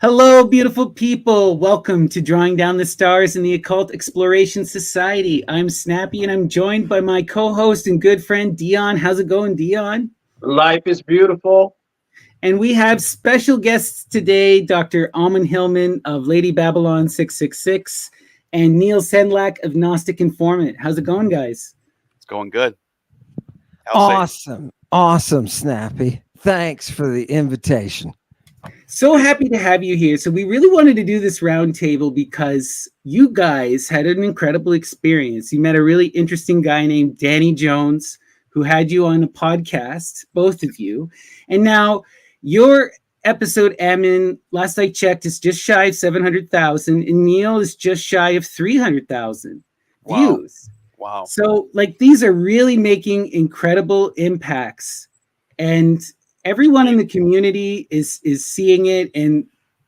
Hello, beautiful people. Welcome to Drawing Down the Stars in the Occult Exploration Society. I'm Snappy, and I'm joined by my co-host and good friend, Dion. How's it going, Dion? Life is beautiful. And we have special guests today, Dr. Ammon Hillman of Lady Babylon 666 and Neal Sendlak of Gnostic Informant. How's it going, guys? It's going good. Awesome, Snappy. Thanks for the invitation. So happy to have you here. So we really wanted to do this roundtable because you guys had an incredible experience. You met a really interesting guy named Danny Jones who had you on a podcast, both of you. And now your episode, Ammon, last I checked, is just shy of 700,000, and Neal is just shy of 300,000 views. Wow. So these are really making incredible impacts. And everyone in the community is seeing it, and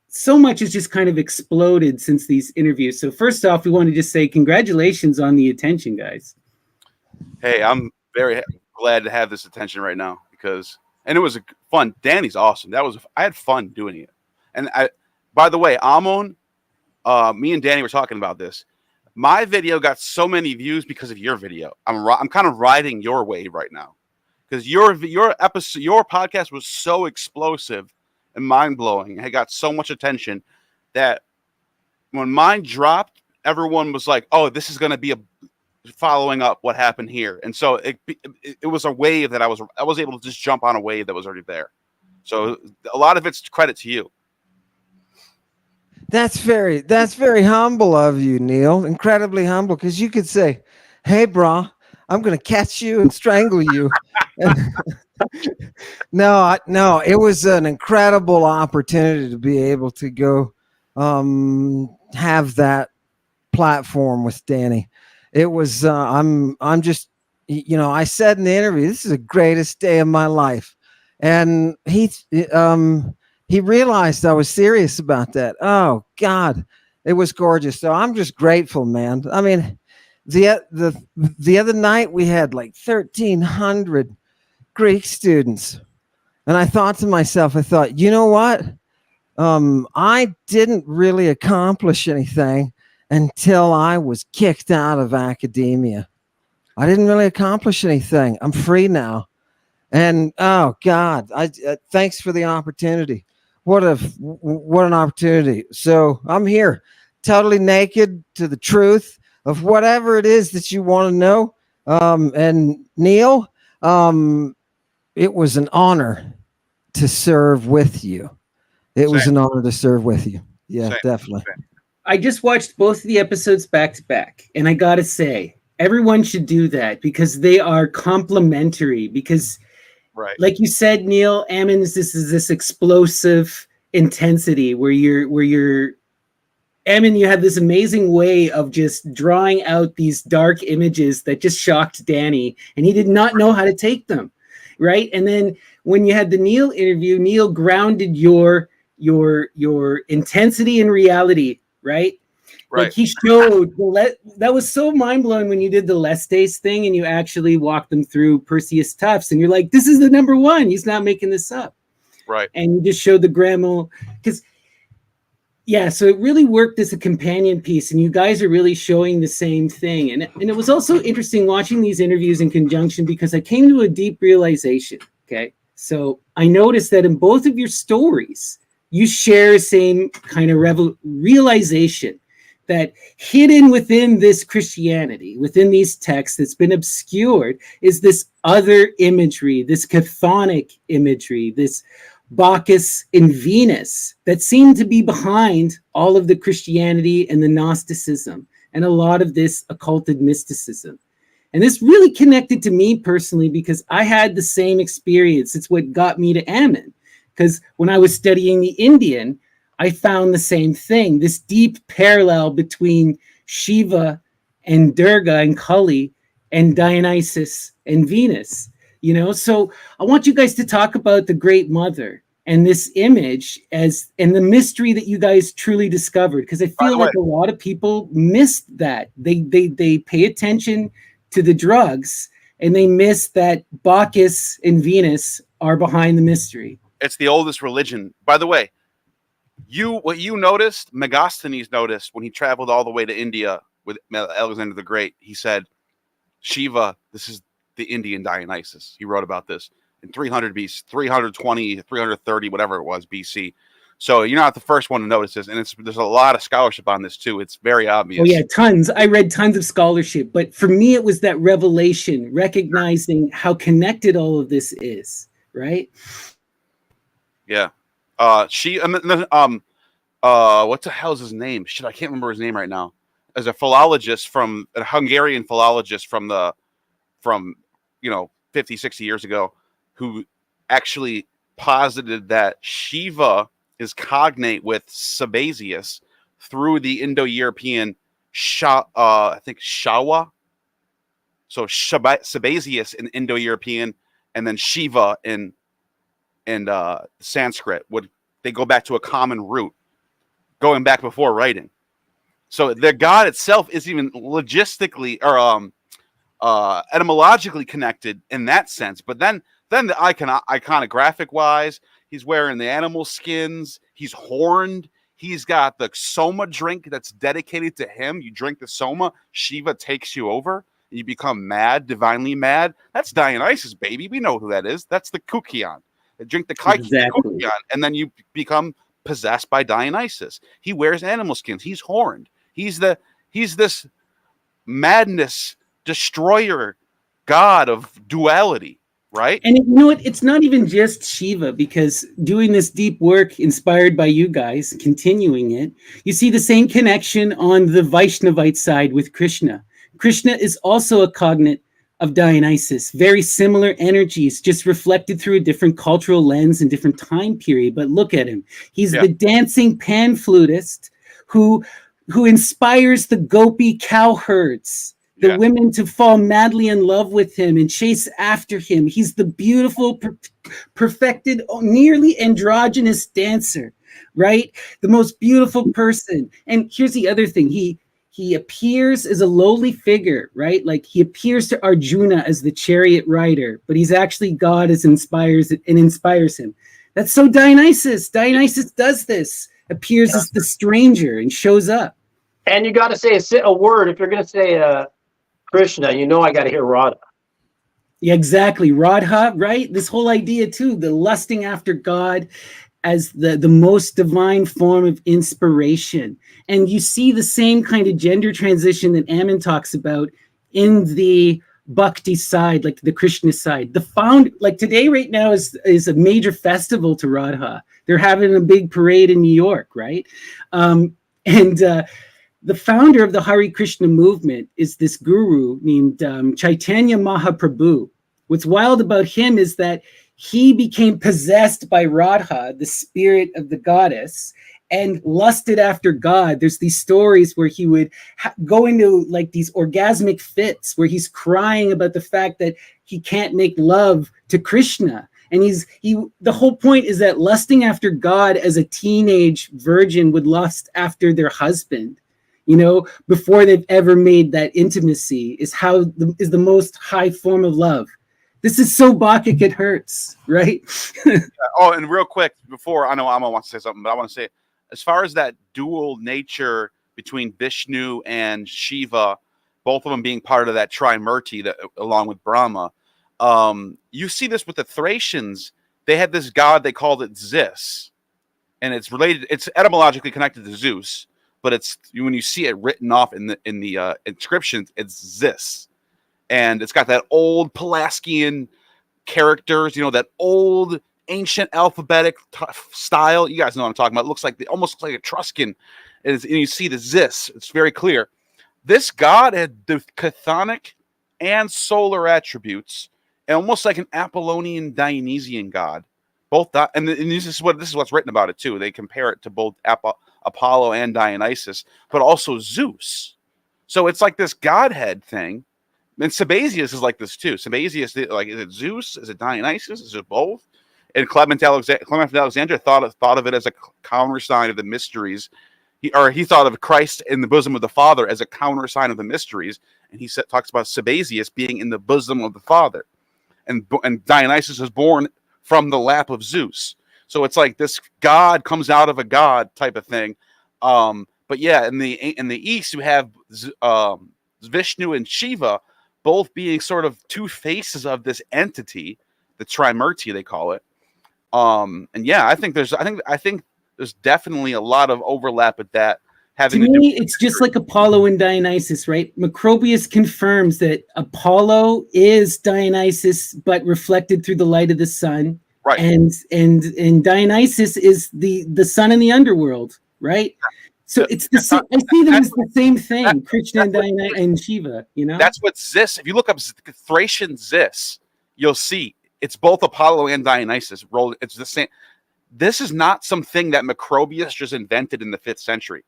so much has just kind of exploded since these interviews. So first off, we want to just say congratulations on the attention, guys. Hey, I'm very glad to have this attention right now and it was fun. Danny's awesome. I had fun doing it. And by the way, Ammon, me and Danny were talking about this. My video got so many views because of your video. I'm kind of riding your wave right now. Because your podcast was so explosive and mind-blowing. It got so much attention that when mine dropped, everyone was like, oh, this is going to be following up what happened here. And so it was a wave that I was able to just jump on a wave that was already there. So a lot of it's credit to you. That's very humble of you, Neal. Incredibly humble, because you could say, hey, brah, I'm going to catch you and strangle you. No, it was an incredible opportunity to be able to go have that platform with Danny. It was, I'm just, I said in the interview, this is the greatest day of my life. And he realized I was serious about that. Oh God, it was gorgeous. So I'm just grateful, man. I mean, the other night we had like 1,300 Greek students, and I thought to myself, you know what? I didn't really accomplish anything until I was kicked out of academia. I didn't really accomplish anything. I'm free now, and oh God, thanks for the opportunity. What an opportunity! So I'm here, totally naked to the truth of whatever it is that you want to know. And Neal, it was an honor to serve with you. It was an honor to serve with you. Yeah, definitely. I just watched both of the episodes back to back, and I got to say, everyone should do that because they are complementary. Because, right, like you said, Neal, Ammon is this explosive intensity where you're Ammon, you have this amazing way of just drawing out these dark images that just shocked Danny, and he did not know how to take them, right? And then when you had the Neal interview, Neal grounded your intensity in reality, right? Like he showed that was so mind-blowing when you did the Lestes thing and you actually walked them through Perseus Tufts, and you're like, this is the number one. He's not making this up. Right. And you just showed the Gramo, because yeah, so it really worked as a companion piece, and you guys are really showing the same thing. And it was also interesting watching these interviews in conjunction because I came to a deep realization, okay? So I noticed that in both of your stories, you share the same kind of realization that hidden within this Christianity, within these texts that's been obscured, is this other imagery, this chthonic imagery, this Bacchus and Venus that seem to be behind all of the Christianity and the Gnosticism and a lot of this occulted mysticism. And this really connected to me personally because I had the same experience. It's what got me to Ammon, because when I was studying the Indian, I found the same thing, this deep parallel between Shiva and Durga and Kali and Dionysus and Venus. So I want you guys to talk about the Great Mother and this image and the mystery that you guys truly discovered, because I feel like a lot of people missed that. They pay attention to the drugs and they miss that Bacchus and Venus are behind the mystery. It's the oldest religion. By the way, what you noticed, Megasthenes noticed when he traveled all the way to India with Alexander the Great. He said, Shiva, this is the Indian Dionysus. He wrote about this in 300 BC, 320, 330, whatever it was BC. So you're not the first one to notice this, and there's a lot of scholarship on this too. It's very obvious. Oh yeah, tons. I read tons of scholarship, but for me, it was that revelation, recognizing how connected all of this is. Right? Yeah. What the hell is his name? Shit, I can't remember his name right now. As a Hungarian philologist from 50, 60 years ago, who actually posited that Shiva is cognate with Sabazius through the Indo-European I think Shawa. So Sabazius in Indo-European, and then Shiva in Sanskrit they go back to a common root, going back before writing. So the god itself is even logistically or etymologically connected in that sense. But then the iconographic wise, he's wearing the animal skins. He's horned. He's got the soma drink that's dedicated to him. You drink the soma, Shiva takes you over. You become mad, divinely mad. That's Dionysus, baby. We know who that is. That's the Kukion. They drink the Kukion, and then you become possessed by Dionysus. He wears animal skins. He's horned. He's this madness destroyer god of duality, right? And you know what? It's not even just Shiva, because doing this deep work inspired by you guys, continuing it, you see the same connection on the Vaishnavite side with Krishna. Krishna is also a cognate of Dionysus, very similar energies, just reflected through a different cultural lens and different time period. But look at him. He's the dancing pan flutist who inspires the gopi cowherds, the women to fall madly in love with him and chase after him. He's the beautiful, perfected, nearly androgynous dancer, right? The most beautiful person. And here's the other thing. He appears as a lowly figure, right? Like he appears to Arjuna as the chariot rider, but he's actually God as inspires him. That's so Dionysus. Dionysus does this, appears as the stranger and shows up. And you got to say a word. If you're going to say Krishna, I got to hear Radha. Yeah, exactly. Radha, right? This whole idea too, the lusting after God as the most divine form of inspiration. And you see the same kind of gender transition that Ammon talks about in the Bhakti side, like the Krishna side. Today right now is a major festival to Radha. They're having a big parade in New York, right? The founder of the Hare Krishna movement is this guru named Chaitanya Mahaprabhu. What's wild about him is that he became possessed by Radha, the spirit of the goddess, and lusted after God. There's these stories where he would go into like these orgasmic fits where he's crying about the fact that he can't make love to Krishna. And the whole point is that lusting after God as a teenage virgin would lust after their husband, before they've ever made that intimacy is the most high form of love. This is so Bacchic it hurts, right? Oh, and real quick, before I know Amma wants to say something, but I want to say, as far as that dual nature between Vishnu and Shiva, both of them being part of that Trimurti, that along with Brahma, you see this with the Thracians. They had this god, they called it Zis, and it's etymologically connected to Zeus, but when you see it written off in the inscriptions, it's Zis. And it's got that old Pelasgian characters, that old ancient alphabetic style. You guys know what I'm talking about. It looks almost looks like Etruscan. And you see the Zis. It's very clear. This god had the chthonic and solar attributes, and almost like an Apollonian Dionysian god. Both that, and this is what's written about it too. They compare it to both Apollo and Dionysus, but also Zeus. So it's like this godhead thing. And Sabazius is like this too. Sabazius, is it Zeus? Is it Dionysus? Is it both? And Clement Alexander thought of it as a countersign of the mysteries. He thought of Christ in the bosom of the Father as a countersign of the mysteries. And he talks about Sabazius being in the bosom of the Father. And Dionysus is born from the lap of Zeus. So it's like this god comes out of a god type of thing. But yeah, in the East, you have Vishnu and Shiva, both being sort of two faces of this entity, the Trimurti they call it. And yeah, I think there's definitely a lot of overlap with that. To me, it's just like Apollo and Dionysus, right? Macrobius confirms that Apollo is Dionysus, but reflected through the light of the sun. Right. And Dionysus is the sun in the underworld, right? So it's the same. I see them as the same thing, Krishna and Dionysus and Shiva, you know? That's what Zis, if you look up Thracian Zis, you'll see it's both Apollo and Dionysus rolled. It's the same. This is not something that Macrobius just invented in the 5th century.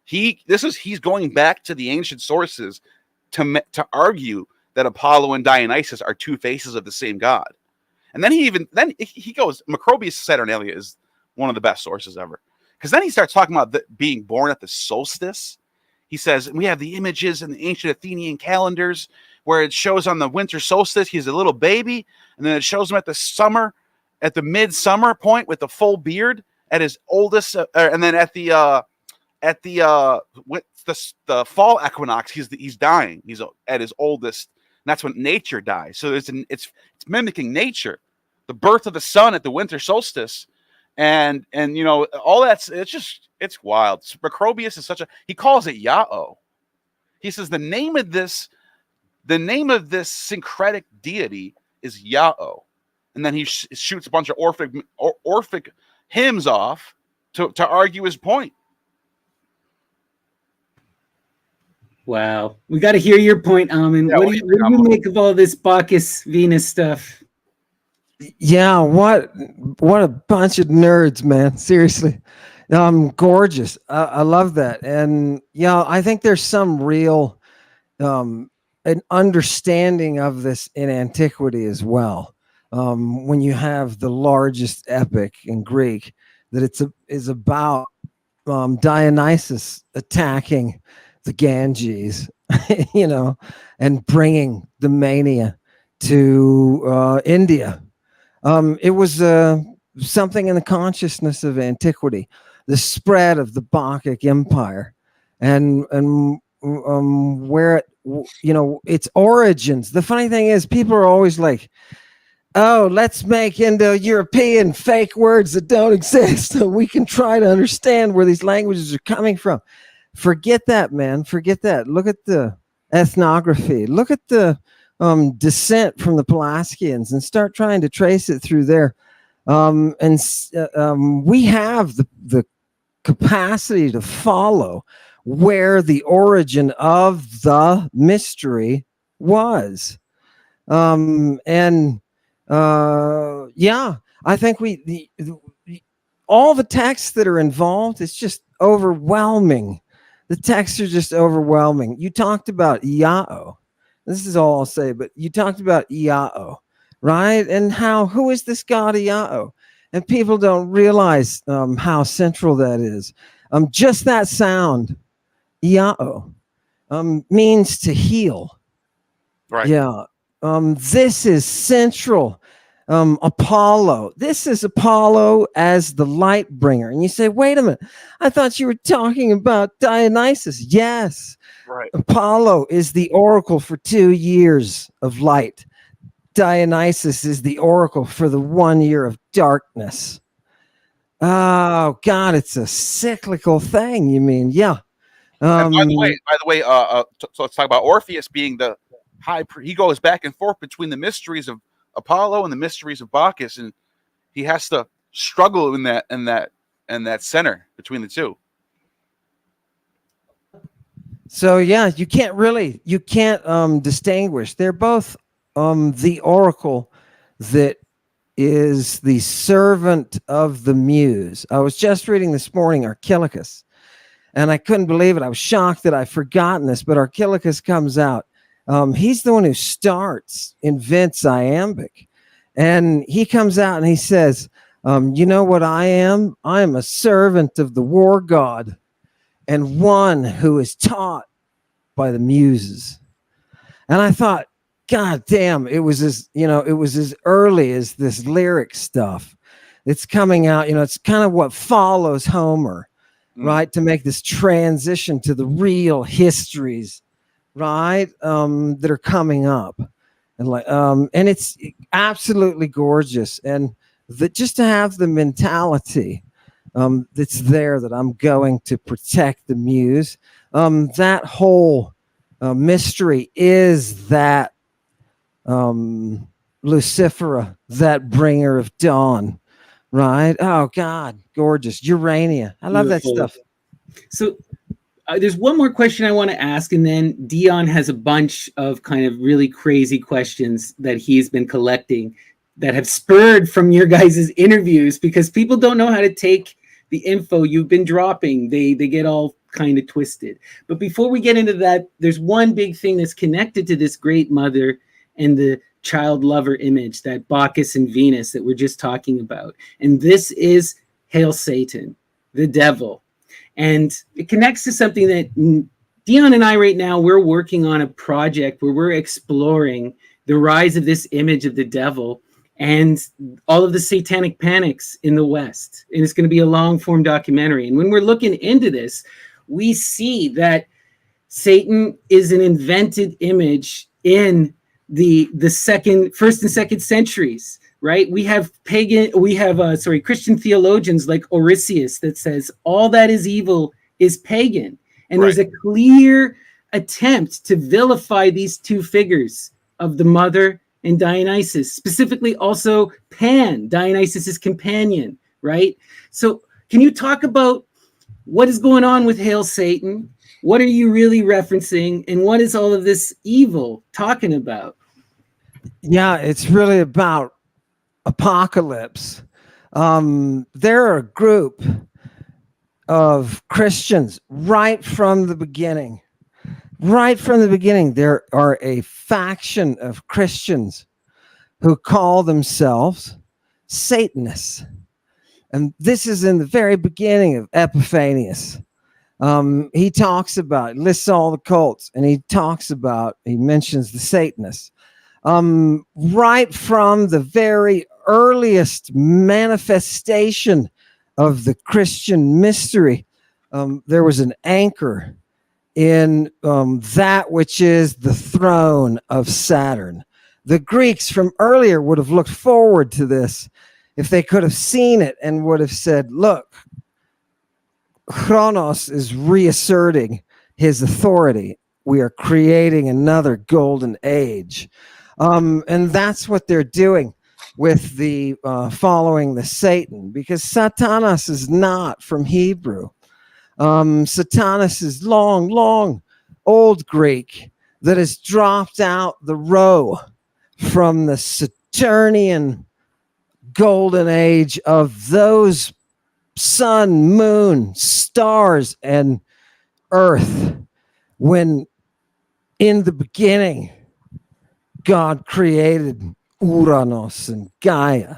He's going back to the ancient sources to argue that Apollo and Dionysus are two faces of the same god. And then he goes, Macrobius Saturnalia is one of the best sources ever. Because then he starts talking about being born at the solstice. He says, we have the images in the ancient Athenian calendars where it shows on the winter solstice, he's a little baby. And then it shows him at the midsummer point with the full beard at his oldest. And then at the fall equinox, he's dying. He's at his oldest. And that's when nature dies. So it's mimicking nature, the birth of the sun at the winter solstice. And all that's, it's wild. Macrobius is he calls it Yao. He says the name of this syncretic deity is Yao. And then he shoots a bunch of Orphic hymns off to argue his point. Wow. We got to hear your point, Ammon. Yeah, what do you make of all this Bacchus Venus stuff? Yeah, what a bunch of nerds, man. Seriously. Gorgeous. I love that. And yeah, I think there's some real an understanding of this in antiquity as well. When you have the largest epic in Greek, that is about Dionysus attacking the Ganges, and bringing the mania to India. It was something in the consciousness of antiquity, the spread of the Bacchic Empire, and where its origins. The funny thing is, people are always like, "Oh, let's make Indo-European fake words that don't exist, so we can try to understand where these languages are coming from." Forget that, man. Forget that. Look at the ethnography. Look at the descent from the Pelasgians and start trying to trace it through there. We have the capacity to follow where the origin of the mystery was. I think all the texts that are involved, it's just overwhelming. The texts are just overwhelming. You talked about Iao. This is all I'll say, but you talked about Iao, right? And who is this god Iao? And people don't realize how central that is. Just that sound, Iao, means to heal. Right. Yeah. This is central. Apollo. This is Apollo as the light bringer. And you say, wait a minute, I thought you were talking about Dionysus. Yes. Right. Apollo is the oracle for 2 years of light. Dionysus is the oracle for the 1 year of darkness. Oh God, it's a cyclical thing. You mean, yeah. And by the way, so let's talk about Orpheus being the high. He goes back and forth between the mysteries of Apollo and the mysteries of Bacchus, and he has to struggle in that center between the two. So yeah, you can't distinguish. They're both the oracle that is the servant of the muse. I was just reading this morning Archilochus, and I couldn't believe it. I was shocked that I'd forgotten this, but Archilochus comes out. He's the one who invents iambic. And he comes out and he says, you know what I am? I am a servant of the war god and one who is taught by the muses. And I thought, God damn, it was as early as this lyric stuff it's coming out. It's kind of what follows Homer, right? To make this transition to the real histories, right? That are coming up, and it's absolutely gorgeous. And just to have the mentality that's there, that I'm going to protect the muse. That whole mystery is that Lucifera, that bringer of dawn, right? Oh God, gorgeous. Urania. I love Beautiful. that stuff. So there's one more question I want to ask, and then Dion has a bunch of kind of really crazy questions that he's been collecting that have spurred from your guys' interviews, because people don't know how to take the info you've been dropping. They get all kind of twisted. But before we get into that, there's one big thing that's connected to this great mother and the child lover image, that Bacchus and Venus that we're just talking about. And this is Hail Satan, the devil. And it connects to something that Dion and I right now, we're working on a project where we're exploring the rise of this image of the devil and all of the satanic panics in the West. And it's going to be a long form documentary. And when we're looking into this, we see that Satan is an invented image in the first and second centuries, right? We have Christian theologians like Orpheus that says all that is evil is pagan. And there's a clear attempt to vilify these two figures of the mother and Dionysus, specifically also Pan, Dionysus's companion, right? So can you talk about what is going on with Hail Satan? What are you really referencing? And what is all of this evil talking about? Yeah, it's really about apocalypse. There are a group of Christians right from the beginning. Right from the beginning, there are a faction of Christians who call themselves Satanists. And this is in the very beginning of Epiphanius. He lists all the cults, and he mentions the Satanists. Right from the very earliest manifestation of the Christian mystery, there was an anchor in that which is the throne of Saturn. The Greeks from earlier would have looked forward to this if they could have seen it and would have said, look, Kronos is reasserting his authority. We are creating another golden age. And that's what they're doing with the following the Satan, because Satanas is not from Hebrew. Satanas is long old Greek that has dropped out the row from the Saturnian golden age of those sun, moon, stars, and earth, when in the beginning God created Uranus and Gaia,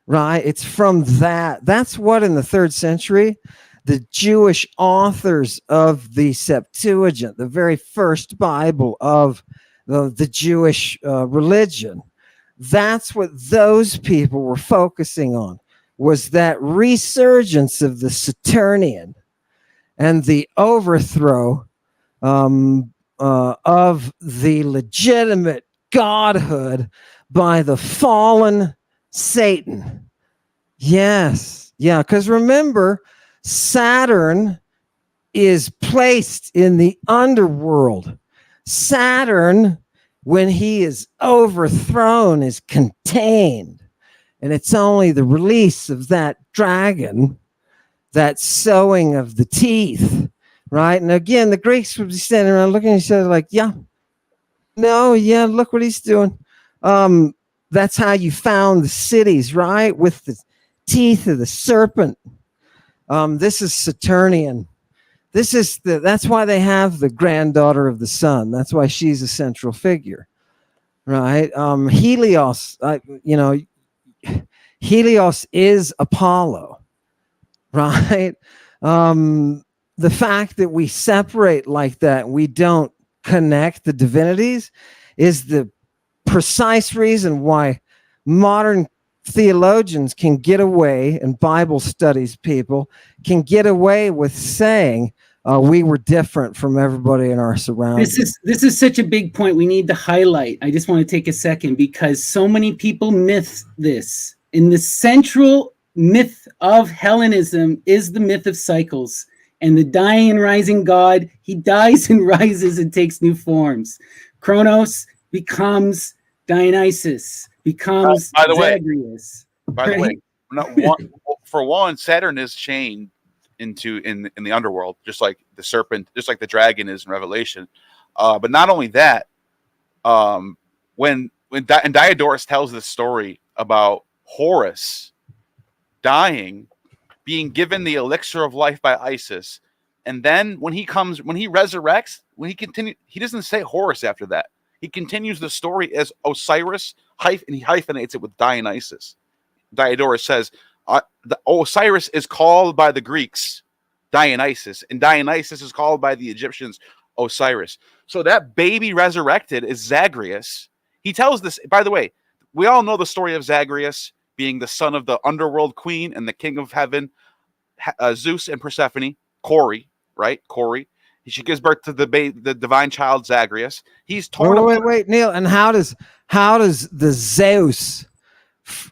right? It's from that. That's what in the 3rd century, the Jewish authors of the Septuagint, the very first Bible of the Jewish religion, that's what those people were focusing on, was that resurgence of the Saturnian and the overthrow of the legitimate godhood by the fallen Satan. Yes. Yeah. Because remember, Saturn is placed in the underworld. Saturn, when he is overthrown, is contained. And it's only the release of that dragon, that sowing of the teeth, right? And again, the Greeks would be standing around looking at each other like, yeah, no, yeah, look what he's doing. That's how you found the cities, right? With the teeth of the serpent. This is Saturnian. That's why they have the granddaughter of the sun. That's why she's a central figure, right? Helios, Helios is Apollo, right? The fact that we separate like that, we don't connect the divinities, is the precise reason why modern theologians can get away, and Bible studies people can get away with saying we were different from everybody in our surroundings. This is such a big point we need to highlight. I just want to take a second because so many people miss this. In the central myth of Hellenism is the myth of cycles and the dying and rising god. He dies and rises and takes new forms. Kronos becomes Dionysus, becomes Zagreus. By the way, for one, Saturn is chained in the underworld, just like the serpent, just like the dragon is in Revelation. But not only that, when Diodorus tells this story about Horus dying, being given the elixir of life by Isis, and then when he resurrects, he doesn't say Horus after that. He continues the story as Osiris, and he hyphenates it with Dionysus. Diodorus says, Osiris is called by the Greeks Dionysus, and Dionysus is called by the Egyptians Osiris. So that baby resurrected is Zagreus. He tells this, by the way, we all know the story of Zagreus being the son of the underworld queen and the king of heaven, Zeus and Persephone, Corey, right? Corey. She gives birth to the divine child Zagreus. He's torn. Wait, Neal. And how does the Zeus?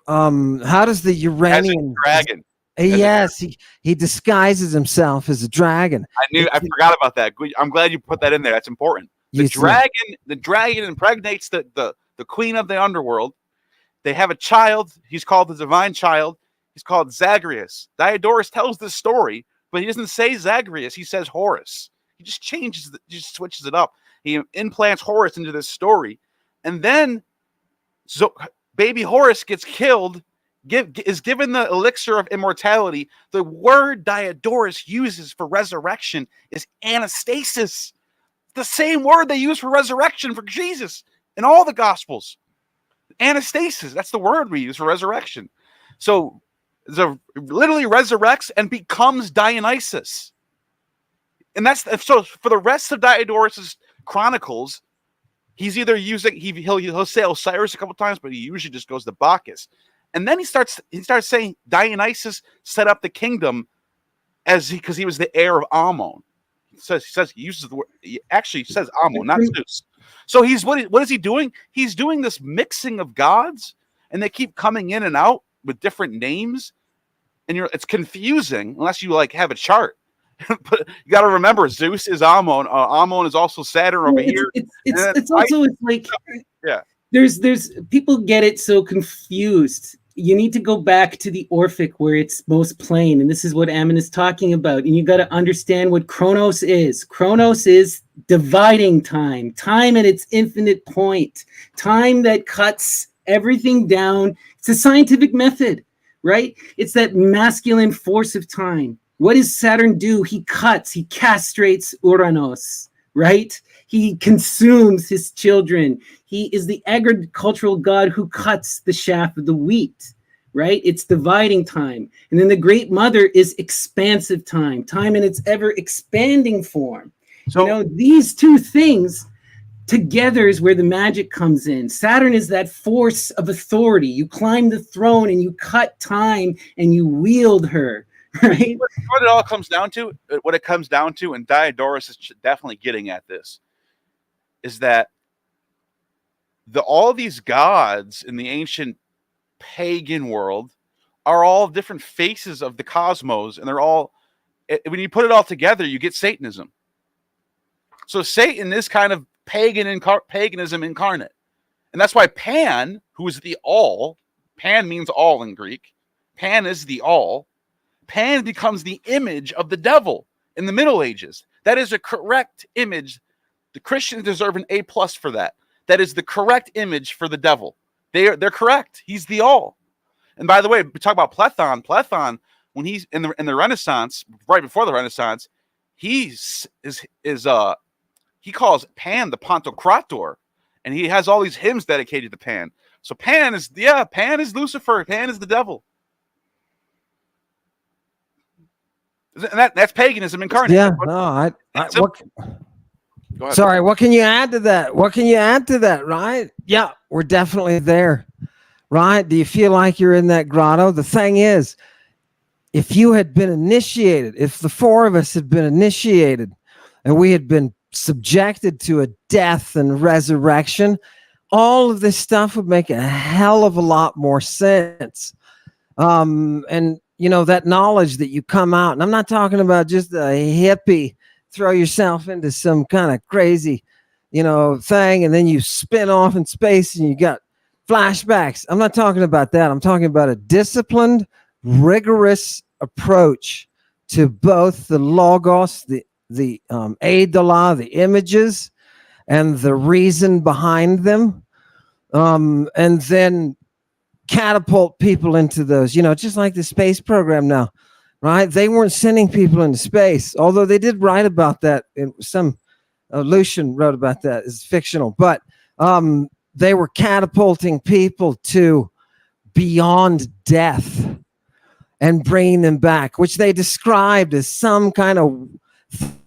How does the Uranian dragon? Yes, he disguises himself as a dragon. I forgot about that. I'm glad you put that in there. That's important. The dragon impregnates the queen of the underworld. They have a child. He's called the divine child. He's called Zagreus. Diodorus tells this story, but he doesn't say Zagreus. He says Horus. He just switches it up. He implants Horus into this story, and then baby Horus gets killed. Is given the elixir of immortality. The word Diodorus uses for resurrection is anastasis. The same word they use for resurrection for Jesus in all the Gospels. Anastasis, that's the word we use for resurrection. So literally resurrects and becomes Dionysus. And so for the rest of Diodorus's chronicles, he's either using, he'll say Osiris a couple times, but he usually just goes to Bacchus. And then he starts saying Dionysus set up the kingdom because he was the heir of Ammon. He actually says Ammon, not Zeus. So what is he doing? He's doing this mixing of gods, and they keep coming in and out with different names, and it's confusing unless you have a chart. But you got to remember, Zeus is Ammon. Ammon is also Saturn over here. It's also like yeah. There's people get it so confused. You need to go back to the Orphic where it's most plain, and this is what Ammon is talking about. And you got to understand what Kronos is. Kronos is dividing time at its infinite point, time that cuts everything down. It's a scientific method, right? It's that masculine force of time. What does Saturn do? He castrates Uranus, right? He consumes his children. He is the agricultural god who cuts the shaft of the wheat, right? It's dividing time. And then the Great Mother is expansive time in its ever expanding form. So, these two things together is where the magic comes in. Saturn is that force of authority. You climb the throne and you cut time and you wield her, right? What it all comes down to, and Diodorus is definitely getting at this, is that all these gods in the ancient pagan world are all different faces of the cosmos, and they're all, when you put it all together, you get Satanism. So Satan is kind of paganism incarnate. And that's why Pan, who is the all, Pan means all in Greek, Pan is the all, Pan becomes the image of the devil in the Middle Ages. That is a correct image. The Christians deserve an A+ for that. That is the correct image for the devil. They're correct. He's the all. And by the way, we talk about Plethon. Plethon, when he's in the Renaissance, right before the Renaissance, he calls Pan the Pantocrator, and he has all these hymns dedicated to Pan. So Pan is Lucifer. Pan is the devil. And that's paganism incarnate. Yeah, no, Sorry, what can you add to that? Right? Yeah, we're definitely there. right? Do you feel like you're in that grotto? The thing is, if you had been initiated, if the four of us had been initiated and we had been subjected to a death and resurrection, all of this stuff would make a hell of a lot more sense. And you know, that knowledge that you come out, and I'm not talking about just a hippie, throw yourself into some kind of crazy, you know, thing, and then you spin off in space and you got flashbacks. I'm not talking about that. I'm talking about a disciplined, rigorous approach to both the logos, the eidola, the images, and the reason behind them, and then catapult people into those, you know, just like the space program now, right? They weren't sending people into space, although they did write about that. In some Lucian wrote about that. It's fictional, but they were catapulting people to beyond death and bringing them back, which they described as some kind of,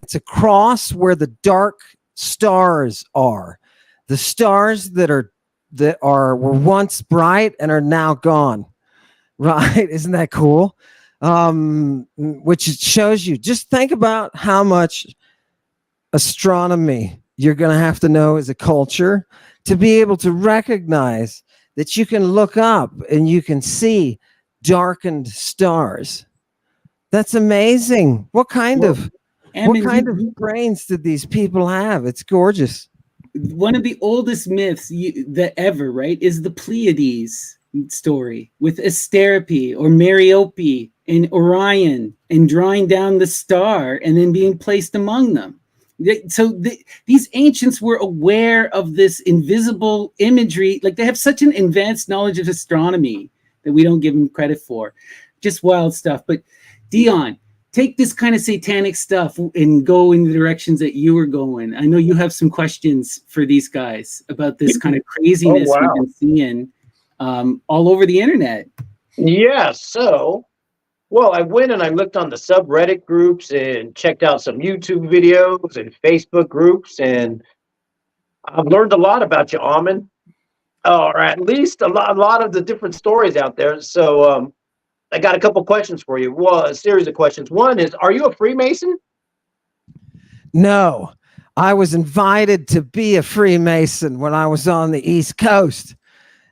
it's a cross where the dark stars are, the stars that were once bright and are now gone, right? Isn't that cool? Which shows you, just think about how much astronomy you're going to have to know as a culture to be able to recognize that you can look up and you can see darkened stars. That's amazing. What kind of brains did these people have? It's gorgeous. One of the oldest myths that ever, right, is the Pleiades story with Asterope or Merope and Orion, and drawing down the star and then being placed among them. So these ancients were aware of this invisible imagery. Like, they have such an advanced knowledge of astronomy that we don't give them credit for. Just wild stuff. But Dion, take this kind of satanic stuff and go in the directions that you were going. I know you have some questions for these guys about this kind of craziness we've been seeing all over the internet. Yeah, so, well, I went and I looked on the subreddit groups and checked out some YouTube videos and Facebook groups, and I've learned a lot about you, Ammon, or at least a lot of the different stories out there. So I got a couple questions for you. Well, a series of questions. One is, are you a Freemason? No, I was invited to be a Freemason when I was on the East Coast.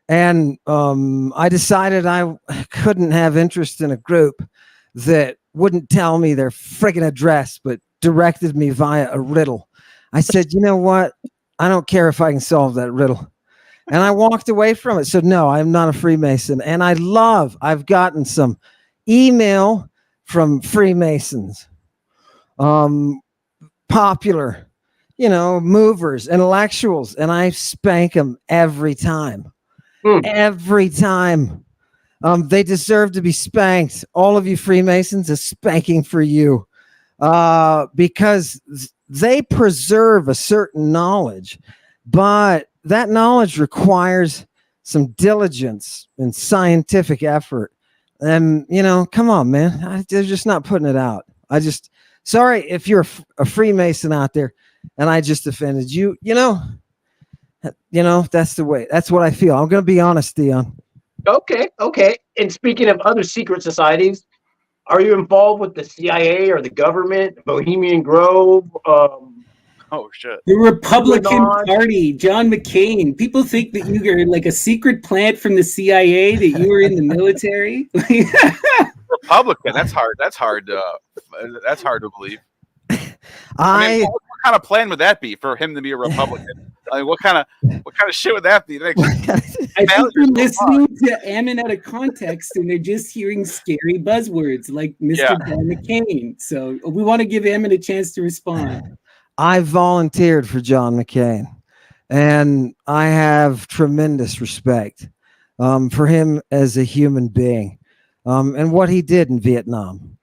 And I decided I couldn't have interest in a group that wouldn't tell me their friggin' address, but directed me via a riddle. I said, you know what? I don't care if I can solve that riddle. And I walked away from it. So no, I'm not a Freemason. And I've gotten some email from Freemasons, popular, you know, movers, intellectuals, and I spank them every time. Every time. They deserve to be spanked. All of you Freemasons, a spanking for you, because they preserve a certain knowledge, but that knowledge requires some diligence and scientific effort. And, you know, come on, man. They're just not putting it out. Sorry if you're a Freemason out there and I just offended you. You know, that's the way. That's what I feel. I'm going to be honest, Dion. Okay. And speaking of other secret societies, are you involved with the CIA or the government, Bohemian Grove? Oh, shit. The Republican Party, John McCain. People think that you are like a secret plant from the CIA, that you were in the military. Republican. That's hard. That's hard to believe. I mean, what kind of plan would that be for him to be a Republican? I mean, what kind of shit would that be? I think they're listening to Ammon out of context, and they're just hearing scary buzzwords like Mr. John McCain. So we want to give Ammon a chance to respond. I volunteered for John McCain, and I have tremendous respect for him as a human being, and what he did in Vietnam.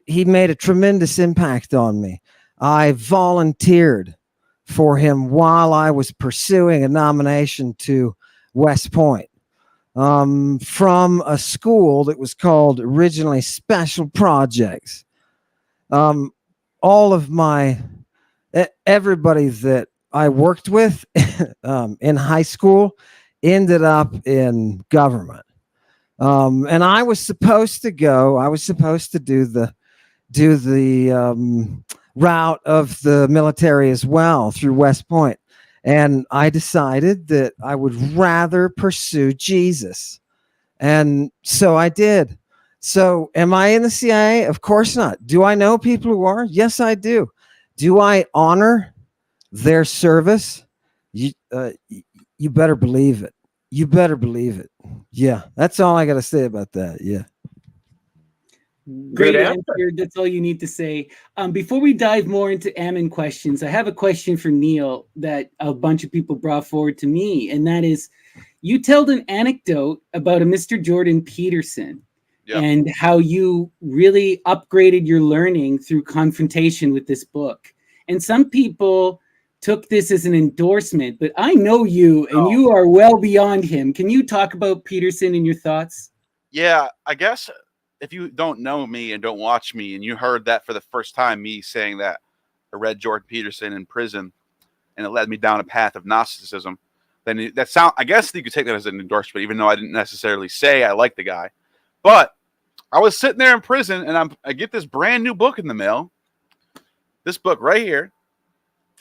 He made a tremendous impact on me. I volunteered for him while I was pursuing a nomination to West Point, from a school that was called originally Special Projects. All of everybody that I worked with in high school ended up in government. And I was supposed to go. I was supposed to do the route of the military as well through West Point. And I decided that I would rather pursue Jesus. And so I did. So am I in the CIA? Of course not. Do I know people who are? Yes, I do. Do I honor their service? You better believe it. You better believe it. Yeah, that's all I got to say about that. Yeah. Great Good answer. That's all you need to say. Before we dive more into Ammon questions, I have a question for Neal that a bunch of people brought forward to me, and that is, you told an anecdote about a Mr. Jordan Peterson and how you really upgraded your learning through confrontation with this book. And some people took this as an endorsement, but I know you, and you are well beyond him. Can you talk about Peterson and your thoughts? Yeah, I guess if you don't know me and don't watch me and you heard that for the first time, me saying that I read Jordan Peterson in prison and it led me down a path of Gnosticism, then I guess you could take that as an endorsement, even though I didn't necessarily say I like the guy. But I was sitting there in prison and I get this brand new book in the mail. This book right here.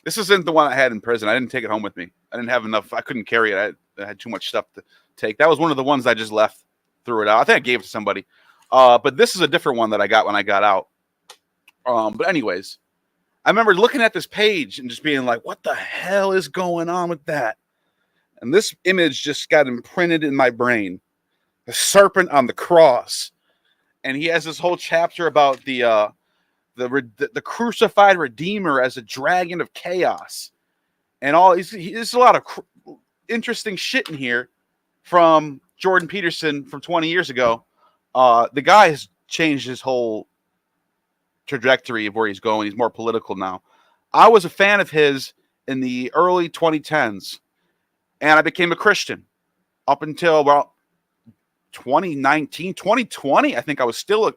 This isn't the one I had in prison. I didn't take it home with me. I didn't have enough. I couldn't carry it. I had too much stuff to take. That was one of the ones I just left, threw it out. I think I gave it to somebody. But this is a different one that I got when I got out. But anyways, I remember looking at this page and just being like, what the hell is going on with that? And this image just got imprinted in my brain. The serpent on the cross. And he has this whole chapter about the crucified Redeemer as a dragon of chaos. And there's a lot of interesting shit in here from Jordan Peterson from 20 years ago. The guy has changed his whole trajectory of where he's going. He's more political now. I was a fan of his in the early 2010s, and I became a Christian up until, well, 2019, 2020. I think I was still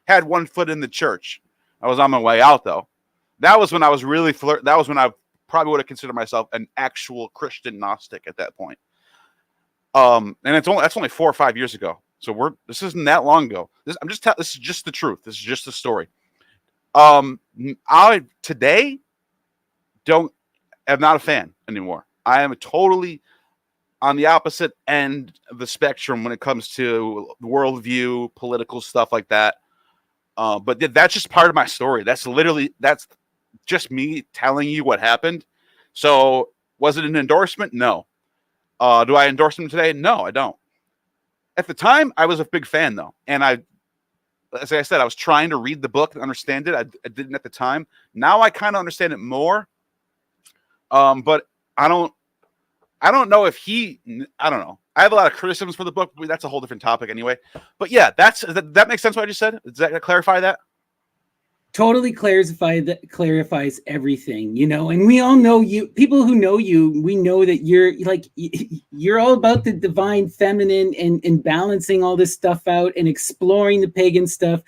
had one foot in the church. I was on my way out, though. That was when I was really that was when I probably would have considered myself an actual Christian Gnostic at that point. And that's only 4 or 5 years ago. So this isn't that long ago. This is just the truth. This is just the story. I today am not a fan anymore. I am totally on the opposite end of the spectrum when it comes to worldview, political stuff like that. But that's just part of my story. That's just me telling you what happened. So was it an endorsement? No. Do I endorse him today? No, I don't. At the time, I was a big fan, though. And as I said, I was trying to read the book and understand it. I didn't at the time. Now I kind of understand it more. But I don't know if I don't know. I have a lot of criticisms for the book, but that's a whole different topic anyway. But yeah, that makes sense what I just said? Does that clarify that? Totally clarifies everything, and we all know you, people who know you, we know that you're all about the divine feminine and balancing all this stuff out and exploring the pagan stuff.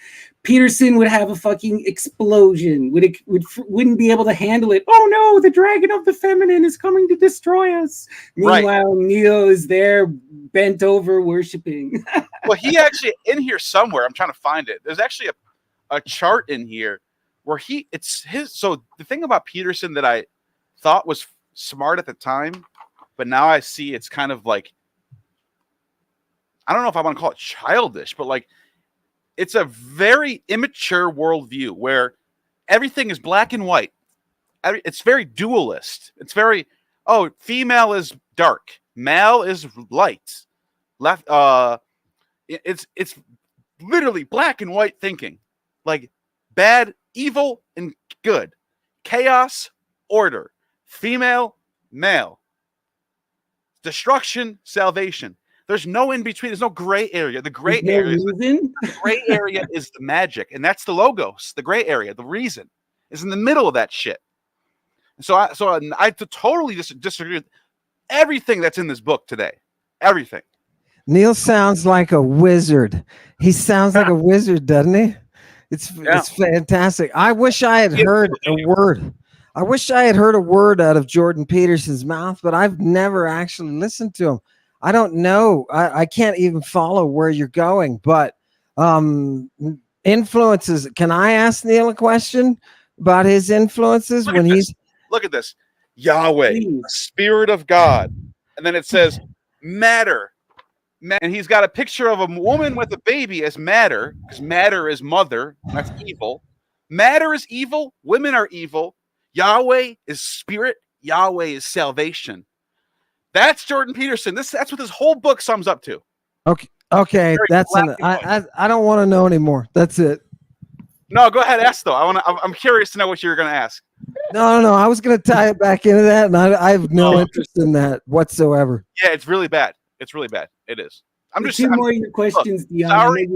Peterson would have a fucking explosion, wouldn't be able to handle it. Oh no, the dragon of the feminine is coming to destroy us. Meanwhile, right. Neal is there bent over worshiping. Well, he actually in here somewhere, I'm trying to find it. There's actually a chart in here where so the thing about Peterson that I thought was smart at the time, but now I see it's kind of like, I don't know if I want to call it childish, but like it's a very immature worldview where everything is black and white. It's very dualist. It's very, female is dark, male is light, left. It's literally black and white thinking. Like bad, evil, and good. Chaos, order. Female, male. Destruction, salvation. There's no in between. There's no gray area. The gray area is the magic, and that's the logos. The gray area, the reason, is in the middle of that shit. So I totally disagree with everything that's in this book today. Everything. Neal sounds like a wizard. He sounds like a wizard, doesn't he? It's fantastic. I wish I had heard a word. I wish I had heard a word out of Jordan Peterson's mouth, but I've never actually listened to him. I don't know. I can't even follow where you're going, but influences. Can I ask Neal a question about his influences when he's... Look at this. Yahweh, Spirit of God. And then it says matter. And he's got a picture of a woman with a baby as matter, because matter is mother. That's evil. Matter is evil. Women are evil. Yahweh is spirit. Yahweh is salvation. That's Jordan Peterson. That's what this whole book sums up to. Okay. That's I don't want to know anymore. That's it. No, go ahead. Ask though. I'm curious to know what you're going to ask. No. I was going to tie it back into that, and I have no interest in that whatsoever. Yeah, it's really bad. It's really bad. It is. I'm just more of your questions, Dion. Sorry.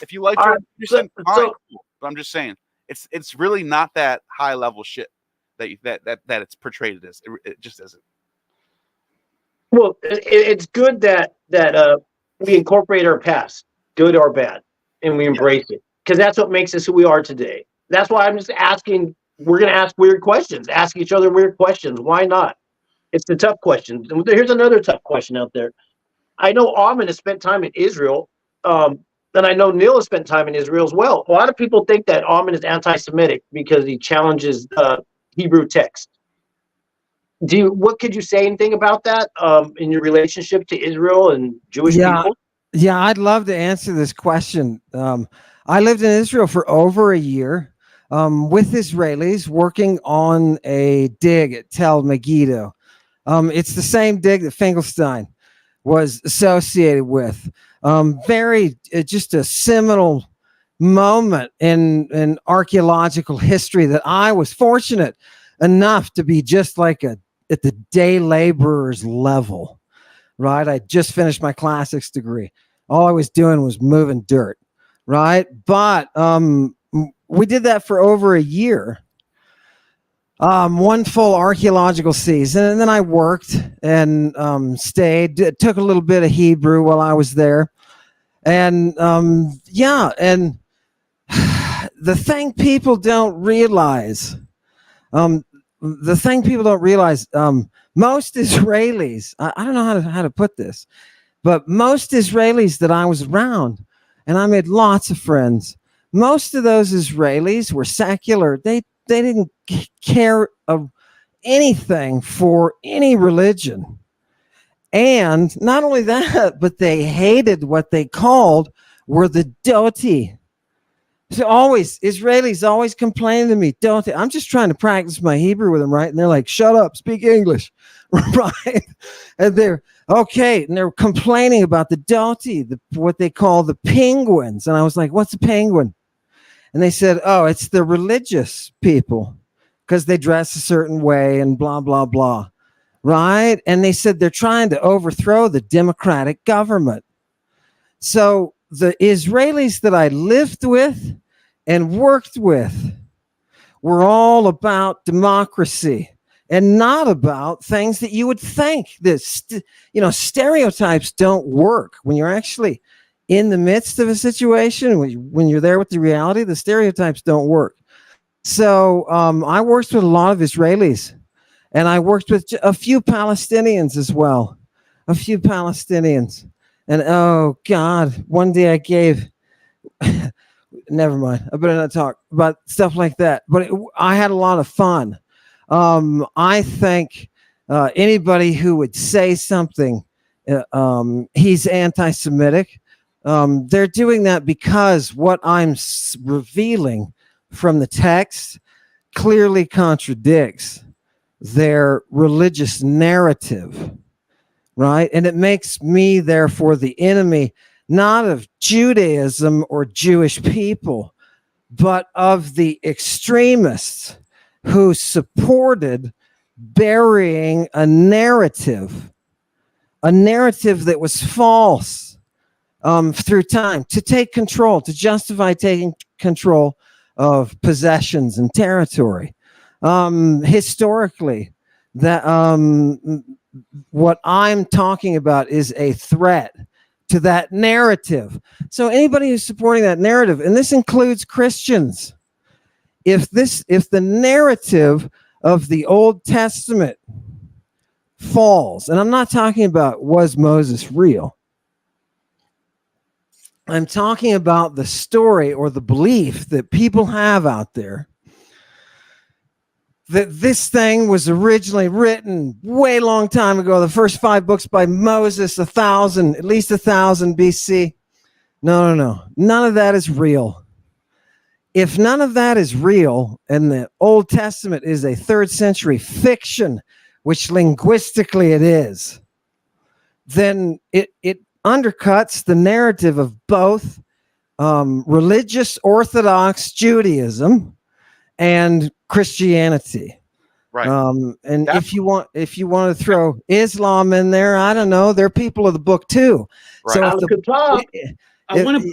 If you like Jordan Peterson, fine. But I'm just saying, it's really not that high level shit that it's portrayed as. It just isn't. Well, it's good that we incorporate our past, good or bad, and we embrace it, because that's what makes us who we are today. That's why I'm just asking. We're going to ask weird questions, ask each other weird questions. Why not? It's the tough questions. And here's another tough question out there. I know Ammon has spent time in Israel, and I know Neal has spent time in Israel as well. A lot of people think that Ammon is anti-Semitic because he challenges Hebrew text. What could you say anything about that in your relationship to Israel and Jewish people? Yeah, I'd love to answer this question. I lived in Israel for over a year with Israelis working on a dig at Tel Megiddo. It's the same dig that Finkelstein was associated with. Just a seminal moment in archaeological history that I was fortunate enough to be just like at the day laborer's level, right? I just finished my classics degree. All I was doing was moving dirt, right? But we did that for over a year. One full archaeological season, and then I worked and stayed. Took a little bit of Hebrew while I was there, and and the thing people don't realize, most Israelis, I don't know how to put this, but most Israelis that I was around, and I made lots of friends. Most of those Israelis were secular. They didn't care anything for any religion. And not only that, but they hated what they called were the doti. So Israelis always complaining to me, doti. I'm just trying to practice my Hebrew with them, right? And they're like, shut up, speak English, right? And they're okay. And they're complaining about the doti, what they call the penguins. And I was like, what's a penguin? And they said, oh, it's the religious people because they dress a certain way and blah, blah, blah. Right? And they said they're trying to overthrow the democratic government. So the Israelis that I lived with and worked with were all about democracy and not about things that you would think that, stereotypes don't work when you're actually in the midst of a situation. When you're there with the reality, the stereotypes don't work. So I worked with a lot of Israelis, and I worked with a few Palestinians as well. A few Palestinians. And oh God, one day I gave, never mind, I better not talk about stuff like that. But I had a lot of fun. I think anybody who would say something, he's anti-Semitic, they're doing that because what I'm revealing from the text clearly contradicts their religious narrative, right? And it makes me, therefore, the enemy, not of Judaism or Jewish people, but of the extremists who supported burying a narrative that was false through time to take control, to justify taking control of possessions and territory. Historically, that what I'm talking about is a threat to that narrative. So anybody who's supporting that narrative, and this includes Christians, if the narrative of the Old Testament falls, and I'm not talking about was Moses real, I'm talking about the story or the belief that people have out there that this thing was originally written way long time ago. The first 5 books by Moses, at least 1000 BC. No. None of that is real. If none of that is real, and the Old Testament is a 3rd century fiction, which linguistically it is, then it undercuts the narrative of both religious Orthodox Judaism and Christianity. Right. And if you want to throw Islam in there, I don't know, they're people of the book too. Right. So I want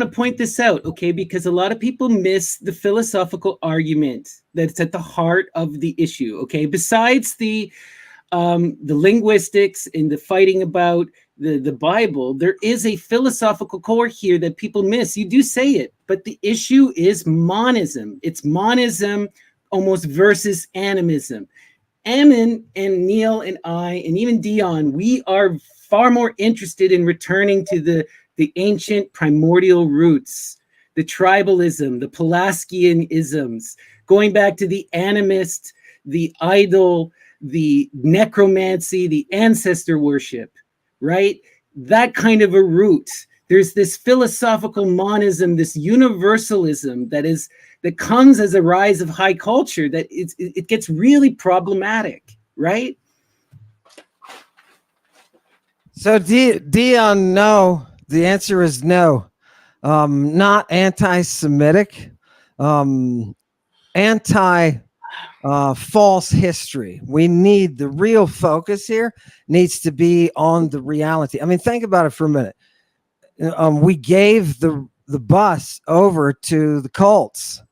to point this out, okay, because a lot of people miss the philosophical argument that's at the heart of the issue, okay? Besides the linguistics and the fighting about the Bible, there is a philosophical core here that people miss. You do say it, but the issue is monism. It's monism almost versus animism. Ammon and Neal and I, and even Dion, we are far more interested in returning to the ancient primordial roots, the tribalism, the Pulaskian isms, going back to the animist, the idol, the necromancy, the ancestor worship, right? That kind of a root. There's this philosophical monism, this universalism that comes as a rise of high culture that it gets really problematic, right? So Dion, no. The answer is no. Not anti-Semitic, false history. We need the real focus here needs to be on the reality. I mean, think about it for a minute. We gave the bus over to the cults,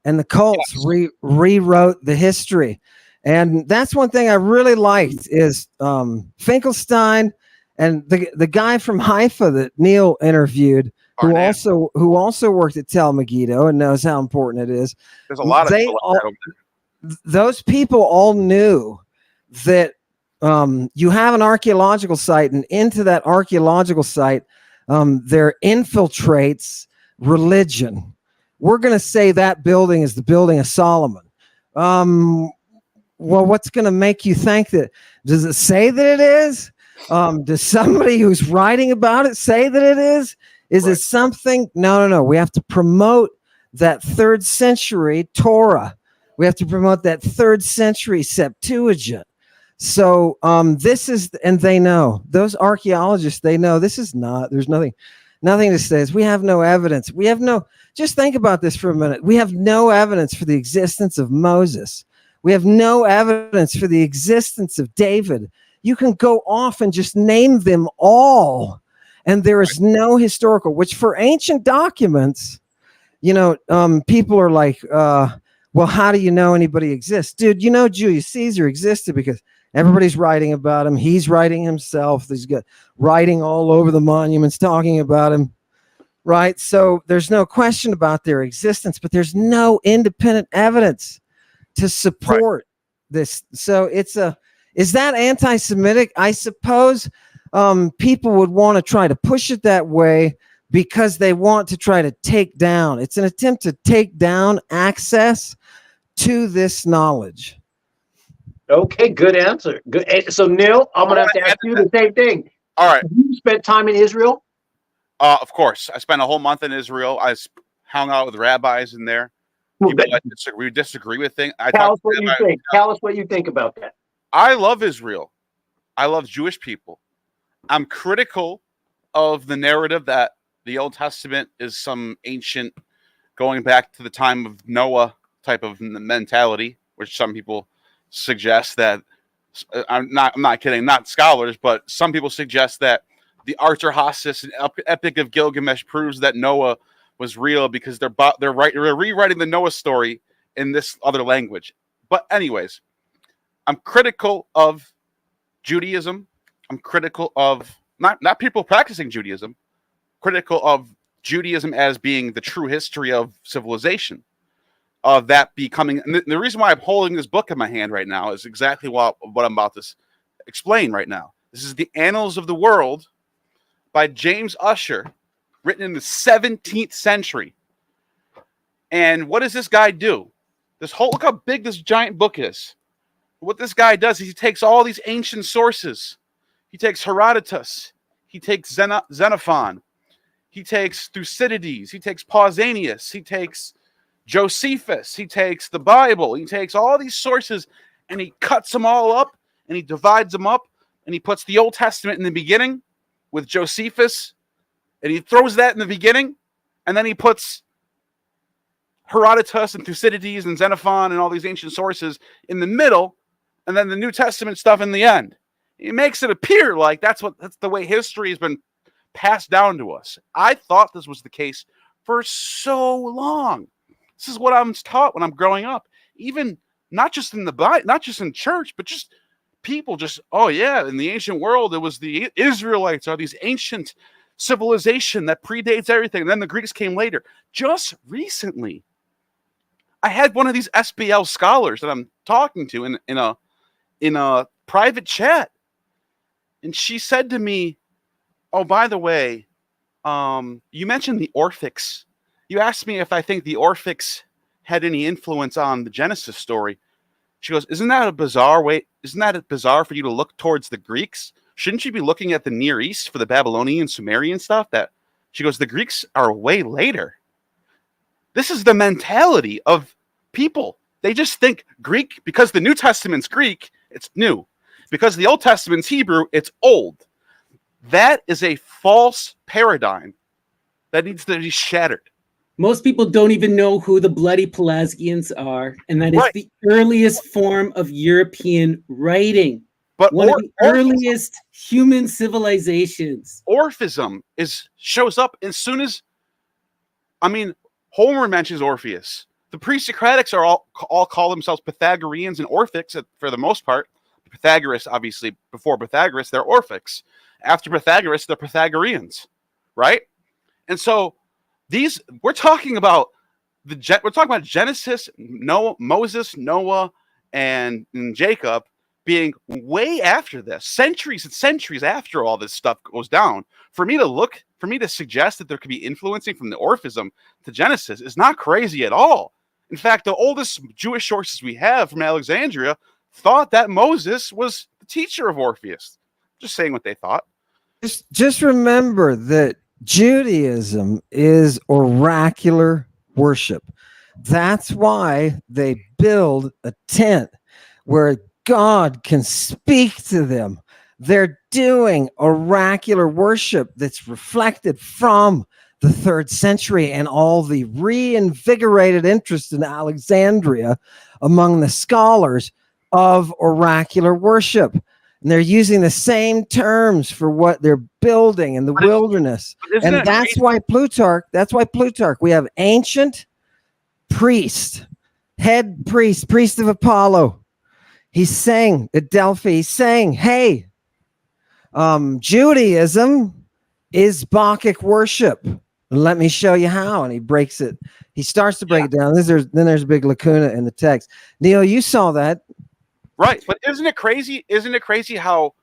and the cults rewrote the history. And that's one thing I really liked is Finkelstein and the guy from Haifa that Neal interviewed, who also worked at Tel Megiddo and knows how important it is. There's a lot of people like that over there. Those people all knew that you have an archaeological site, and into that archaeological site, there infiltrates religion. We're going to say that building is the building of Solomon. Well, what's going to make you think that? Does it say that it is? Does somebody who's writing about it say that it is? Is it something? No. We have to promote that 3rd century Torah. We have to promote that 3rd century Septuagint. So this is, and they know, those archaeologists, they know this is not, there's nothing that says we have no evidence. Just think about this for a minute. We have no evidence for the existence of Moses. We have no evidence for the existence of David. You can go off and just name them all, and there is no historical, which for ancient documents, people are like, well, how do you know anybody exists? Dude, Julius Caesar existed because everybody's writing about him. He's writing himself. He's got writing all over the monuments talking about him, right? So there's no question about their existence, but there's no independent evidence to support this. So is that anti-Semitic? I suppose people would want to try to push it that way because they want to try to take down. It's an attempt to take down access to this knowledge. Okay, good answer. Good. So, Neal, I'm going to have to ask you the same thing. All right. Have you spent time in Israel? Of course. I spent a whole month in Israel. I hung out with rabbis in there. People we disagree with things. Tell us what you think. Tell us what you think about that. I love Israel. I love Jewish people. I'm critical of the narrative that the Old Testament is some ancient, going back to the time of Noah type of mentality, which some people suggest that. I'm not kidding, not scholars, but some people suggest that the Arthur-Hasis and Epic of Gilgamesh proves that Noah was real because they're rewriting the Noah story in this other language. But anyways, I'm critical of Judaism. I'm critical of not people practicing Judaism, critical of Judaism as being the true history of civilization. of that becoming. And the reason why I'm holding this book in my hand right now is exactly what I'm about to explain right now. This is the Annals of the World by James Ussher, written in the 17th century. And what does this guy do? Look how big this giant book is. What this guy does is he takes all these ancient sources. He takes Herodotus. He takes Xenophon. He takes Thucydides. He takes Pausanias. He takes Josephus. He takes the Bible. He takes all these sources and he cuts them all up and he divides them up and he puts the Old Testament in the beginning with Josephus and he throws that in the beginning and then he puts Herodotus and Thucydides and Xenophon and all these ancient sources in the middle and then the New Testament stuff in the end. It makes it appear like that's the way history has been passed down to us. I thought this was the case for so long. This is what I'm taught when I'm growing up. Even not just in the Bible, not just in church, but just people just, oh yeah, in the ancient world, it was the Israelites or these ancient civilization that predates everything. And then the Greeks came later. Just recently, I had one of these SBL scholars that I'm talking to in a private chat. And she said to me, oh, by the way, you mentioned the Orphics. You asked me if I think the Orphics had any influence on the Genesis story. She goes, isn't that a bizarre way? Isn't that bizarre for you to look towards the Greeks? Shouldn't you be looking at the Near East for the Babylonian, Sumerian stuff? She goes, the Greeks are way later. This is the mentality of people. They just think Greek, because the New Testament's Greek, it's new. Because the Old Testament's Hebrew, it's old. That is a false paradigm that needs to be shattered. Most people don't even know who the bloody Pelasgians are, and that is the earliest form of European writing. But one of the earliest human civilizations. Orphism shows up as soon as, Homer mentions Orpheus. The pre-Socratics are all call themselves Pythagoreans and Orphics for the most part. Pythagoras, obviously, before Pythagoras, they're Orphics. After Pythagoras, they're Pythagoreans, right? And so we're talking about Genesis, Moses, Noah, and Jacob being way after this, centuries and centuries after all this stuff goes down. For me to suggest that there could be influencing from the Orphism to Genesis is not crazy at all. In fact, the oldest Jewish sources we have from Alexandria thought that Moses was the teacher of Orpheus. Just saying what they thought. Just remember that Judaism is oracular worship. That's why they build a tent where God can speak to them. They're doing oracular worship that's reflected from the 3rd century and all the reinvigorated interest in Alexandria among the scholars of oracular worship. And they're using the same terms for what they're building in the wilderness. And that's why Plutarch, we have ancient priest, head priest of Apollo. He's saying at Delphi, he's saying, hey, Judaism is Bacchic worship. Let me show you how. And he breaks it. He starts to break it down. Then there's a big lacuna in the text. Neal, you saw that. Right. But isn't it crazy? Isn't it crazy how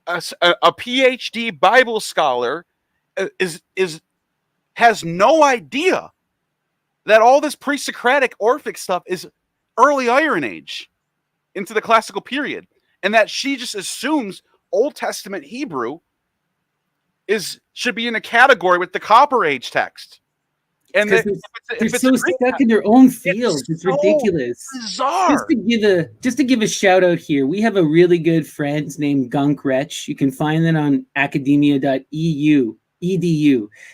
a PhD Bible scholar has no idea that all this pre-Socratic Orphic stuff is early Iron Age into the classical period, and that she just assumes Old Testament Hebrew should be in a category with the Copper Age text. And they're so stuck in their own field. It's so ridiculous. Bizarre. Just to give a shout out here, we have a really good friend named Gunk Wretch. You can find that on academia.edu.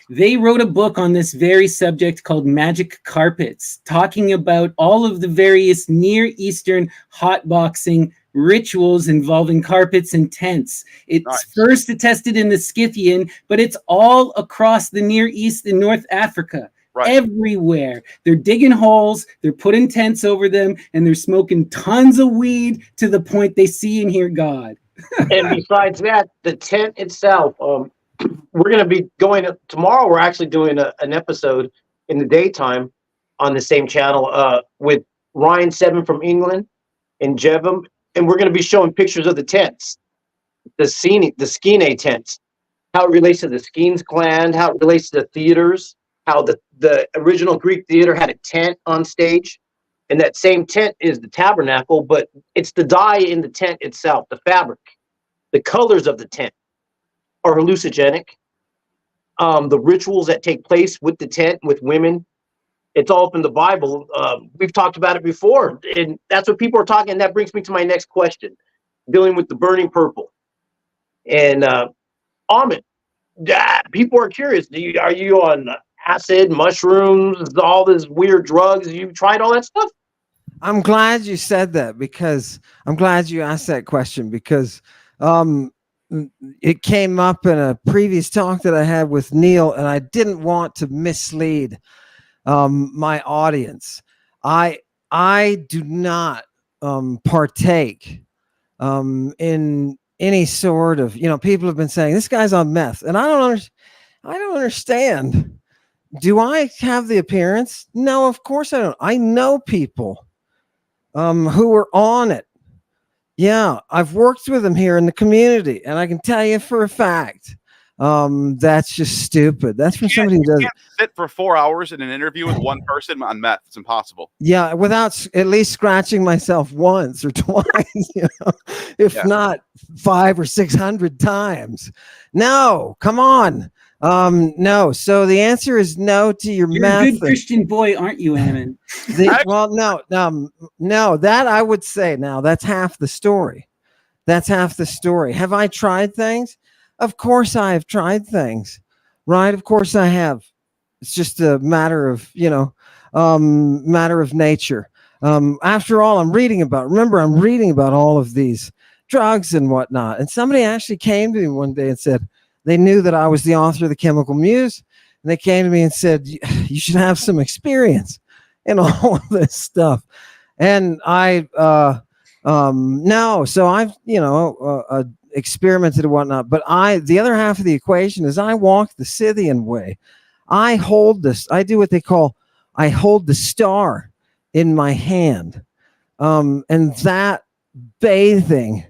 They wrote a book on this very subject called Magic Carpets, talking about all of the various Near Eastern hotboxing rituals involving carpets and tents. It's first attested in the Scythian, but it's all across the Near East and North Africa. Right. Everywhere. They're digging holes, they're putting tents over them, and they're smoking tons of weed to the point they see and hear God. And besides that, the tent itself, we're going to be tomorrow we're actually doing an episode in the daytime on the same channel with Ryan Seven from England and Jevim, and we're going to be showing pictures of the tents, the Skene tents, how it relates to the Skenes clan, how it relates to the theaters, how the original Greek theater had a tent on stage, and that same tent is the tabernacle, but it's the dye in the tent itself, the fabric. The colors of the tent are hallucinogenic. The rituals that take place with the tent, with women, it's all up in the Bible. We've talked about it before, and that's what people are talking. And that brings me to my next question, dealing with the burning purple. And Ammon, people are curious. Are you on acid, mushrooms, all these weird drugs? You've tried all that stuff? I'm glad you said that, because I'm glad you asked that question, because it came up in a previous talk that I had with Neal, and I didn't want to mislead my audience. I do not partake in any sort of, people have been saying this guy's on meth, and I don't understand. Do I have the appearance? No, of course I don't. I know people who are on it. Yeah, I've worked with them here in the community, and I can tell you for a fact that's just stupid. That's from somebody who doesn't. You can't sit for 4 hours in an interview with one person on meth. It's impossible. Yeah, without at least scratching myself once or twice, if not 500 or 600 times. No, come on. No. So the answer is no to your You're meth. a good Christian boy, aren't you, Ammon? No, that I would say now that's half the story. That's half the story. Have I tried things? Of course I have tried things, right? Of course I have. It's just a matter of, matter of nature. After all, I'm reading about all of these drugs and whatnot. And somebody actually came to me one day and said, they knew that I was the author of The Chemical Muse. And they came to me and said, you should have some experience in all of this stuff. And no, so I've, experimented and whatnot. But the other half of the equation is I walk the Scythian way. I hold I hold the star in my hand. And that Scythian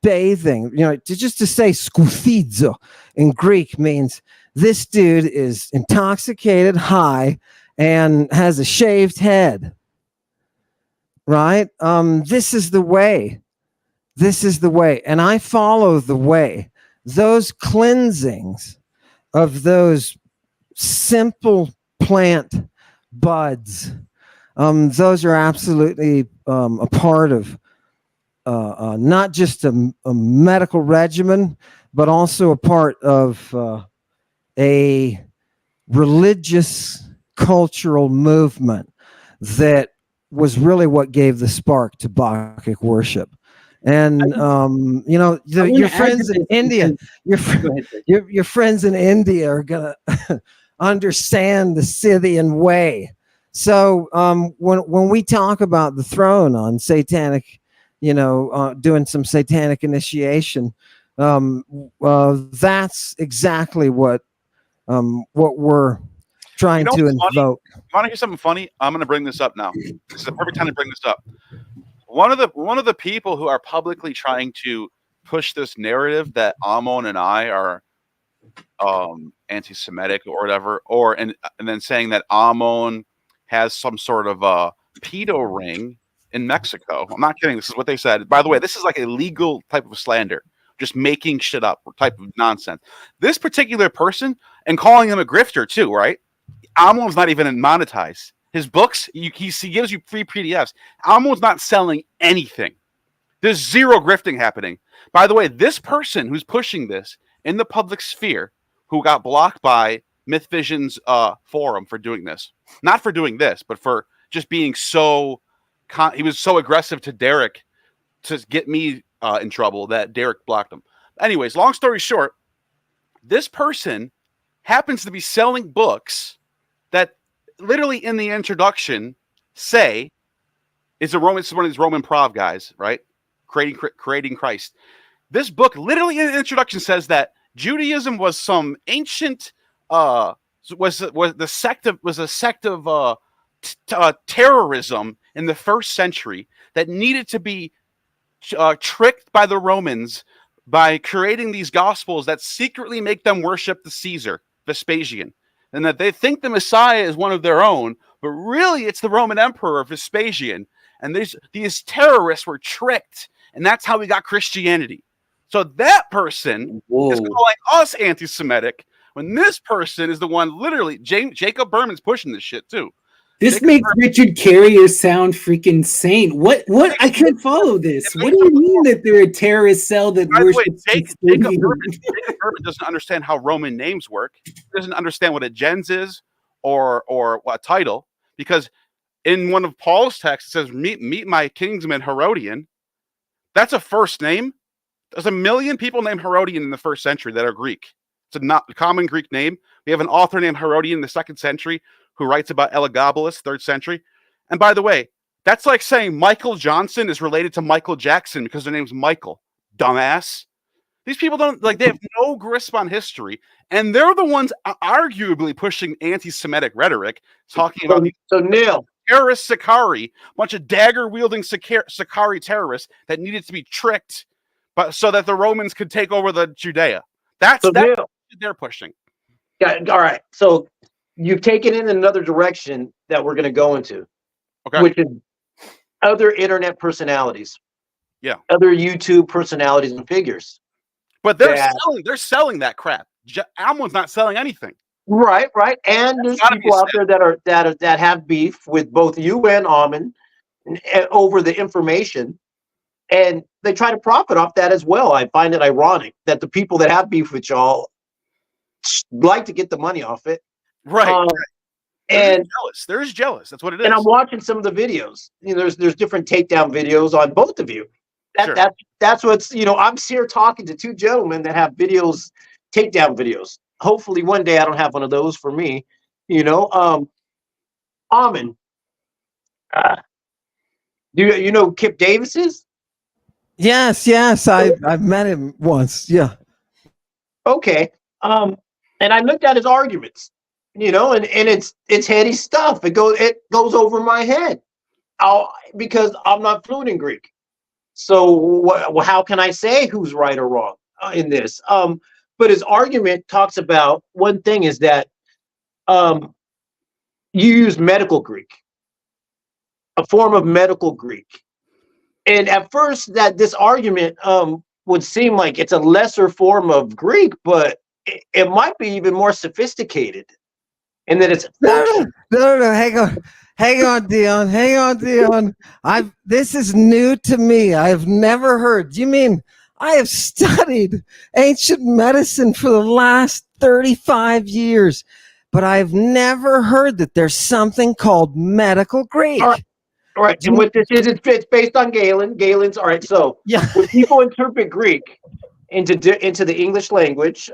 bathing, to say skoufidzo in Greek means this dude is intoxicated, high, and has a shaved head. Right? This is the way. This is the way. And I follow the way. Those cleansings of those simple plant buds, those are absolutely a part of not just a medical regimen, but also a part of a religious cultural movement that was really what gave the spark to Bacchic worship. And your friends in India, your friends in India are gonna understand the Scythian way. So when we talk about the throne on satanic, doing some satanic initiation, that's exactly what we're trying to invoke. You want to hear something funny? I'm going to bring this up now. This is the perfect time to bring this up. One of the people who are publicly trying to push this narrative that Ammon and I are anti-Semitic or whatever, and then saying that Ammon has some sort of a pedo ring in Mexico. I'm not kidding. This is what they said. By the way, this is like a legal type of slander, just making shit up type of nonsense. This particular person, and calling him a grifter too, right? Ammon's not even monetized. His books, he gives you free PDFs. Ammon's not selling anything. There's zero grifting happening. By the way, this person who's pushing this in the public sphere, who got blocked by Myth Vision's forum for doing this, not for doing this, but for just being he was so aggressive to Derek to get me in trouble that Derek blocked him. Anyways, long story short, this person happens to be selling books that literally in the introduction say it's one of these Roman Prov guys, right? Creating Christ. This book literally in the introduction says that Judaism was some ancient was a sect of terrorism in the first century that needed to be tricked by the Romans by creating these gospels that secretly make them worship the Caesar, Vespasian, and that they think the Messiah is one of their own, but really it's the Roman Emperor Vespasian. And these terrorists were tricked, and that's how we got Christianity. So that person is calling us anti-Semitic, when this person is the one literally, Jacob Berman's pushing this shit too. This makes Richard Carrier sound freaking sane. What? I can't follow this. What do you mean that they're a terrorist cell that worships? Jacob Berman doesn't understand how Roman names work. He doesn't understand what a gens is or what a title, because in one of Paul's texts it says, meet my kinsman Herodian. That's a first name. There's 1 million people named Herodian in the first century that are Greek. It's a not common Greek name. We have an author named Herodian in the 2nd century who writes about Elagabalus, 3rd century. And by the way, that's like saying Michael Johnson is related to Michael Jackson because their name's Michael. Dumbass. These people they have no grasp on history, and they're the ones arguably pushing anti-Semitic rhetoric, talking about Neal, terrorist Sicarii, a bunch of dagger-wielding Sicarii terrorists that needed to be tricked, but so that the Romans could take over the Judea. That's what they're pushing. Yeah, all right. So you've taken it in another direction that we're going to go into, which is other internet personalities. Yeah. Other YouTube personalities and figures. But they're selling that crap. Ammon's not selling anything. Right. And there's people out there that have beef with both you and Ammon over the information, and they try to profit off that as well. I find it ironic that the people that have beef with y'all like to get the money off it. Right. And they're jealous. That's what it is. And I'm watching some of the videos. There's different takedown videos on both of you. That's what's, I'm here talking to two gentlemen that have takedown videos. Hopefully one day I don't have one of those for me. Ammon, do you know Kip Davis is? Yes, I've met him once. Yeah. Okay. And I looked at his arguments, and it's heady stuff. It goes over my head, because I'm not fluent in Greek. So how can I say who's right or wrong in this? But his argument talks about one thing is that you use medical Greek, a form of medical Greek. And at first this argument would seem like it's a lesser form of Greek, but it might be even more sophisticated. And that it's no, hang on, Dion. This is new to me. I've never heard. You mean I have studied ancient medicine for the last 35 years, but I've never heard that there's something called medical Greek. All right. And what this is, it's based on Galen. Galen's all right. So when people interpret Greek into the English language,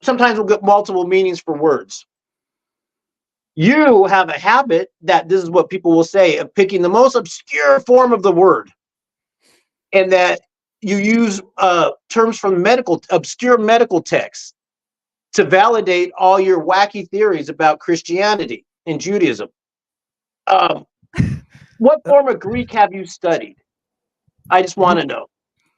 sometimes we'll get multiple meanings for words. You have a habit that this is what people will say of picking the most obscure form of the word, and that you use terms from obscure medical texts to validate all your wacky theories about Christianity and Judaism. What form of Greek have you studied? I just want to know.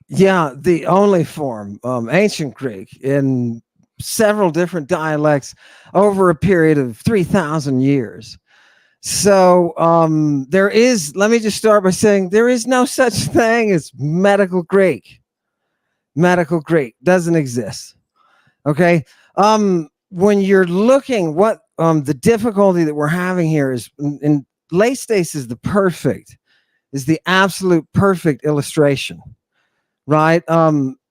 Yeah, the only form, ancient Greek, in several different dialects over a period of 3,000 years. So let me just start by saying there is no such thing as medical Greek. Medical Greek doesn't exist. Okay. When you're looking, what the difficulty that we're having here is in Laestace is the absolute perfect illustration, right?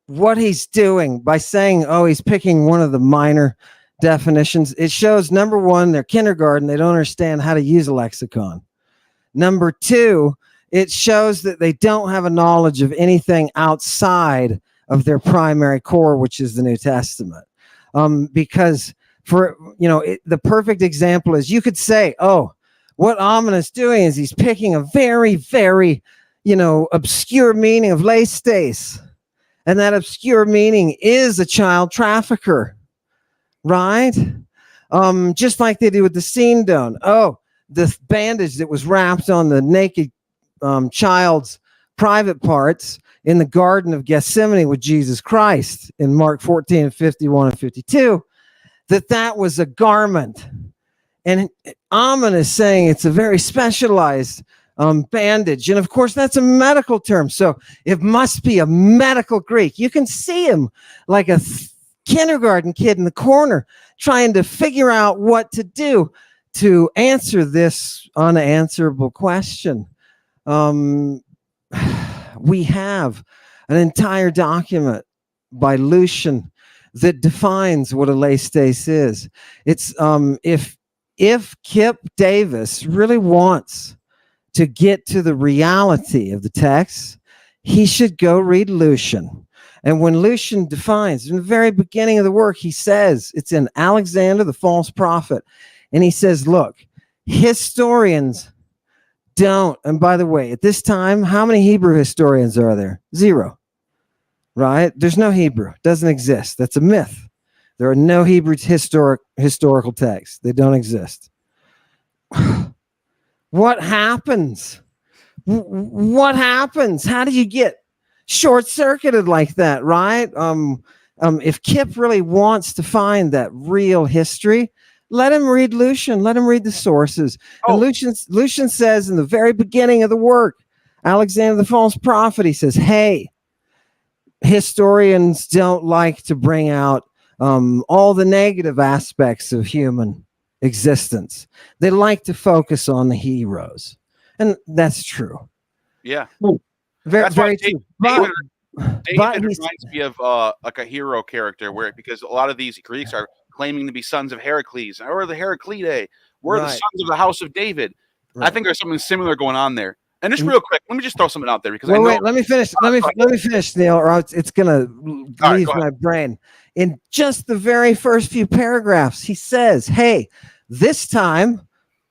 What he's doing by saying, he's picking one of the minor definitions, it shows, number one, they're kindergarten, they don't understand how to use a lexicon. Number two, it shows that they don't have a knowledge of anything outside of their primary core, which is the New Testament. Because the perfect example is, you could say, what Ammon is doing is he's picking a very, very, obscure meaning of Laestace. And that obscure meaning is a child trafficker, right? just like they do with the Sindon. Oh, the bandage that was wrapped on the naked child's private parts in the Garden of Gethsemane with Jesus Christ in Mark 14, 51 and 52, that was a garment. And Ammon is saying it's a very specialized bandage. And of course, that's a medical term. So it must be a medical Greek. You can see him like a kindergarten kid in the corner trying to figure out what to do to answer this unanswerable question. We have an entire document by Lucian that defines what a lay stace is. It's if Kip Davis really wants to get to the reality of the text, he should go read Lucian. And when Lucian defines, in the very beginning of the work, he says, it's in Alexander the False Prophet, and he says, look, historians don't, and by the way, at this time, how many Hebrew historians are there? 0, right? There's no Hebrew. It doesn't exist. That's a myth. There are no Hebrew historical texts. They don't exist. What happens? What happens? How do you get short-circuited like that, right? If Kip really wants to find that real history, let him read Lucian. Let him read the sources. And Lucian says in the very beginning of the work, Alexander the False Prophet, he says, hey, historians don't like to bring out all the negative aspects of human existence. They like to focus on the heroes. And that's true. Yeah. Very, very true. David reminds me of like a hero character, because a lot of these Greeks are claiming to be sons of Heracles or the Heraclidae. We're the sons of the house of David. Right. I think there's something similar going on there. And just real quick, let me just throw something out there because wait, let me finish. Let me finish, Neal, or it's gonna leave my brain. In just the very first few paragraphs, he says, "Hey, this time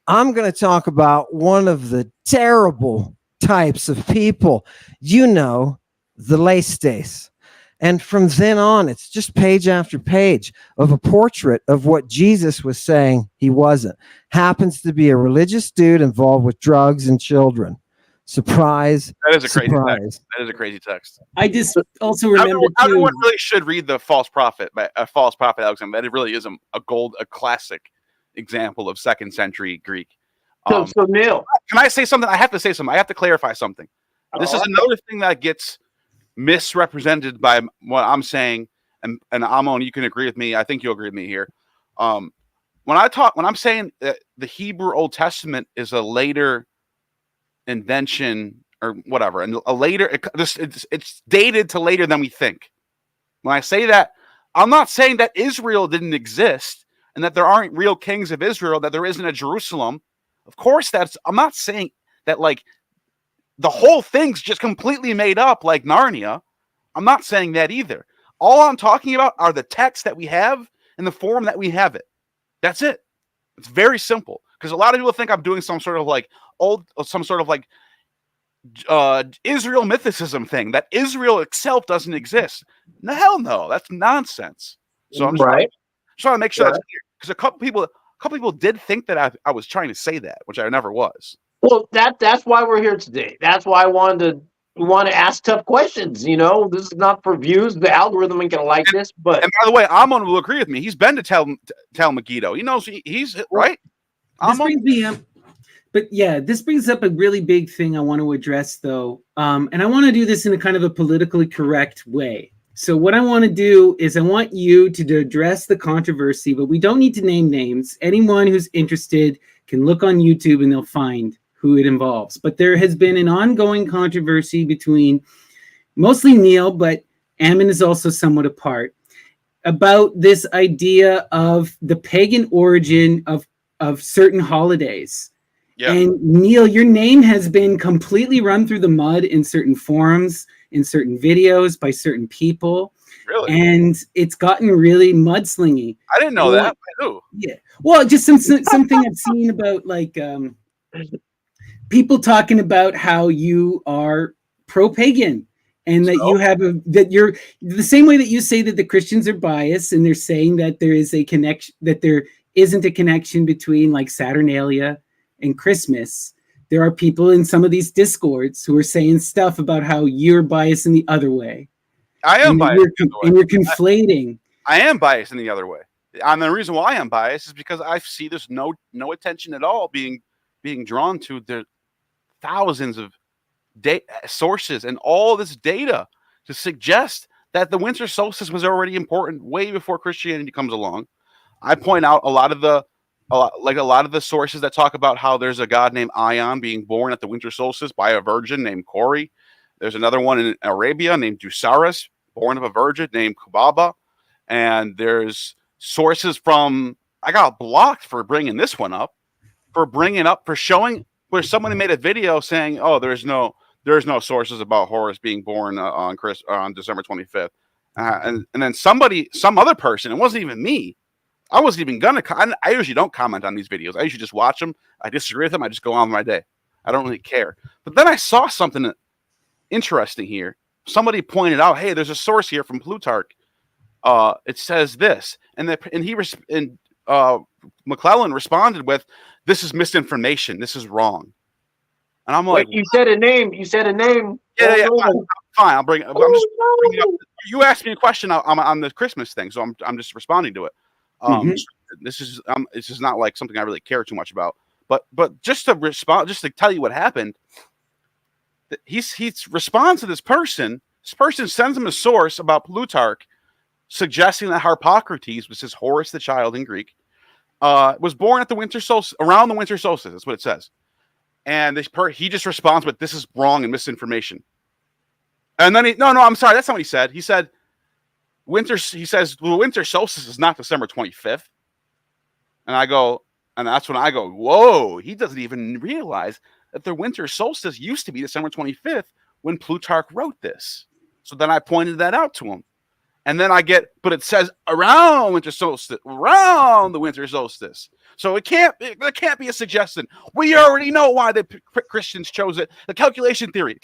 I'm going to talk about one of the terrible types of people. You know, the Laestace." And from then on, it's just page after page of a portrait of what Jesus was saying he wasn't. Happens to be a religious dude involved with drugs and children. Surprise. That is a crazy text. That is a crazy text. I just also remember everyone really should read the False Prophet by a False Prophet Alexander. That really is a classic example of 2nd century Greek. So Neal, can I say something? I have to say something. I have to clarify something. This is another thing that gets misrepresented by what I'm saying, and Ammon, you can agree with me. I think you'll agree with me here. When I'm saying that the Hebrew Old Testament is a later invention or whatever, and a later, it's dated to later than we think. When I say that, I'm not saying that Israel didn't exist and that there aren't real kings of Israel, that there isn't a Jerusalem. Of course, I'm not saying that like the whole thing's just completely made up like Narnia. I'm not saying that either. All I'm talking about are the texts that we have in the form that we have it. That's it. It's very simple. Because a lot of people think I'm doing some sort of like Israel mythicism thing, that Israel itself doesn't exist. No, hell no. That's nonsense. So I'm just trying to make sure that's clear. Because a couple people did think that I was trying to say that, which I never was. Well, that's why we're here today. That's why we want to ask tough questions. You know, this is not for views. The algorithm ain't gonna like this. But and by the way, Ammon will agree with me. He's been to Tel Megiddo. He knows he's right. This brings me up, but yeah, this brings up a really big thing I want to address, though, and I want to do this in a kind of a politically correct way. So what I want to do is I want you to address the controversy, but we don't need to name names. Anyone who's interested can look on YouTube and they'll find who it involves. But there has been an ongoing controversy between mostly Neal, but Ammon is also somewhat a part, about this idea of the pagan origin of certain holidays. Yeah. And Neal, your name has been completely run through the mud in certain forums, in certain videos by certain people. Really? And it's gotten really mudslinging. I didn't know that. Who? Yeah. Well, just something I've seen about like people talking about how you are pro-pagan and that you have that you're the same way that you say that the Christians are biased, and they're saying that there is a connection, that there isn't a connection between like Saturnalia and Christmas, there are people in some of these discords who are saying stuff about how you're biased in the other way. I am biased. And you're conflating. I am biased in the other way. And the reason why I'm biased is because I see there's no attention at all being drawn to the thousands of sources and all this data to suggest that the winter solstice was already important way before Christianity comes along. I point out a lot of the sources that talk about how there's a god named Ion being born at the winter solstice by a virgin named Kori. There's another one in Arabia named Dusaris, born of a virgin named Kubaba. And there's sources from, I got blocked for bringing this one up, for showing where somebody made a video saying, oh, there's no sources about Horus being born on December 25th. And then some other person, it wasn't even me. I wasn't even going to, I usually don't comment on these videos. I usually just watch them. I disagree with them. I just go on with my day. I don't really care. But then I saw something interesting here. Somebody pointed out, hey, there's a source here from Plutarch. It says this. McClellan responded with, this is misinformation. This is wrong. And I'm like, wait, you said a name. Yeah. Fine. I'm just bringing up. You asked me a question on the Christmas thing, so I'm just responding to it. This is not like something I really care too much about, but just to respond, just to tell you what happened. He responds to this person. This person sends him a source about Plutarch, suggesting that Harpocrates, which is Horus the child in Greek, was born at the winter solstice, around the winter solstice. That's what it says. And he just responds with, this is wrong and misinformation. And then I'm sorry, that's not what he said. He said, he says, the winter solstice is not December 25th. And that's when I go, whoa, he doesn't even realize that the winter solstice used to be December 25th when Plutarch wrote this. So then I pointed that out to him. And then but it says around the winter solstice. So it can't be a suggestion. We already know why the Christians chose it. The calculation theory.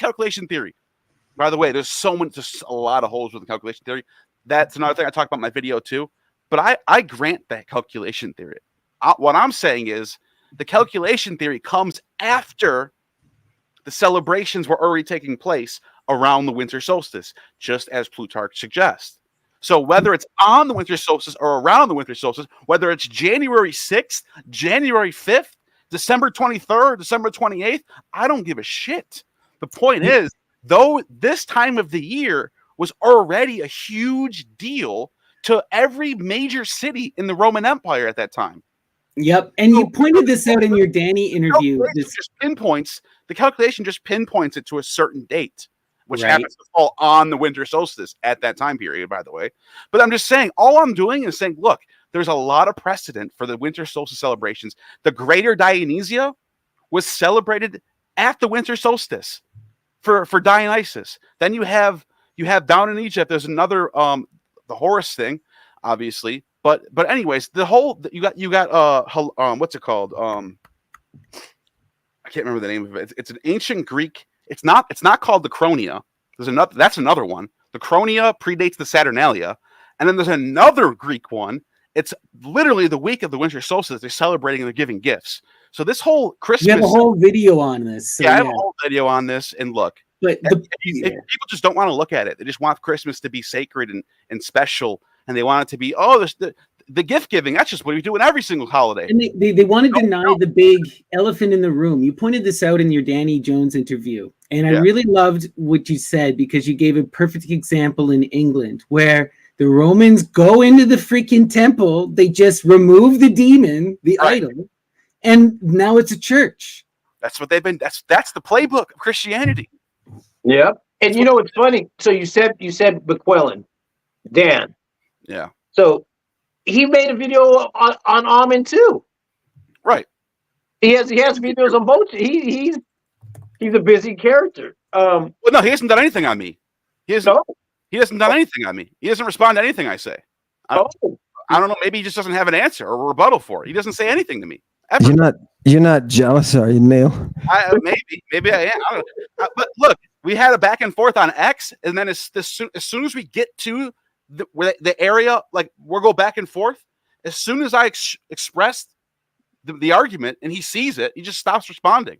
By the way, there's a lot of holes with the calculation theory. That's another thing I talk about in my video too. But I grant that calculation theory. What I'm saying is the calculation theory comes after the celebrations were already taking place around the winter solstice, just as Plutarch suggests. So whether it's on the winter solstice or around the winter solstice, whether it's January 6th, January 5th, December 23rd, December 28th, I don't give a shit. The point is, though this time of the year was already a huge deal to every major city in the Roman Empire at that time. Yep. And you pointed this out in your Danny interview. The calculation just pinpoints it to a certain date, which Right. happens to fall on the winter solstice at that time period, by the way. But I'm just saying, all I'm doing is saying, look, there's a lot of precedent for the winter solstice celebrations. The Greater Dionysia was celebrated at the winter solstice for Dionysus. Then you have down in Egypt, there's another the Horus thing, obviously. But anyways, you got what's it called? I can't remember the name of it. It's an ancient Greek. It's not called the Chronia. That's another one. The Chronia predates the Saturnalia, and then there's another Greek one. It's literally the week of the winter solstice. They're celebrating and they're giving gifts. So this whole Christmas. You have a whole video on this. So I have a whole video on this. And look, but people just don't want to look at it. They just want Christmas to be sacred and special, and they want it to be the gift giving. That's just what we do in every single holiday. And they want to deny the big elephant in the room. You pointed this out in your Danny Jones interview. And I really loved what you said, because you gave a perfect example in England where the Romans go into the freaking temple. They just remove the demon, the idol, and now it's a church. That's what they've been. That's the playbook of Christianity. Yeah. And you know what's funny? So you said McClellan, Dan. Yeah. So he made a video on Ammon too. Right. He has videos on both. He's a busy character. Well, no, he hasn't done anything on me. He hasn't done anything on me. He doesn't respond to anything I say. I don't know. Maybe he just doesn't have an answer or a rebuttal for it. He doesn't say anything to me. Ever. You're not jealous, are you, Neal? Maybe I am. I don't know. But look, we had a back and forth on X, and then as soon as we get to the area, like we'll go back and forth. as soon as I expressed the argument and he sees it, he just stops responding.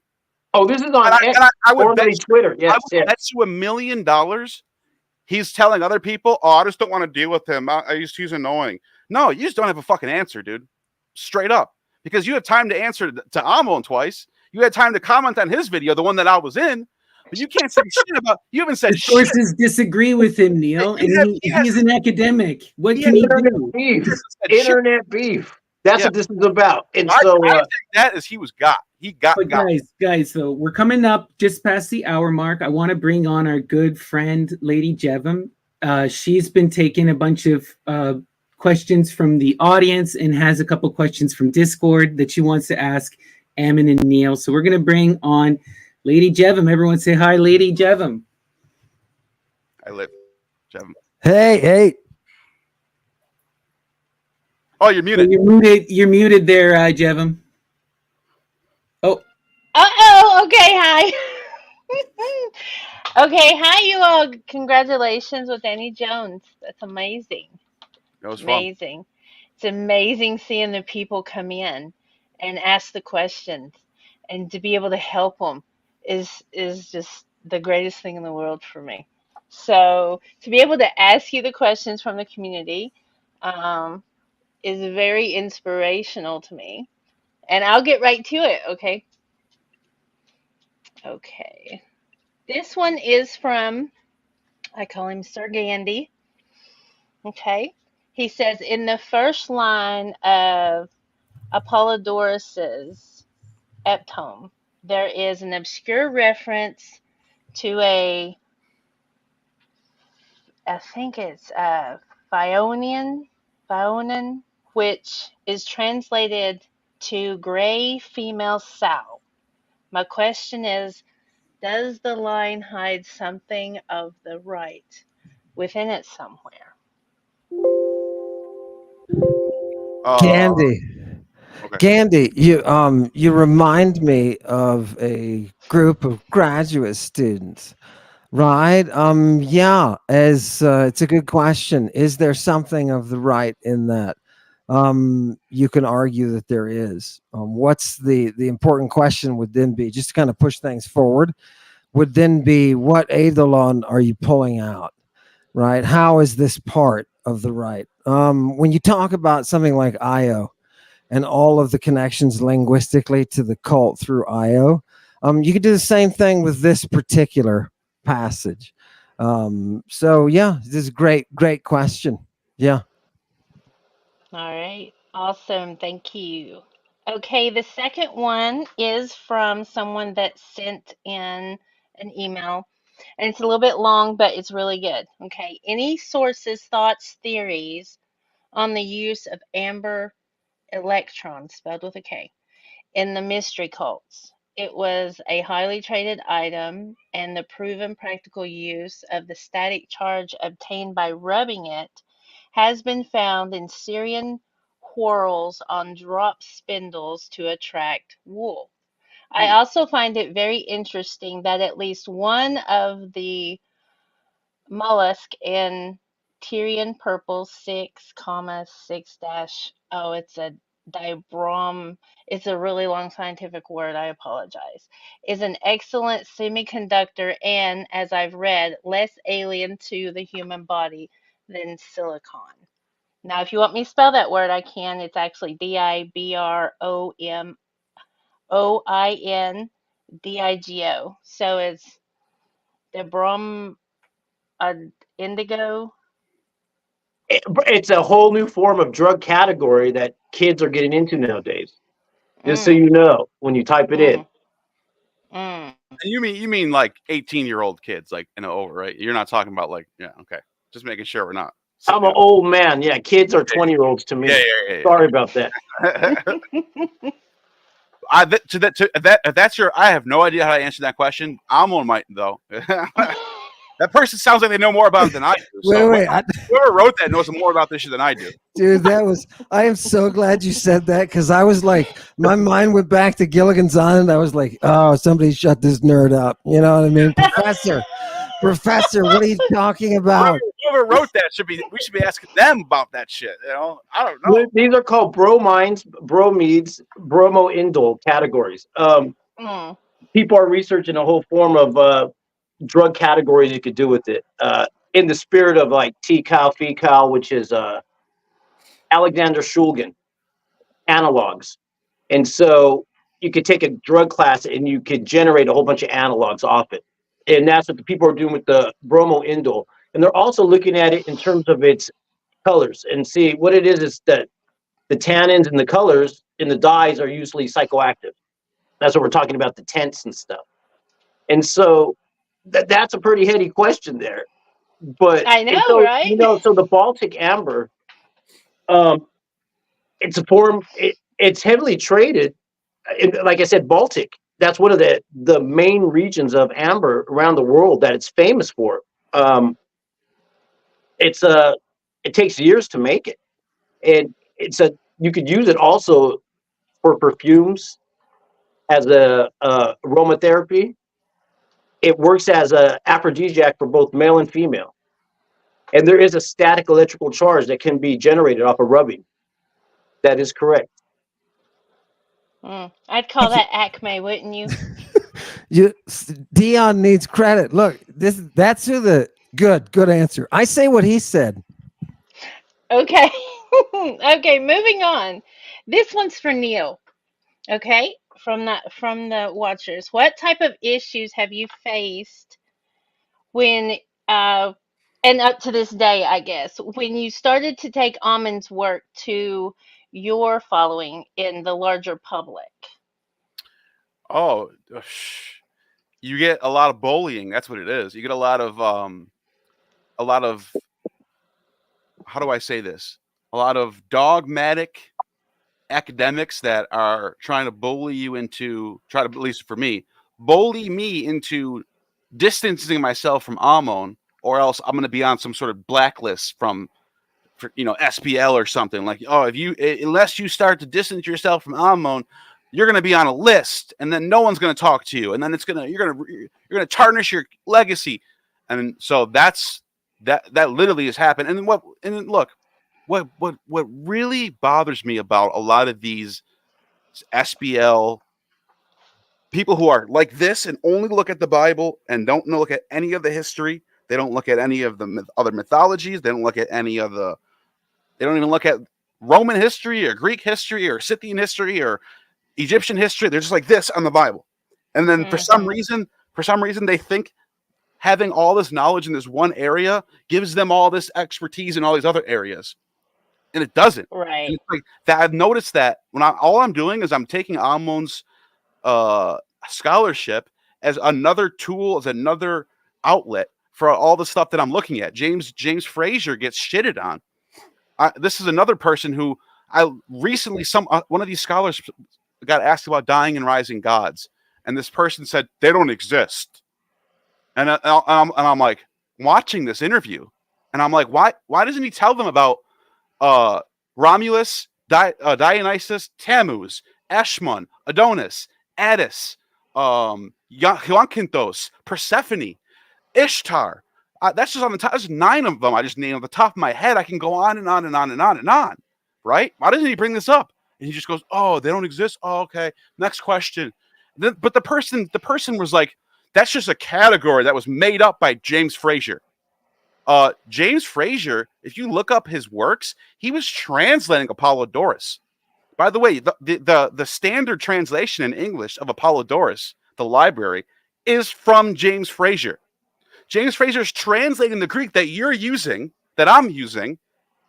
Oh, this is on X, I would bet formerly Twitter. Yes, I would bet you $1 million he's telling other people, "Oh, I just don't want to deal with him. He's annoying." No, you just don't have a fucking answer, dude. Straight up, because you have time to answer to Ammon twice. You had time to comment on his video, the one that I was in, but you can't say shit about. You haven't said the sources disagree with him, Neal, and he's an academic. What can he do? Internet beef. That's what this is about. And I so think that is he got. But guys, so we're coming up just past the hour mark. I want to bring on our good friend, Lady Jevim. She's been taking a bunch of questions from the audience and has a couple questions from Discord that she wants to ask Ammon and Neal. So we're going to bring on Lady Jevim. Everyone say hi, Lady Jevim. I live, Jevim. Hey. Oh, you're muted. You're muted there, Jevim. Oh. Okay, hi. Okay, hi, you all. Congratulations with Annie Jones. That's amazing. That was amazing. Fun. It's amazing seeing the people come in and ask the questions, and to be able to help them is just the greatest thing in the world for me. So to be able to ask you the questions from the community is very inspirational to me. And I'll get right to it, okay? Okay. This one is from, I call him Sir Gandhi. Okay. He says, in the first line of Apollodorus's epitome, there is an obscure reference to I think it's Phionan, which is translated to gray female sow. My question is, does the line hide something of the right within it somewhere? Gandhi. Okay. Gandhi, you remind me of a group of graduate students, right? Yeah, it's a good question. Is there something of the right in that? You can argue that there is. What's the important question would then be, just to kind of push things forward, would then be, what eidolon are you pulling out, right? How is this part of the right? When you talk about something like Io and all of the connections linguistically to the cult through Io, you could do the same thing with this particular passage. So yeah, this is a great question. Yeah. All right. Awesome. Thank you. Okay, the second one is from someone that sent in an email, and it's a little bit long, but it's really good. Okay. Any sources, thoughts, theories on the use of amber electrons, spelled with a K, in the mystery cults? It was a highly traded item, and the proven practical use of the static charge obtained by rubbing it has been found in Syrian whorls on drop spindles to attract wool. I also find it very interesting that at least one of the mollusk in Tyrian purple 6,6 oh, it's a dibrom. It's a really long scientific word. I apologize. Is an excellent semiconductor and, as I've read, less alien to the human body than silicon. Now, if you want me to spell that word, I can. It's actually DIBROMOINDIGO. So it's dibrom indigo. it's a whole new form of drug category that kids are getting into nowadays. Just so you know, when you type it in. And you mean like 18-year-old kids, like over, right? You're not talking about like, yeah, okay. Just making sure we're not. I'm an old man. Yeah, kids are 20-year-olds to me. Yeah. Sorry about that. If that's your, I have no idea how to answer that question. Ammon might though. That person sounds like they know more about it than I do. So Wait, whoever wrote that knows more about this shit than I do. Dude, I am so glad you said that, because I was like, my mind went back to Gilligan's Island. I was like, oh, somebody shut this nerd up. You know what I mean? Professor, what are you talking about? whoever wrote that we should be asking them about that shit. You know, I don't know. These are called bromides, bromides, bromoindole categories. Mm. People are researching a whole form of drug categories you could do with it. In the spirit of like T-Cal, Fecal, which is Alexander Shulgin analogs. And so you could take a drug class and you could generate a whole bunch of analogs off it. And that's what the people are doing with the bromoindole. And they're also looking at it in terms of its colors and see what it is that the tannins and the colors in the dyes are usually psychoactive. That's what we're talking about, the tints and stuff. And so that's a pretty heady question there. But I know, so, right? you know, so the Baltic amber, it's a form. It's heavily traded. Like I said, Baltic. That's one of the main regions of amber around the world that it's famous for. It takes years to make it, and you could use it also for perfumes as a aromatherapy. It works as a aphrodisiac for both male and female, and there is a static electrical charge that can be generated off of rubbing. That is correct. I'd call that Acme, wouldn't you? Dion needs credit. Look, that's who the good answer. I say what he said. Okay. Okay, moving on. This one's for Neal. Okay, from the watchers. What type of issues have you faced when and up to this day, I guess, when you started to take Ammon's work to your following in the larger public? Oh, you get a lot of bullying. That's what it is. You get a lot of how do I say this? A lot of dogmatic academics that are trying to bully you into, at least for me, bully me into distancing myself from Ammon, or else I'm going to be on some sort of blacklist for SPL or something. Like, oh, unless you start to distance yourself from Ammon, you're going to be on a list, and then no one's going to talk to you, and then you're going to tarnish your legacy. And so that literally has happened. And look, what really bothers me about a lot of these SPL people who are like this and only look at the Bible and don't look at any of the history. They don't look at any of the other mythologies. They don't look at any of the. They don't even look at Roman history or Greek history or Scythian history or Egyptian history. They're just like this on the Bible. And then for some reason, they think having all this knowledge in this one area gives them all this expertise in all these other areas. And it doesn't. Right. And it's like that. I've noticed that when all I'm doing is I'm taking Ammon's scholarship as another tool, as another outlet for all the stuff that I'm looking at. James Frazier gets shitted on. This is another person who I recently, one of these scholars got asked about dying and rising gods, and this person said they don't exist. And I'm like watching this interview, and I'm like, why doesn't he tell them about Romulus, Dionysus, Tammuz, Eshmun, Adonis, Attis, Hyacinthos, Persephone, Ishtar? That's just on the top. There's 9 of them I just named on the top of my head. I can go on and on and on and on and on. Right? Why doesn't he bring this up? And he just goes, "Oh, they don't exist. Oh, okay. Next question." But the person was like, "That's just a category that was made up by James Frazier." James Frazier, if you look up his works, he was translating Apollodorus. By the way, the standard translation in English of Apollodorus, the library, is from James Frazier. James Frazier's translating the Greek that you're using, that I'm using.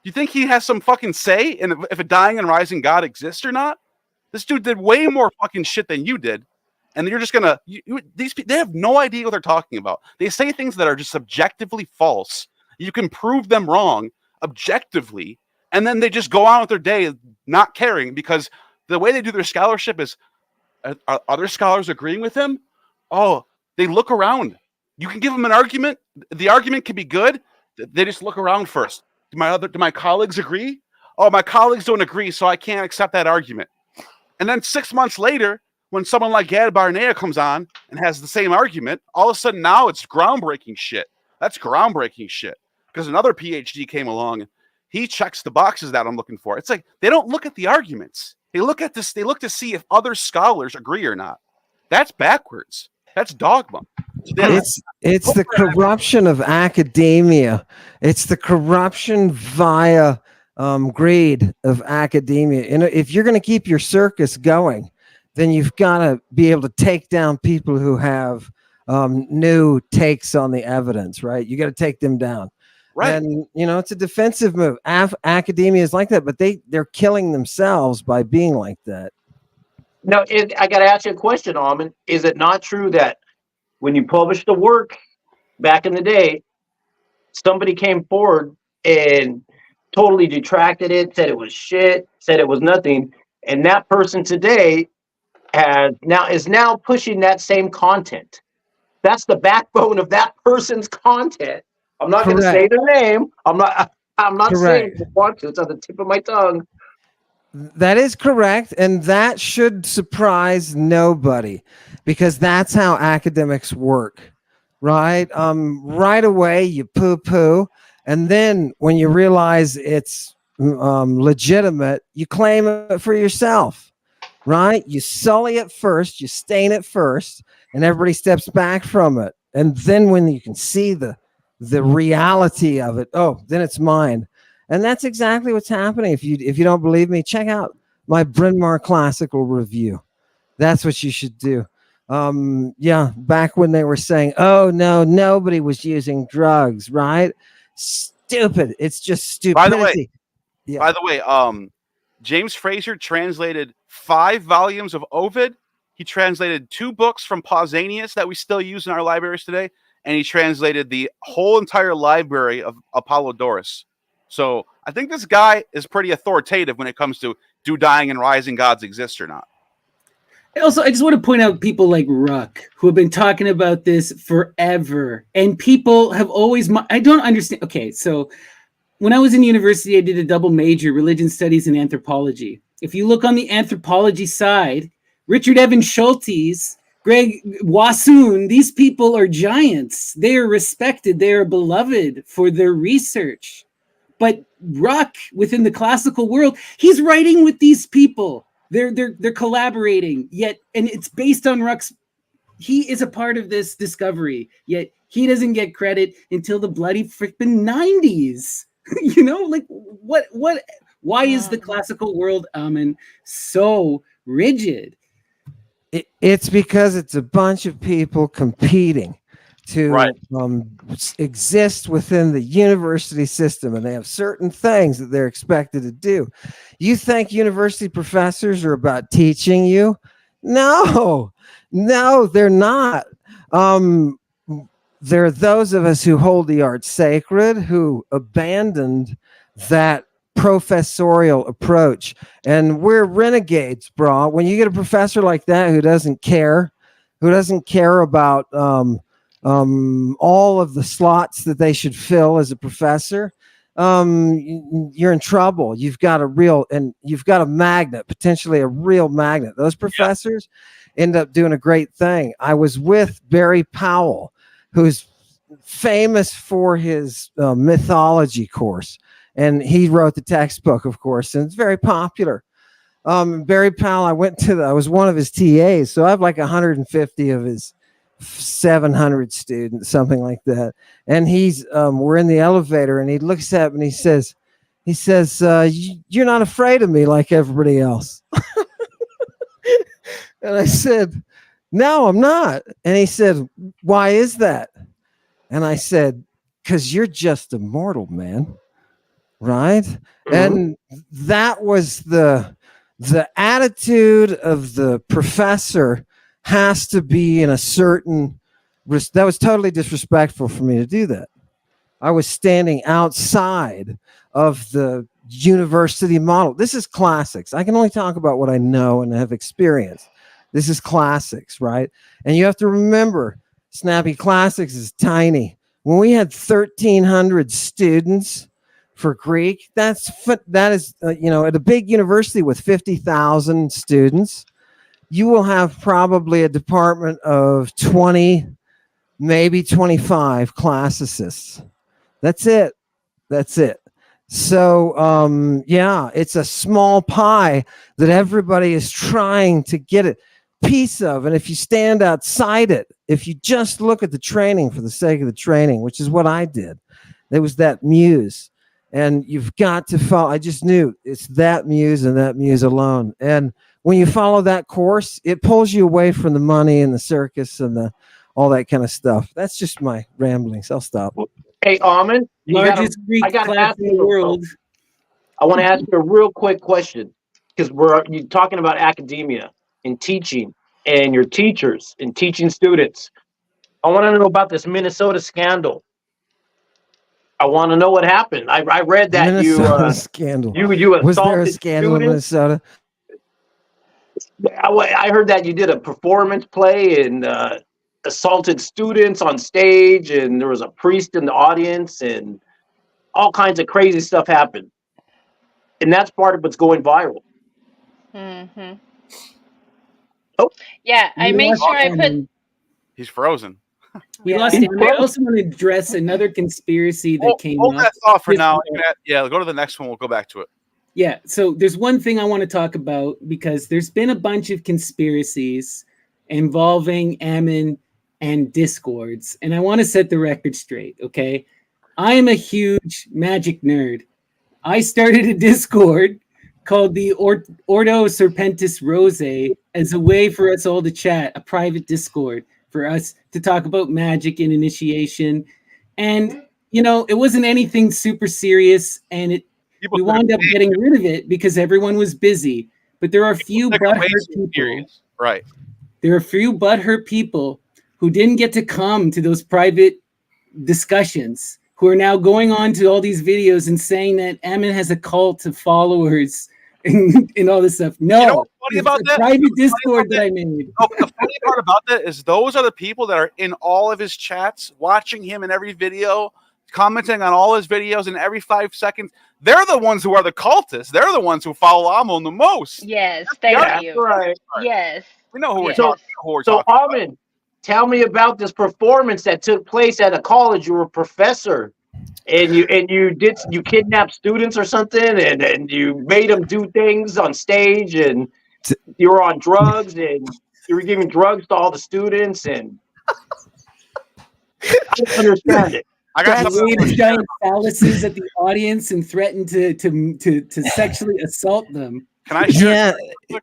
You think he has some fucking say in if a dying and rising God exists or not? This dude did way more fucking shit than you did. And you're just gonna these people, they have no idea what they're talking about. They say things that are just subjectively false. You can prove them wrong objectively, and then they just go on with their day not caring because the way they do their scholarship is are other scholars agreeing with them? Oh, they look around. You can give them an argument. The argument can be good. They just look around first. Do my colleagues agree? Oh, my colleagues don't agree, so I can't accept that argument. And then 6 months later, when someone like Gad Barnea comes on and has the same argument, all of a sudden now it's groundbreaking shit. That's groundbreaking shit. because another PhD came along. He checks the boxes that I'm looking for. It's like they don't look at the arguments. They look at this. They look to see if other scholars agree or not. That's backwards. That's dogma. It's the corruption of academia. It's the corruption via greed of academia. And if you're going to keep your circus going, then you've got to be able to take down people who have new takes on the evidence, right? You got to take them down. Right. And, it's a defensive move. Academia is like that, but they're killing themselves by being like that. Now, I got to ask you a question, Ammon. Is it not true that when you published the work back in the day, somebody came forward and totally detracted it, said it was shit, said it was nothing, and that person today is now pushing that same content? That's the backbone of that person's content. I'm not going to say their name. I'm not saying it. It's on the tip of my tongue. That is correct, and that should surprise nobody, because that's how academics work, right? Right away you poo-poo, and then when you realize it's legitimate, you claim it for yourself, right? You sully it first, you stain it first, and everybody steps back from it, and then when you can see the reality of it, then it's mine. And that's exactly what's happening. If you don't believe me, check out my Bryn Mawr classical review. That's what you should do. Back when they were saying, oh no, nobody was using drugs, right? Stupid. It's just stupidity. By the way, James Fraser translated 5 volumes of Ovid. He translated 2 books from Pausanias that we still use in our libraries today, and he translated the whole entire library of Apollodorus. So I think this guy is pretty authoritative when it comes to do dying and rising gods exist or not. Also, I just want to point out people like Ruck, who have been talking about this forever. And people have always... I don't understand. Okay, so when I was in university, I did a double major, religion studies and anthropology. If you look on the anthropology side, Richard Evans Schultes, Greg Wassoon, these people are giants. They are respected. They are beloved for their research. But Ruck, within the classical world, he's writing with these people. They're collaborating. Yet, and it's based on Ruck's. He is a part of this discovery. Yet he doesn't get credit until the bloody freaking 90s. What? Why is the classical world, Ammon, so rigid? It's because it's a bunch of people competing to exist within the university system, and they have certain things that they're expected to do. You think university professors are about teaching you? No, they're not. There are those of us who hold the art sacred, who abandoned that professorial approach, and we're renegades, bro. When you get a professor like that who doesn't care about all of the slots that they should fill as a professor, you're in trouble. You've got a magnet, potentially a real magnet. Those professors end up doing a great thing. I was with Barry Powell, who's famous for his mythology course. And he wrote the textbook, of course, and it's very popular. Barry Powell, I was one of his TAs, so I have like 150 of his 700 students, something like that. And we're in the elevator, and he looks at me and he says, you're not afraid of me like everybody else. And I said, no, I'm not. And he said, why is that? And I said, because you're just a mortal, man. Right. Mm-hmm. And that was the attitude of the professor has to be in a certain, that was totally disrespectful for me to do that. I was standing outside of the university model. This is classics. I can only talk about what I know and have experienced. This is classics, right? And you have to remember, Snappy, classics is tiny. When we had 1,300 students for Greek, that is at a big university with 50,000 students, you will have probably a department of 20, maybe 25 classicists. That's it. That's it. So yeah, it's a small pie that everybody is trying to get a piece of. And if you stand outside it, if you just look at the training for the sake of the training, which is what I did, there was that muse. And you've got to follow. I just knew it's that muse and that muse alone. And when you follow that course, it pulls you away from the money and the circus and all that kind of stuff. That's just my ramblings. I'll stop. Hey, Ammon, Largest Greek I gotta class ask in the you. world. I want to ask you a real quick question because you're talking about academia and teaching and your teachers and teaching students. I want to know about this Minnesota scandal. I want to know what happened. I read that Minnesota scandal. you assaulted Was there a scandal in students. Minnesota? I heard that you did a performance play and assaulted students on stage, and there was a priest in the audience, and all kinds of crazy stuff happened. And that's part of what's going viral. Mm-hmm. Oh, Yeah, I made sure I put. He's frozen. We Yeah. lost him. I also want to address another conspiracy that came Hold up. that thought for Just- now. Yeah, go to the next one. We'll go back to it. Yeah, so there's one thing I want to talk about because there's been a bunch of conspiracies involving Ammon and discords, and I want to set the record straight, okay? I am a huge magic nerd. I started a Discord called the Ordo Serpentis Rose as a way for us all to chat, a private Discord for us to talk about magic and initiation. And, you know, it wasn't anything super serious, and we wound up getting rid of it because everyone was busy. But there are a few butthurt people. Right. There are a few butthurt people who didn't get to come to those private discussions, who are now going on to all these videos and saying that Ammon has a cult of followers and all this stuff. No, you know what's funny about that? Private Discord that I made. Oh, the funny part about that is those are the people that are in all of his chats, watching him in every video, commenting on all his videos in every 5 seconds. They're the ones who are the cultists. They're the ones who follow Ammon the most. Yes, thank you. Right. Yes. We know who we're Yes. talking about. So, Ammon, tell me about this performance that took place at a college. You were a professor, and you kidnapped students or something, and you made them do things on stage, and you were on drugs, and you were giving drugs to all the students, and I don't understand it. I got waved giant phalluses at the audience and threatened to sexually assault them. Can I share? Yeah.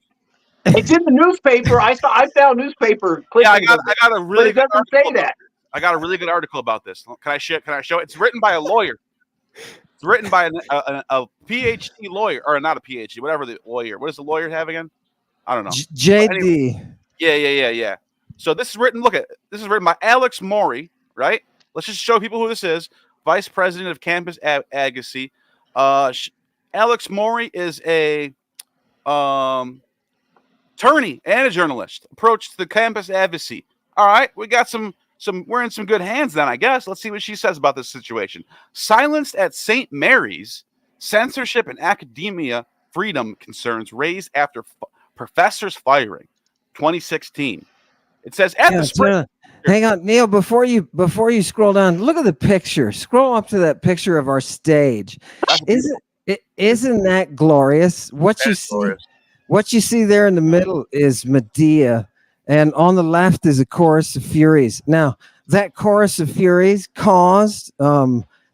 It's in the newspaper. I found newspaper clippings. Yeah, I got a really but it doesn't say that. I got a really good article about this. Can I show it? It's written by a lawyer. It's written by a PhD lawyer, or not a PhD, whatever the lawyer. What does the lawyer have again? I don't know. JD. Anyway, yeah. So this is written. This is written by Alex Maury, right? Let's just show people who this is. Vice President of Campus Advocacy. Alex Maury is a attorney and a journalist. Approached the campus advocacy. All right, we got we're in some good hands then, I guess. Let's see what she says about this situation. Silenced at St. Mary's, censorship and academia freedom concerns raised after professors firing. 2016. It says at the spring. Hang on, Neal, before you scroll down, look at the picture. Scroll up to that picture of our stage. Isn't that glorious? What you see there in the middle is Medea, and on the left is a chorus of Furies. Now, that chorus of Furies caused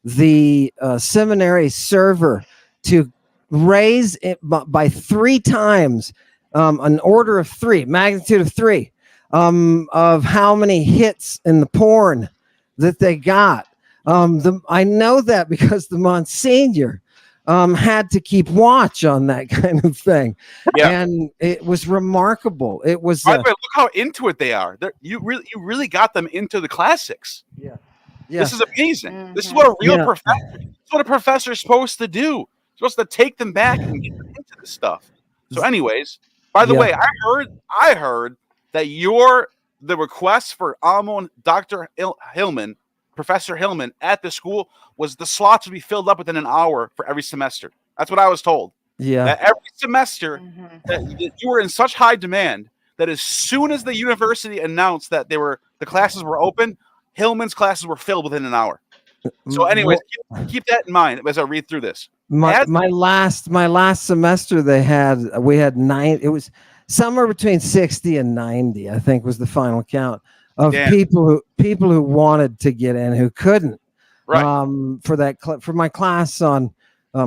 the seminary server to raise it by 3 times, an order of 3, magnitude of 3. Of how many hits in the porn that they got. I know that because the Monsignor had to keep watch on that kind of thing. Yeah. And it was remarkable. It was. By the way, look how into it they are. You really got them into the classics. Yeah. This is amazing. Mm-hmm. This is what a real professor. This is what a professor is supposed to do. Supposed to take them back and get them into this stuff. So, anyways, by the way, I heard that the request for Ammon, Dr. Hillman, Professor Hillman at the school was the slots would be filled up within an hour for every semester. That's what I was told. Yeah. That every semester that you were in such high demand that as soon as the university announced that the classes were open, Hillman's classes were filled within an hour. So, anyways, keep that in mind as I read through this. My last semester we had 9. It was somewhere between 60 and 90, I think, was the final count of people who wanted to get in who couldn't. Right. For my class on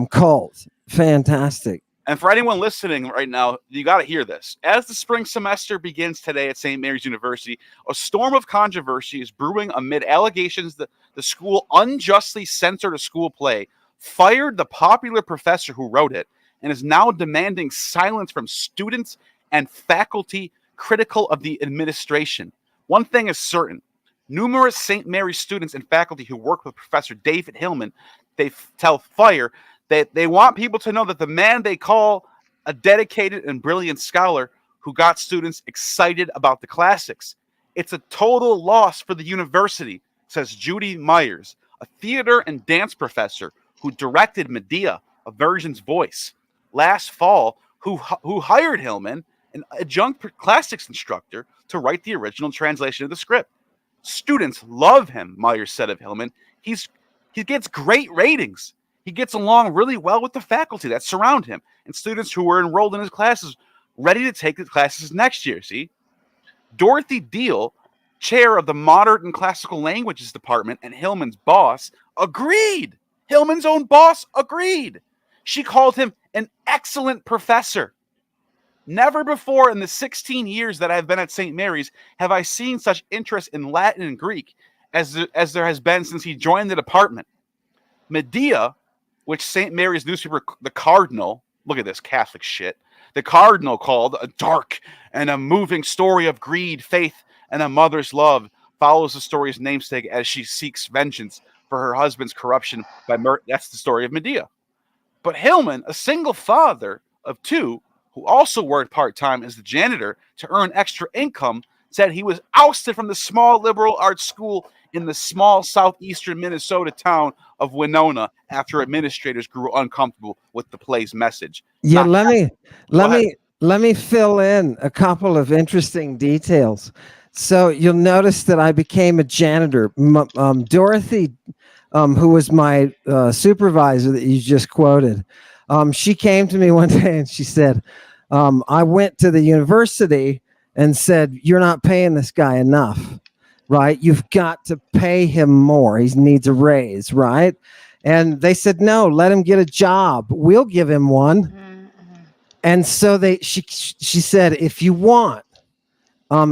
cult. Fantastic. And for anyone listening right now, you got to hear this. As the spring semester begins today at St. Mary's University, a storm of controversy is brewing amid allegations that the school unjustly censored a school play, fired the popular professor who wrote it, and is now demanding silence from students and faculty critical of the administration. One thing is certain. Numerous St. Mary's students and faculty who work with Professor David Hillman, they tell Fire that they want people to know that the man they call a dedicated and brilliant scholar who got students excited about the classics. It's a total loss for the university, says Judy Myers, a theater and dance professor who directed Medea, a Virgin's Voice, last fall, who hired Hillman, an adjunct classics instructor, to write the original translation of the script. Students love him, Myers said of Hillman. He gets great ratings. He gets along really well with the faculty that surround him and students who were enrolled in his classes, ready to take the classes next year, see? Dorothy Deal, chair of the Modern and Classical Languages Department and Hillman's boss, agreed. Hillman's own boss agreed. She called him an excellent professor. Never before in the 16 years that I've been at St. Mary's have I seen such interest in Latin and Greek as there has been since he joined the department. Medea, which St. Mary's newspaper, The Cardinal, look at this Catholic shit, The Cardinal called a dark and a moving story of greed, faith, and a mother's love, follows the story's namesake as she seeks vengeance for her husband's corruption by murder. That's the story of Medea. But Hillman, a single father of 2, who also worked part-time as the janitor to earn extra income, said he was ousted from the small liberal arts school in the small southeastern Minnesota town of Winona after administrators grew uncomfortable with the play's message. Yeah, let me fill in a couple of interesting details. So you'll notice that I became a janitor. Dorothy, who was my supervisor that you just quoted, she came to me one day and she said, I went to the university and said, you're not paying this guy enough, right? You've got to pay him more. He needs a raise, right? And they said, no, let him get a job. We'll give him one. And so she said, if you want,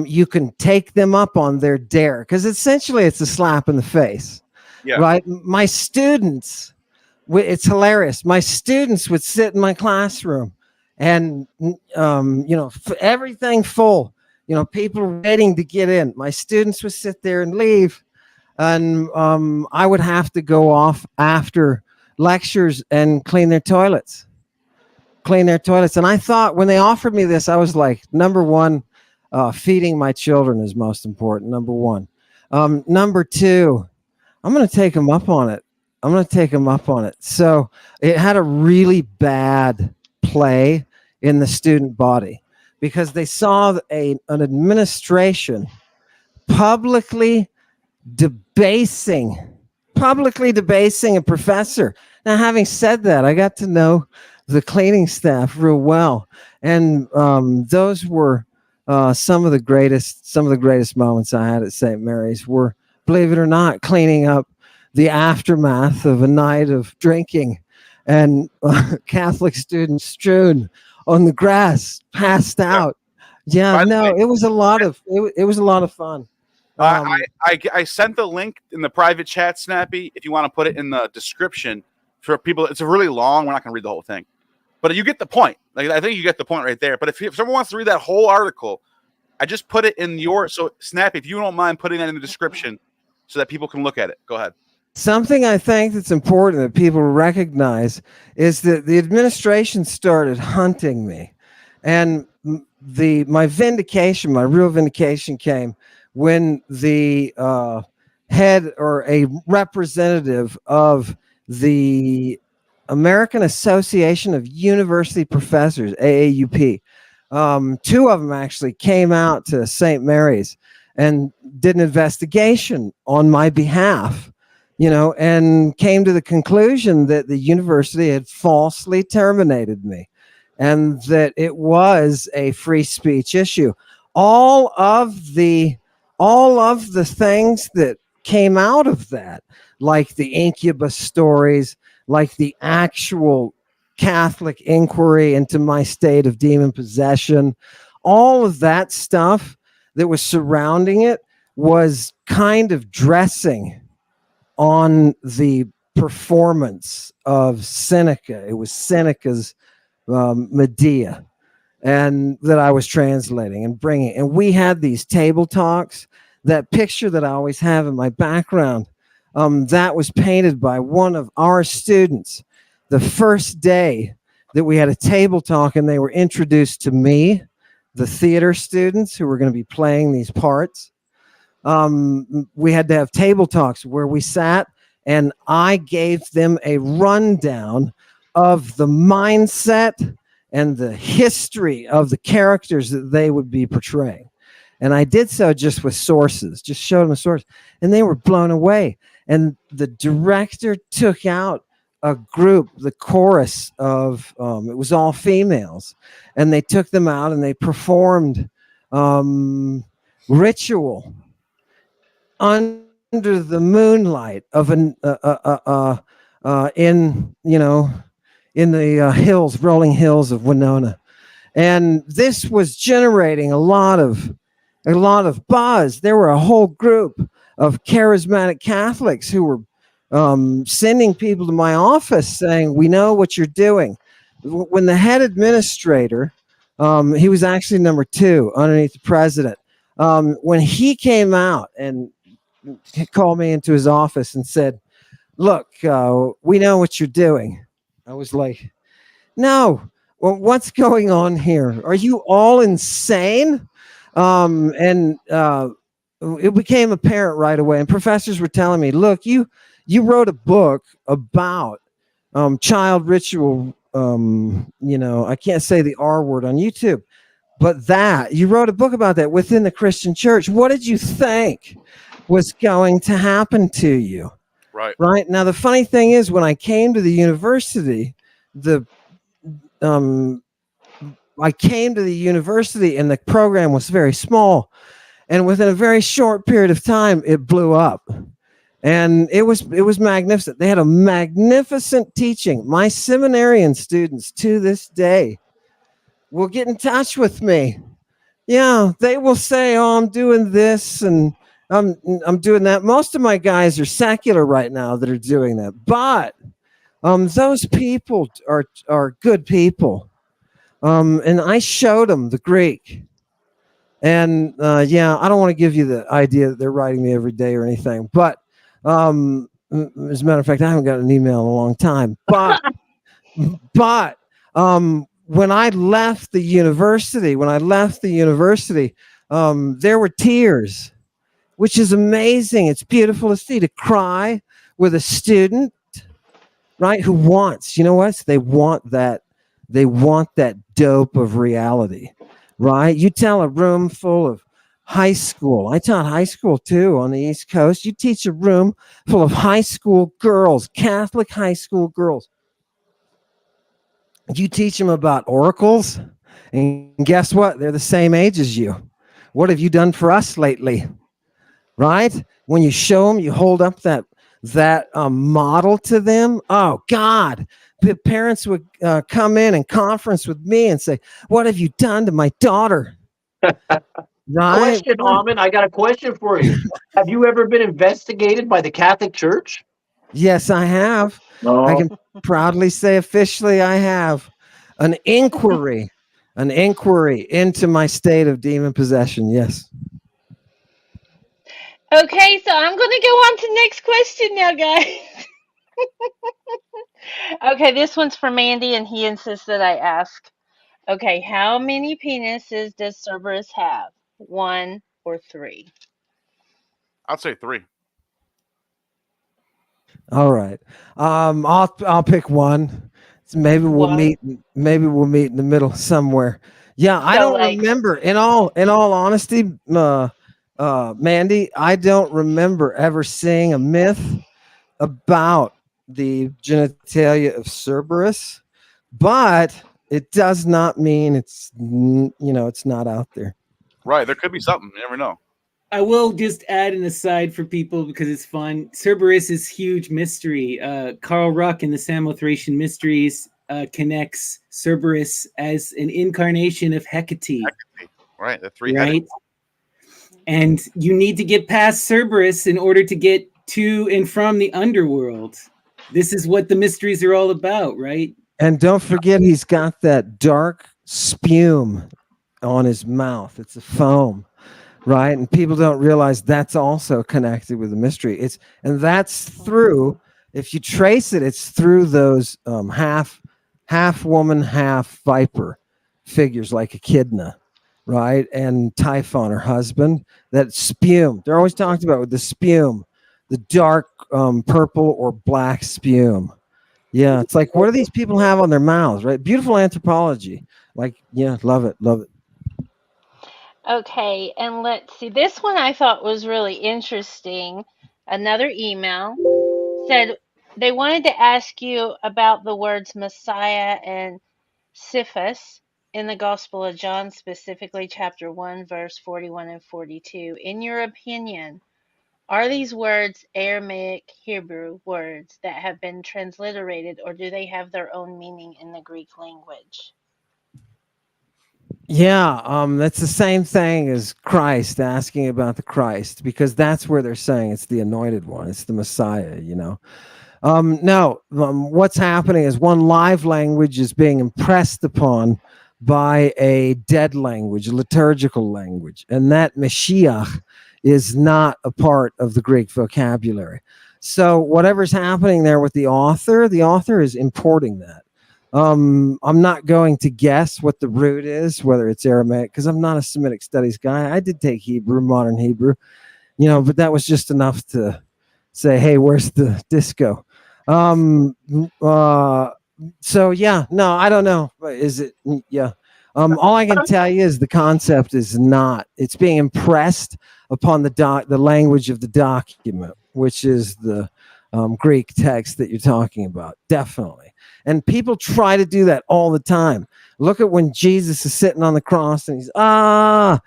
you can take them up on their dare. Because essentially it's a slap in the face, right? My students, it's hilarious. My students would sit in my classroom and, everything full, people waiting to get in. My students would sit there and leave. And I would have to go off after lectures and clean their toilets. And I thought when they offered me this, I was like, number one, feeding my children is most important. Number one. Number two, I'm going to take them up on it. So it had a really bad play in the student body because they saw an administration publicly debasing a professor. Now, having said that, I got to know the cleaning staff real well, and those were some of the greatest moments I had at St. Mary's. Were, believe it or not, cleaning up the aftermath of a night of drinking and Catholic students strewn on the grass, passed out. It was a lot of fun. I sent the link in the private chat, Snappy, if you want to put it in the description for people. It's a really long, we're not going to read the whole thing, but you get the point. Like, I think you get the point right there. But if someone wants to read that whole article, I just put it in so Snappy, if you don't mind putting that in the description so that people can look at it. Go ahead. Something I think that's important that people recognize is that the administration started hunting me, and my real vindication came when the head or a representative of the American Association of University Professors, AAUP, 2 of them actually came out to St. Mary's and did an investigation on my behalf, and came to the conclusion that the university had falsely terminated me and that it was a free speech issue. All of the things that came out of that, like the incubus stories, like the actual Catholic inquiry into my state of demon possession, all of that stuff that was surrounding it was kind of dressing on the performance of Seneca. It was Seneca's Medea, and that I was translating and bringing. And we had these table talks. That picture that I always have in my background, that was painted by one of our students the first day that we had a table talk, and they were introduced to me, the theater students who were going to be playing these parts. We had to have table talks where we sat and I gave them a rundown of the mindset and the history of the characters that they would be portraying. And I did so just with sources, just showed them a source, and they were blown away. And the director took out a group, the chorus of, it was all females, and they took them out and they performed ritual under the moonlight of in the hills, rolling hills of Winona. And this was generating a lot of buzz. There were a whole group of charismatic Catholics who were sending people to my office saying, "We know what you're doing." When the head administrator, he was actually number 2 underneath the president, when he came out and he called me into his office and said, "Look, we know what you're doing." I was like, "No, well, what's going on here? Are you all insane?" It became apparent right away. And professors were telling me, "Look, you wrote a book about child ritual. I can't say the R word on YouTube, but that you wrote a book about that within the Christian church. What did you think was going to happen to you?" Right. Now, the funny thing is, when I came to the university, and the program was very small, and within a very short period of time, it blew up. And it was magnificent. They had a magnificent teaching. My seminarian students to this day will get in touch with me. Yeah, they will say, "Oh, I'm doing this and I'm doing that." Most of my guys are secular right now that are doing that, but those people are good people. And I showed them the Greek. And I don't want to give you the idea that they're writing me every day or anything, but as a matter of fact, I haven't got an email in a long time. But when I left the university, there were tears, which is amazing. It's beautiful to see, to cry with a student, right? Who wants, you know what? They want that dope of reality, right? You tell a room full of high school. I taught high school too on the East Coast. You teach a room full of high school girls, Catholic high school girls. You teach them about oracles, and guess what? They're the same age as you. What have you done for us lately? Right? When you show them, you hold up that model to them. Oh God, the parents would come in and conference with me and say, "What have you done to my daughter?" Right? Question, Ammon. I got a question for you. Have you ever been investigated by the Catholic Church? Yes, I have. No. I can proudly say officially I have an inquiry into my state of demon possession. Yes. Okay, so I'm going to go on to next question now, guys. Okay, this one's from Andy, and he insists that I ask. Okay, how many penises does Cerberus have? 1 or 3? I'd say 3. All right. I'll pick one. So maybe we'll meet in the middle somewhere. Yeah, I don't remember. In all honesty, Mandy, I don't remember ever seeing a myth about the genitalia of Cerberus, but it does not mean it's it's not out there. Right. There could be something. You never know. I will just add an aside for people because it's fun. Cerberus is huge mystery. Carl Ruck in the Samothracian Mysteries connects Cerberus as an incarnation of Hecate. Right. The three Right. headed. And you need to get past Cerberus in order to get to and from the underworld. This is what the mysteries are all about, right? And don't forget, he's got that dark spume on his mouth. It's a foam, right? And people don't realize that's also connected with the mystery. And that's through, if you trace it, it's through those half woman, half viper figures like Echidna, right? And Typhon, her husband, that spume. They're always talked about with the spume, the dark purple or black spume. Yeah, it's like, what do these people have on their mouths, right? Beautiful anthropology. Like, yeah, love it, love it. Okay, and let's see. This one I thought was really interesting. Another email said they wanted to ask you about the words Messiah and Siphus in the Gospel of John, specifically chapter 1, verse 41 and 42. In your opinion, are these words Aramaic Hebrew words that have been transliterated, or do they have their own meaning in the Greek language? Yeah, that's the same thing as Christ, asking about the Christ, because that's where they're saying it's the anointed one, it's the Messiah, No, what's happening is one live language is being impressed upon by a dead language, a liturgical language, and that Mashiach is not a part of the Greek vocabulary. So whatever's happening there with the author is importing that. I'm not going to guess what the root is, whether it's Aramaic, because I'm not a Semitic studies guy. I did take Hebrew, modern Hebrew, but that was just enough to say, hey, where's the disco? So yeah, no, I don't know. Is it? Yeah. All I can tell you is the concept is not. It's being impressed upon the language of the document, which is the Greek text that you're talking about. Definitely. And people try to do that all the time. Look at when Jesus is sitting on the cross and he's right,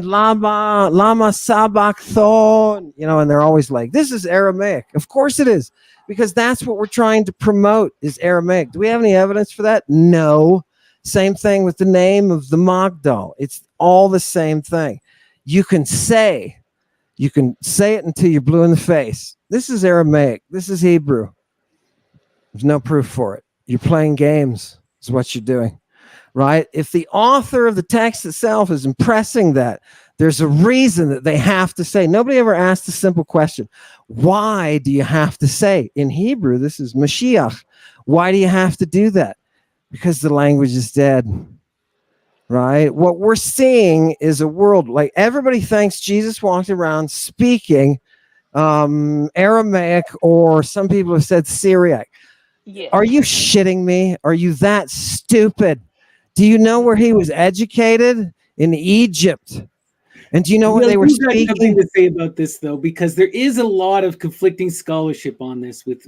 lama sabachthon, and they're always like, this is Aramaic. Of course it is, because that's what we're trying to promote is Aramaic. Do we have any evidence for that? No. Same thing with the name of the Magdal. It's all the same thing. You can say it until you're blue in the face. This is Aramaic. This is Hebrew. There's no proof for it. You're playing games is what you're doing, right? If the author of the text itself is impressing that, there's a reason that they have to say. Nobody ever asked a simple question. Why do you have to say? In Hebrew, this is Mashiach. Why do you have to do that? Because the language is dead, right? What we're seeing is a world like everybody thinks Jesus walked around speaking Aramaic, or some people have said Syriac. Yes. Are you shitting me? Are you that stupid? Do you know where he was educated? In Egypt. And do you know what they were speaking? Got something to say about this, though, because there is a lot of conflicting scholarship on this with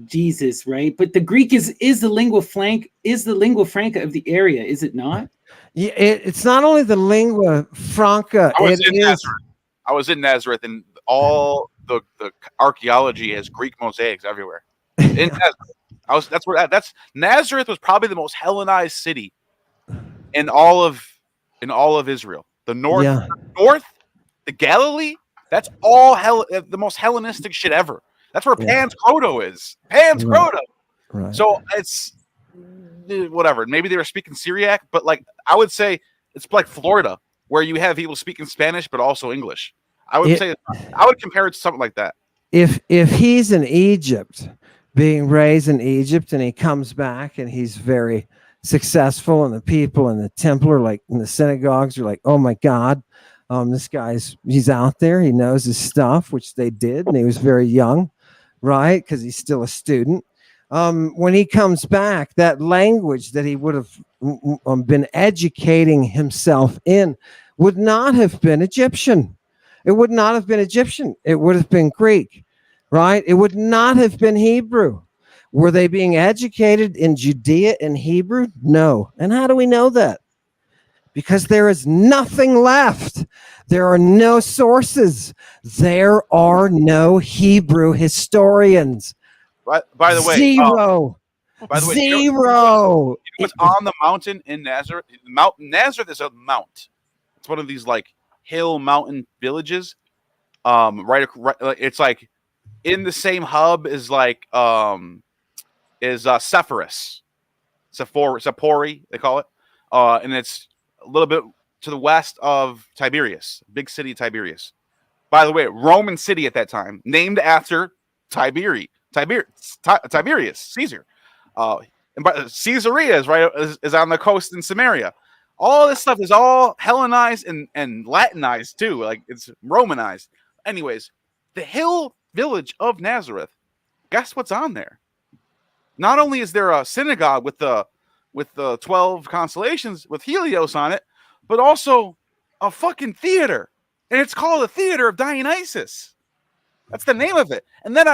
Jesus, right? But the Greek is the lingua franca of the area, is it not? Yeah, it's not only the lingua franca. I was in Nazareth, and all the archaeology has Greek mosaics everywhere. In Nazareth, Nazareth was probably the most Hellenized city in all of Israel. The north, the Galilee, that's all the most Hellenistic shit ever. That's where Pan's Grotto is. Pan's Grotto. Right. So it's whatever. Maybe they were speaking Syriac, but like I would say it's like Florida, where you have people speaking Spanish but also English. I would compare it to something like that. If he's in Egypt, being raised in Egypt, and he comes back and he's very successful, and the people in the temple are like, in the synagogues are like, oh my God, this he's out there, he knows his stuff, which they did, and he was very young, right? Because he's still a student. When he comes back, that language that he would have been educating himself in would not have been Egyptian. It would not have been Egyptian. It would have been Greek. right? It would not have been Hebrew. Were they being educated in Judea in Hebrew? No. And how do we know that? Because there is nothing left. There are no sources. There are no Hebrew historians. By the way, Zero. by the way, Zero. you know what's on the mountain in Nazareth? Mount Nazareth is a mount. It's one of these like hill mountain villages. Right, it's like in the same hub as like Sepphoris, Seppori, they call it, and it's a little bit to the west of Tiberias, big city Tiberias. By the way, Roman city at that time, named after Tiberius Caesar. And Caesarea is on the coast in Samaria. All this stuff is all Hellenized and Latinized too, like it's Romanized. Anyways, the hill village of Nazareth. Guess what's on there? Not only is there a synagogue with the 12 constellations with Helios on it, but also a fucking theater, and it's called the Theater of Dionysus. That's the name of it. And then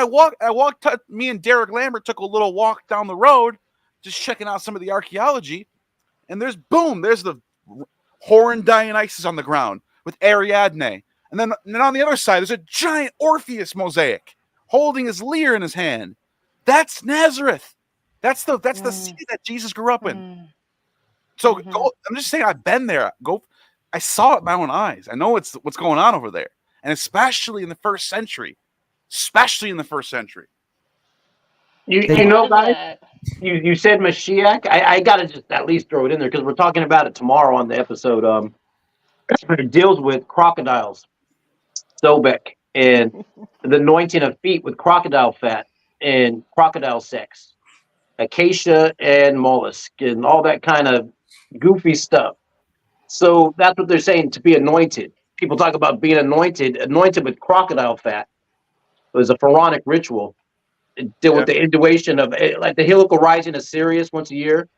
me and Derek Lambert took a little walk down the road, just checking out some of the archaeology, and there's the horned Dionysus on the ground with Ariadne. And then on the other side, there's a giant Orpheus mosaic holding his lyre in his hand. That's Nazareth. That's the city that Jesus grew up in. So I'm just saying, I've been there. I saw it with my own eyes. I know what's going on over there, and especially in the first century. You know, guys, you said Mashiach. I gotta just at least throw it in there because we're talking about it tomorrow on the episode. It deals with crocodiles, Sobek, and the anointing of feet with crocodile fat and crocodile sex, acacia and mollusk, and all that kind of goofy stuff. So that's what they're saying, to be anointed. People talk about being anointed with crocodile fat. It was a pharaonic ritual. It dealt with the intuition of like the helical rising of Sirius once a year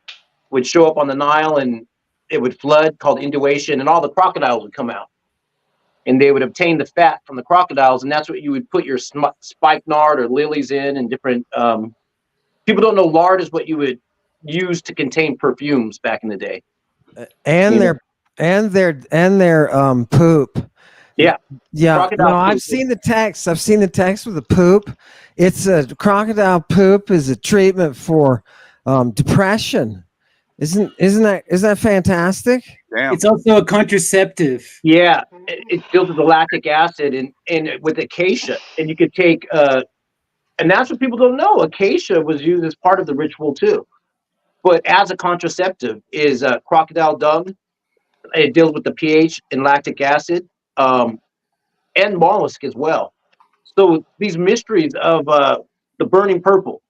would show up on the Nile, and it would flood, called induation, and all the crocodiles would come out. And they would obtain the fat from the crocodiles, and that's what you would put your spikenard or lilies in, and different. People don't know lard is what you would use to contain perfumes back in the day. And their poop. Yeah. Crocodile No, I've seen the text. I've seen the text with the poop. It's a crocodile poop is a treatment for depression. Isn't that fantastic? Damn. It's also a contraceptive. Yeah, it deals with the lactic acid and with acacia, and you could take and that's what people don't know. Acacia was used as part of the ritual too, but as a contraceptive is crocodile dung. It deals with the pH and lactic acid, and mollusk as well. So these mysteries of the burning purple.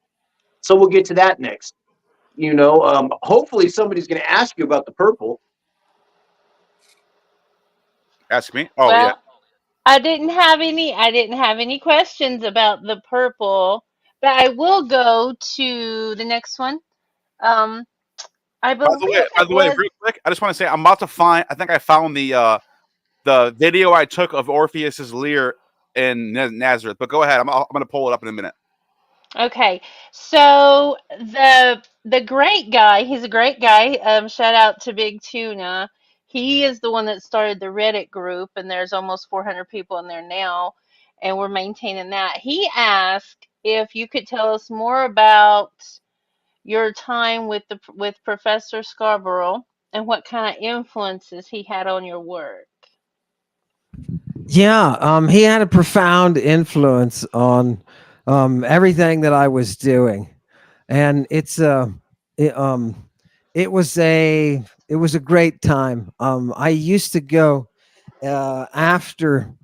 So we'll get to that next. You know, hopefully somebody's going to ask you about the purple. Ask me. Oh, Well, yeah. I didn't have any questions about the purple, but I will go to the next one. I believe By the way, real quick, I just want to say I'm about to find. I think I found the video I took of Orpheus's lyre in Nazareth. But go ahead. I'm going to pull it up in a minute. Okay, so the great guy, he's a great guy. Shout out to Big Tuna. He is the one that started the Reddit group, and there's almost 400 people in there now, and we're maintaining that. He asked if you could tell us more about your time with Professor Scarborough and what kind of influences he had on your work. Yeah, he had a profound influence on everything that I was doing, and it was a great time. I used to go after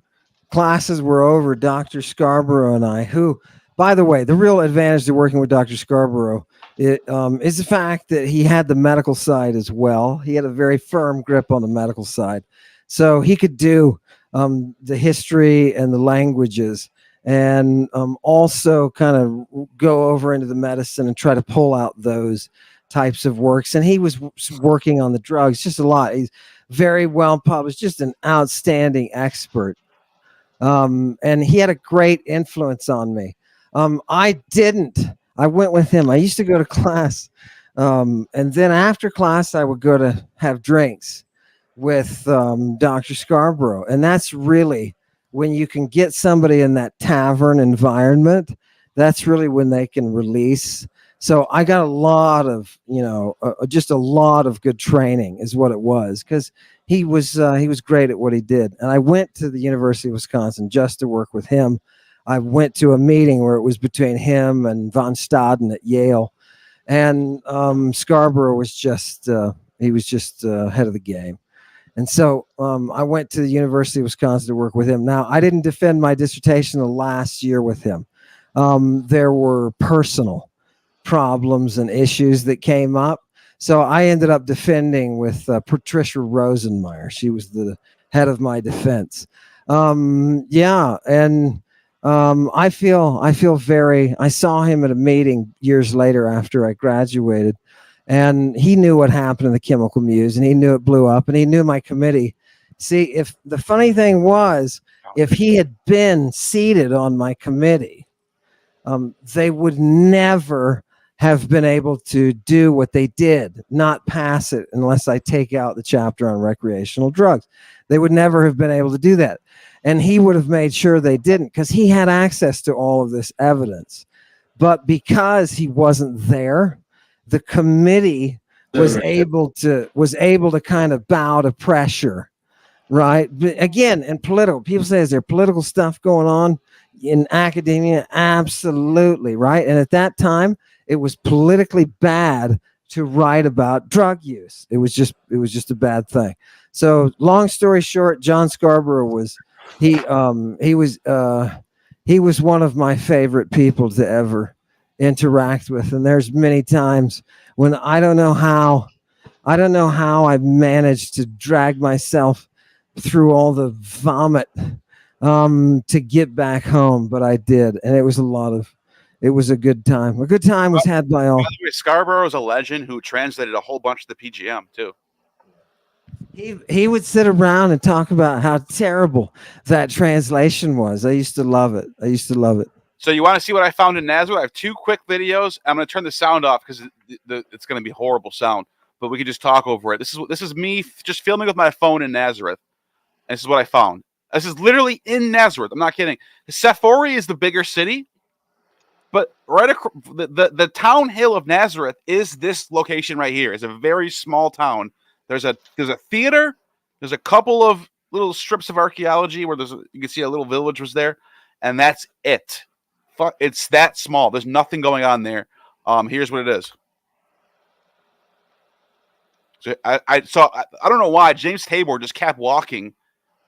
classes were over. Dr. Scarborough and I, who, by the way, the real advantage to working with Dr. Scarborough is the fact that he had the medical side as well. He had a very firm grip on the medical side, so he could do the history and the languages, and also kind of go over into the medicine and try to pull out those types of works. And he was working on the drugs just a lot. He's very well published, just an outstanding expert. And he had a great influence on me. I didn't. I went with him. I used to go to class. And then after class, I would go to have drinks with Dr. Scarborough. And that's really when you can get somebody in that tavern environment, that's really when they can release. So I got a lot of, just a lot of good training is what it was, because he was great at what he did. And I went to the University of Wisconsin just to work with him. I went to a meeting where it was between him and von Staden at Yale. And Scarborough was just, he was just head of the game. And so I went to the University of Wisconsin to work with him. Now, I didn't defend my dissertation the last year with him. There were personal problems and issues that came up. So I ended up defending with Patricia Rosenmeyer. She was the head of my defense. Yeah, and I saw him at a meeting years later after I graduated, and he knew what happened in the Chemical Muse, and he knew it blew up, and he knew my committee. See, if the funny thing was, if he had been seated on my committee, they would never have been able to do what they did, not pass it unless I take out the chapter on recreational drugs. They would never have been able to do that. And he would have made sure they didn't, because he had access to all of this evidence. But because he wasn't there, the committee was able to kind of bow to pressure, right? But again, in political, people say, is there political stuff going on in academia? Absolutely, right? And at that time, it was politically bad to write about drug use. It was just a bad thing. So long story short, John Scarborough was he was one of my favorite people to ever interact with. And there's many times when I don't know how I've managed to drag myself through all the vomit to get back home, but I did, and it was a good time. A good time was had by all. By the way, Scarborough is a legend who translated a whole bunch of the PGM too. He would sit around and talk about how terrible that translation was. I used to love it. So you want to see what I found in Nazareth? I have 2 quick videos. I'm going to turn the sound off because it's going to be horrible sound, but we can just talk over it. This is me just filming with my phone in Nazareth, and this is what I found. This is literally in Nazareth. I'm not kidding. Sephora is the bigger city, but right across the town hill of Nazareth is this location right here. It's a very small town. There's a theater. There's a couple of little strips of archaeology where you can see a little village was there, and that's it. It's that small. There's nothing going on there. Here's what it is. So I don't know why James Tabor just kept walking.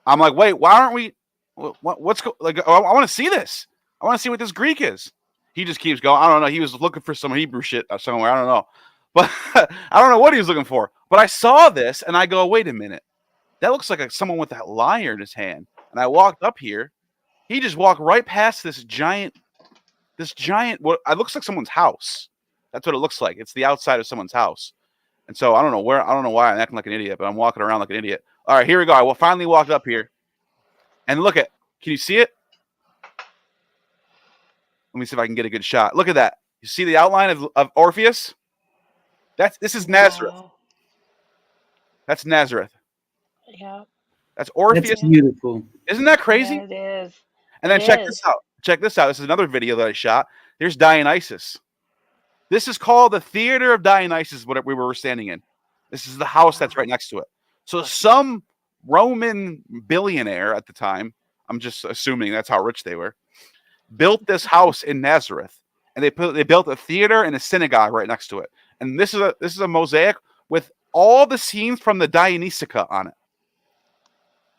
I'm like, wait, why aren't we? What's like? I want to see this. I want to see what this Greek is. He just keeps going. I don't know. He was looking for some Hebrew shit somewhere. I don't know, but I don't know what he was looking for. But I saw this and I go, wait a minute. That looks like someone with that lyre in his hand. And I walked up here. He just walked right past this giant. What it looks like someone's house. That's what it looks like. It's the outside of someone's house. And so I don't know why I'm acting like an idiot, but I'm walking around like an idiot. All right, here we go. I finally walked up here. And look at, can you see it? Let me see if I can get a good shot. Look at that. You see the outline of Orpheus? This is Nazareth. Wow. That's Nazareth. Yeah. That's Orpheus. That's beautiful. Isn't that crazy? Yeah, it is. And then check this out. This is another video that I shot. Here's Dionysus. This is called the Theater of Dionysus, what we were standing in. This is the house that's right next to it. So some Roman billionaire at the time, I'm just assuming that's how rich they were, built this house in Nazareth, and they built a theater and a synagogue right next to it. And this is a mosaic with all the scenes from the Dionysica on it.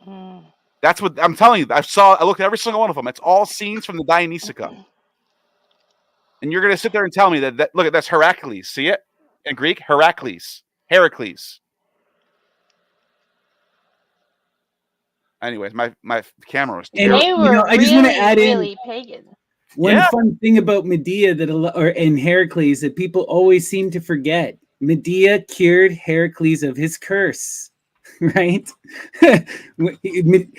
Mm. That's what I'm telling you. I looked at every single one of them. It's all scenes from the Dionysica. And you're going to sit there and tell me that look, that's Heracles. See it? In Greek, Heracles. Anyways, my camera was And, terrible. They were I just want to add really in pagan. one fun thing about Medea and Heracles that people always seem to forget. Medea cured Heracles of his curse. right? And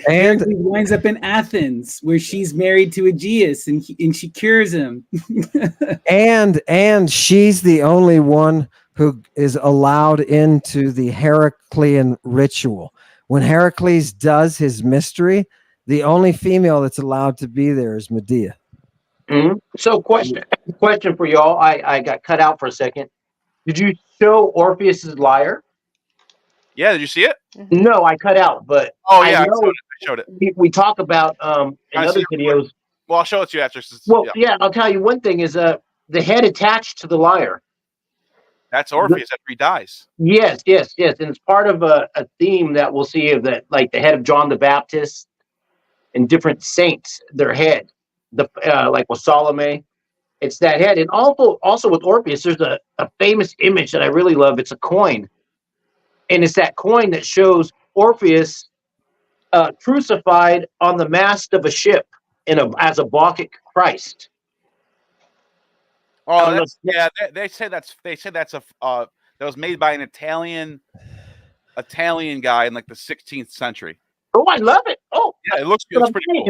Heracles winds up in Athens, where she's married to Aegeus, and she cures him. and she's the only one who is allowed into the Heraclean ritual. When Heracles does his mystery, the only female that's allowed to be there is Medea. So question for y'all. I got cut out for a second. Did you show Orpheus's lyre? Yeah, did you see it? No, I cut out, but Oh I yeah, know I showed it. we talk about in I other see it. videos. Well, I'll show it to you after. Well, yeah, I'll tell you one thing is the head attached to the lyre. That's Orpheus after he dies. Yes, and it's part of a theme that we'll see of that, like the head of John the Baptist and different saints, their head, like with Salome, it's that head, and also with Orpheus, there's a famous image that I really love. It's a coin, and it's that coin that shows Orpheus crucified on the mast of a ship as a Bacchic Christ. Oh, they say that's a that was made by an Italian guy in like the 16th century. Oh, I love it. Oh, yeah, it looks good. It's pretty cool.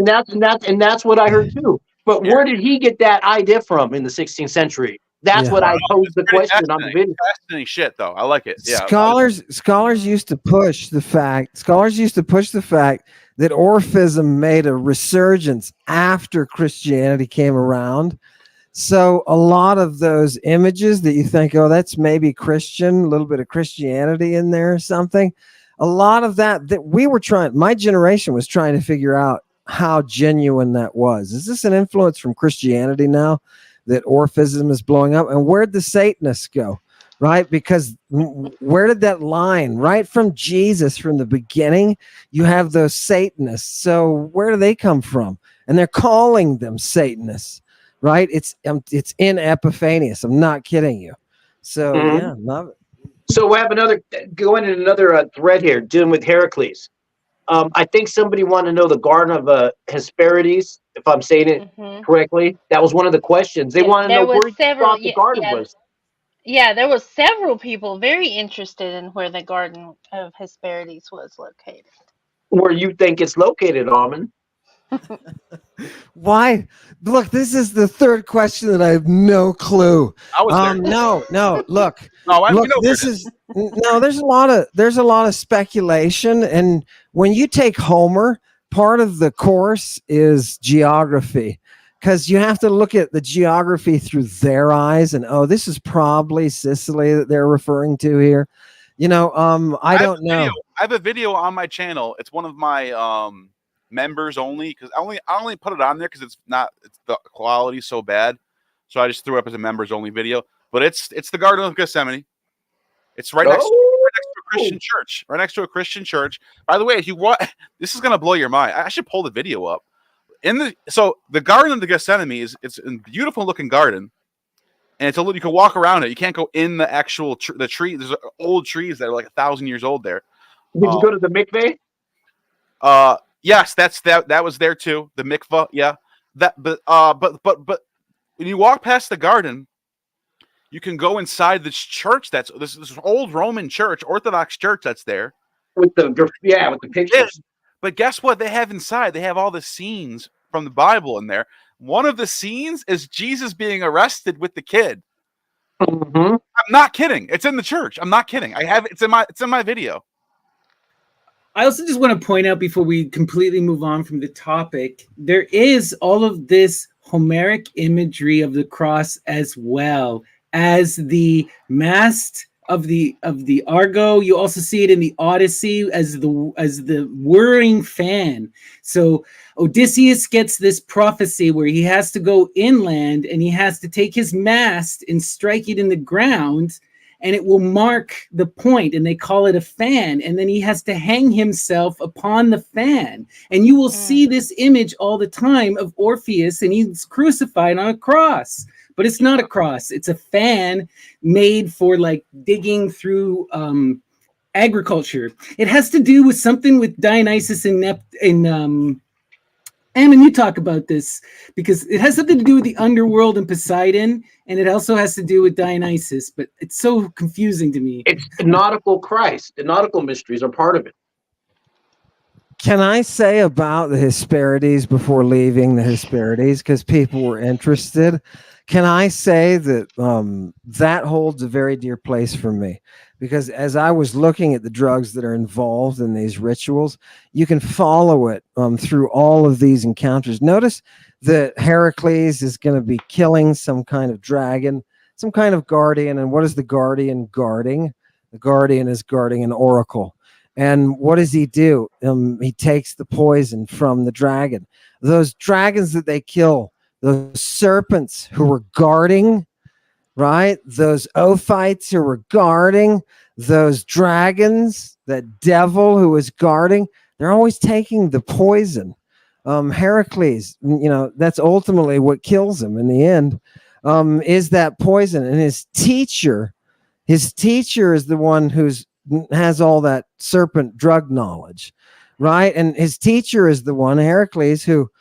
And that's what I heard too. But where did he get that idea from in the 16th century? That's what I posed the question on the video. Fascinating shit, though. I like it. Yeah. Scholars used to push the fact that Orphism made a resurgence after Christianity came around. So a lot of those images that you think, oh, that's maybe Christian, a little bit of Christianity in there or something. A lot of that we were trying, my generation was trying to figure out how genuine that was. Is this an influence from Christianity now that Orphism is blowing up? And where'd the Satanists go? Right? Because where did that line? Right from Jesus, from the beginning, you have those Satanists. So where do they come from? And they're calling them Satanists. Right? It's in Epiphanius. I'm not kidding you. So yeah, love it. So we have another thread here dealing with Heracles. I think somebody wanted to know the Garden of Hesperides, if I'm saying it correctly. That was one of the questions. They want to know where the garden was. Yeah, there was several people very interested in where the Garden of Hesperides was located. Where you think it's located, Ammon? Why? Look, this is the third question that I have no clue. I was there. No. Look, no, there's a lot of speculation, and when you take Homer, part of the course is geography, because you have to look at the geography through their eyes, and this is probably Sicily that they're referring to here. I don't know. I have a video on my channel. It's one of my members only, because I only put it on there because the quality's so bad, so I just threw it up as a members only video. But it's the Garden of Gethsemane. It's right next to a Christian church. Right next to a Christian church. By the way, if you want, this is gonna blow your mind. I should pull the video up. So the Garden of the Gethsemane it's a beautiful looking garden, and you can walk around it. You can't go in the actual the tree. There's old trees that are like 1,000 years old there. Did you go to the mikveh? Yes, that was there too. The mikvah, yeah. But when you walk past the garden, you can go inside this church. This old Roman church, Orthodox church that's there. With the pictures. Yeah. But guess what they have inside? They have all the scenes from the Bible in there. One of the scenes is Jesus being arrested with the kid. I'm not kidding. It's in the church. I'm not kidding. It's in my video. I also just want to point out before we completely move on from the topic, there is all of this Homeric imagery of the cross as well as the mast of the Argo. You also see it in the Odyssey as the whirring fan. So Odysseus gets this prophecy where he has to go inland and he has to take his mast and strike it in the ground, and it will mark the point, and they call it a fan. And then he has to hang himself upon the fan. And you will see this image all the time of Orpheus, and he's crucified on a cross. But it's not a cross. It's a fan made for like digging through agriculture. It has to do with something with Dionysus and Ammon, you talk about this because it has something to do with the underworld and Poseidon, and it also has to do with Dionysus, but it's so confusing to me. It's the nautical Christ. The nautical mysteries are part of it. Can I say about the Hesperides before leaving the Hesperides, because people were interested? Can I say that that holds a very dear place for me? Because as I was looking at the drugs that are involved in these rituals, you can follow it through all of these encounters. Notice that Heracles is going to be killing some kind of dragon, some kind of guardian. And what is the guardian guarding? The guardian is guarding an oracle. And what does he do? He takes the poison from the dragon. Those dragons that they kill, those serpents who were guarding, right? Those Ophites who were guarding, those dragons, that devil who was guarding, they're always taking the poison. Heracles, that's ultimately what kills him in the end, is that poison. And his teacher is the one who's has all that serpent drug knowledge, right? And his teacher is the one, Heracles, who,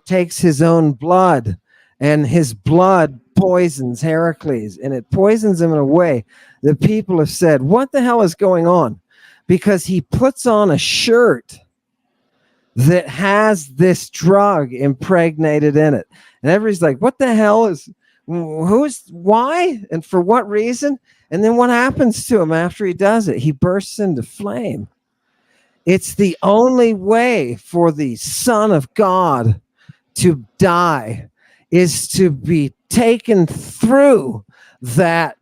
takes his own blood, and his blood poisons Heracles, and it poisons him in a way that people have said, what the hell is going on? Because he puts on a shirt that has this drug impregnated in it. And everybody's like, what the hell why? And for what reason? And then what happens to him after he does it? He bursts into flame. It's the only way for the Son of God to die is to be taken through that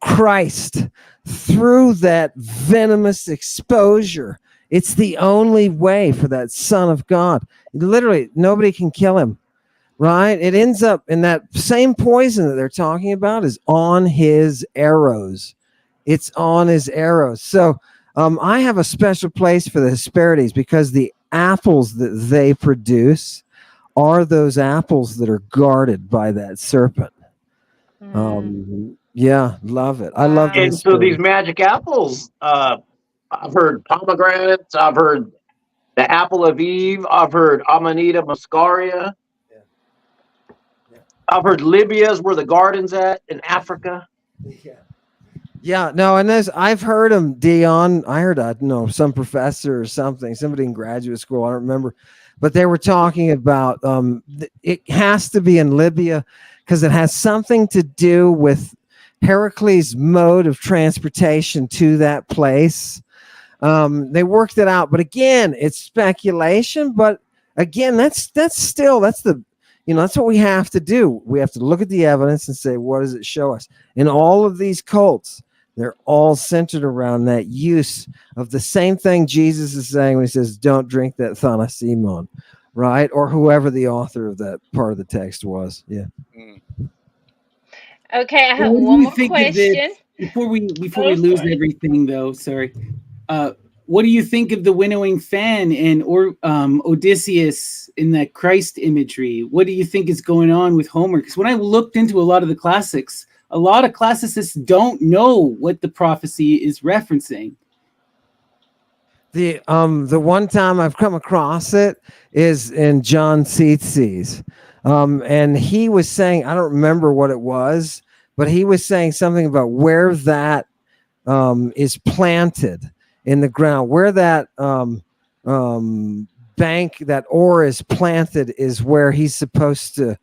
Christ, through that venomous exposure. It's the only way for that Son of God. Literally, nobody can kill him, right? It ends up in that same poison that they're talking about is on his arrows. It's on his arrows. So I have a special place for the Hesperides because the apples that they produce are those apples that are guarded by that serpent. Yeah, love it. I love And this. so these magic apples, I've heard pomegranates, I've heard the apple of Eve, I've heard Amanita muscaria. I've heard Libya's where the garden's at in Africa. Yeah, no, and I've heard him, Dion. I heard, some professor or something, somebody in graduate school, I don't remember, but they were talking about it has to be in Libya because it has something to do with Heracles' mode of transportation to that place. They worked it out, but again, it's speculation. But again, that's what we have to do. We have to look at the evidence and say, what does it show us? In all of these cults, they're all centered around that use of the same thing Jesus is saying when he says, don't drink that thanasimon, right? Or whoever the author of that part of the text was. Yeah. Okay, I have one more question. Before we lose everything, though, sorry. What do you think of the winnowing fan and Odysseus in that Christ imagery? What do you think is going on with Homer? Because when I looked into a lot of the classics, a lot of classicists don't know what the prophecy is referencing. The one time I've come across it is in John Tzitzis. And he was saying, I don't remember what it was, but he was saying something about where that is planted in the ground, where that bank, that ore is planted, is where he's supposed to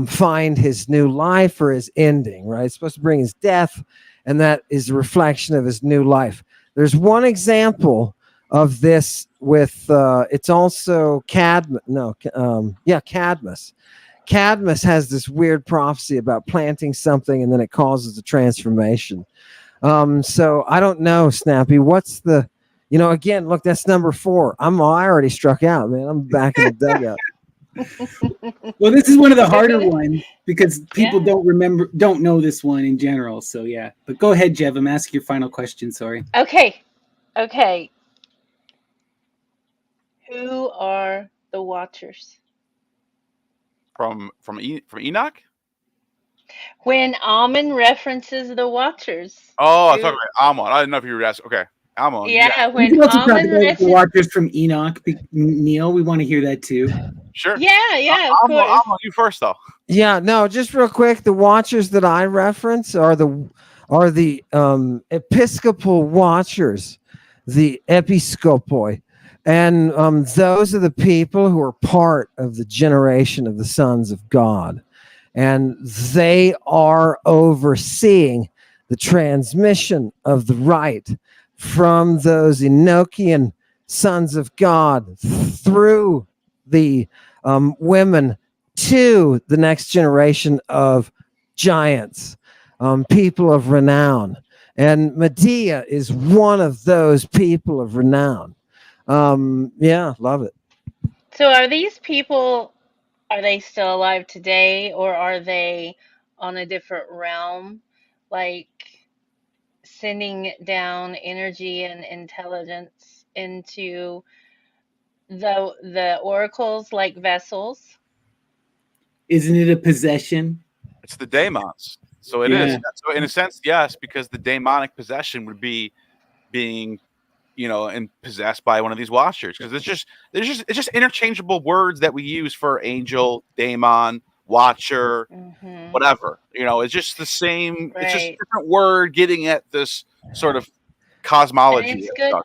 find his new life or his ending, right? It's supposed to bring his death, and that is a reflection of his new life. There's one example of this with it's also Cadmus. Cadmus has this weird prophecy about planting something and then it causes a transformation. So I don't know, Snappy, what's the, again, look, that's number 4. I already struck out, man. I'm back in the dugout. Well, this is one of the harder ones because people don't know this one in general. So yeah, but go ahead, Jevim, ask your final question. Sorry. Okay. Who are the Watchers? From Enoch? When Ammon references the Watchers. Oh, I thought about Ammon. I didn't know if you were asking. Okay, Ammon. Yeah, we when can also talk Ammon about the Watchers from Enoch. Neal, we want to hear that too. Sure. Yeah, of course. I'm you first though. Yeah, no, just real quick, the watchers that I reference are the Episcopal watchers, the episcopoi, and those are the people who are part of the generation of the sons of God, and they are overseeing the transmission of the right from those Enochian sons of God through the women to the next generation of giants, people of renown. And Medea is one of those people of renown. Yeah, love it. So are these people, are they still alive today, or are they on a different realm, like sending down energy and intelligence into the oracles like vessels? Isn't it a possession? It's the daemons. So it is. So in a sense, yes, because the demonic possession would be being, and possessed by one of these watchers. Because it's just interchangeable words that we use for angel, daemon, watcher, whatever. It's just the same. Right. It's just a different word getting at this sort of cosmology. And it's good.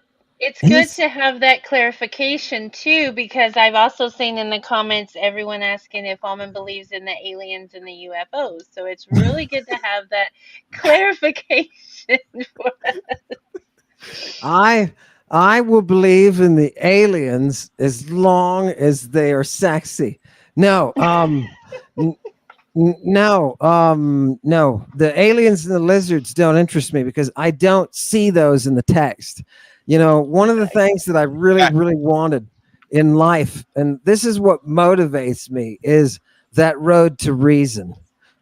It's good to have that clarification too, because I've also seen in the comments everyone asking if Almond believes in the aliens and the UFOs. So it's really good to have that clarification for us. I will believe in the aliens as long as they are sexy. No, no. The aliens and the lizards don't interest me because I don't see those in the text. One of the things that I really, really wanted in life, and this is what motivates me, is that road to reason,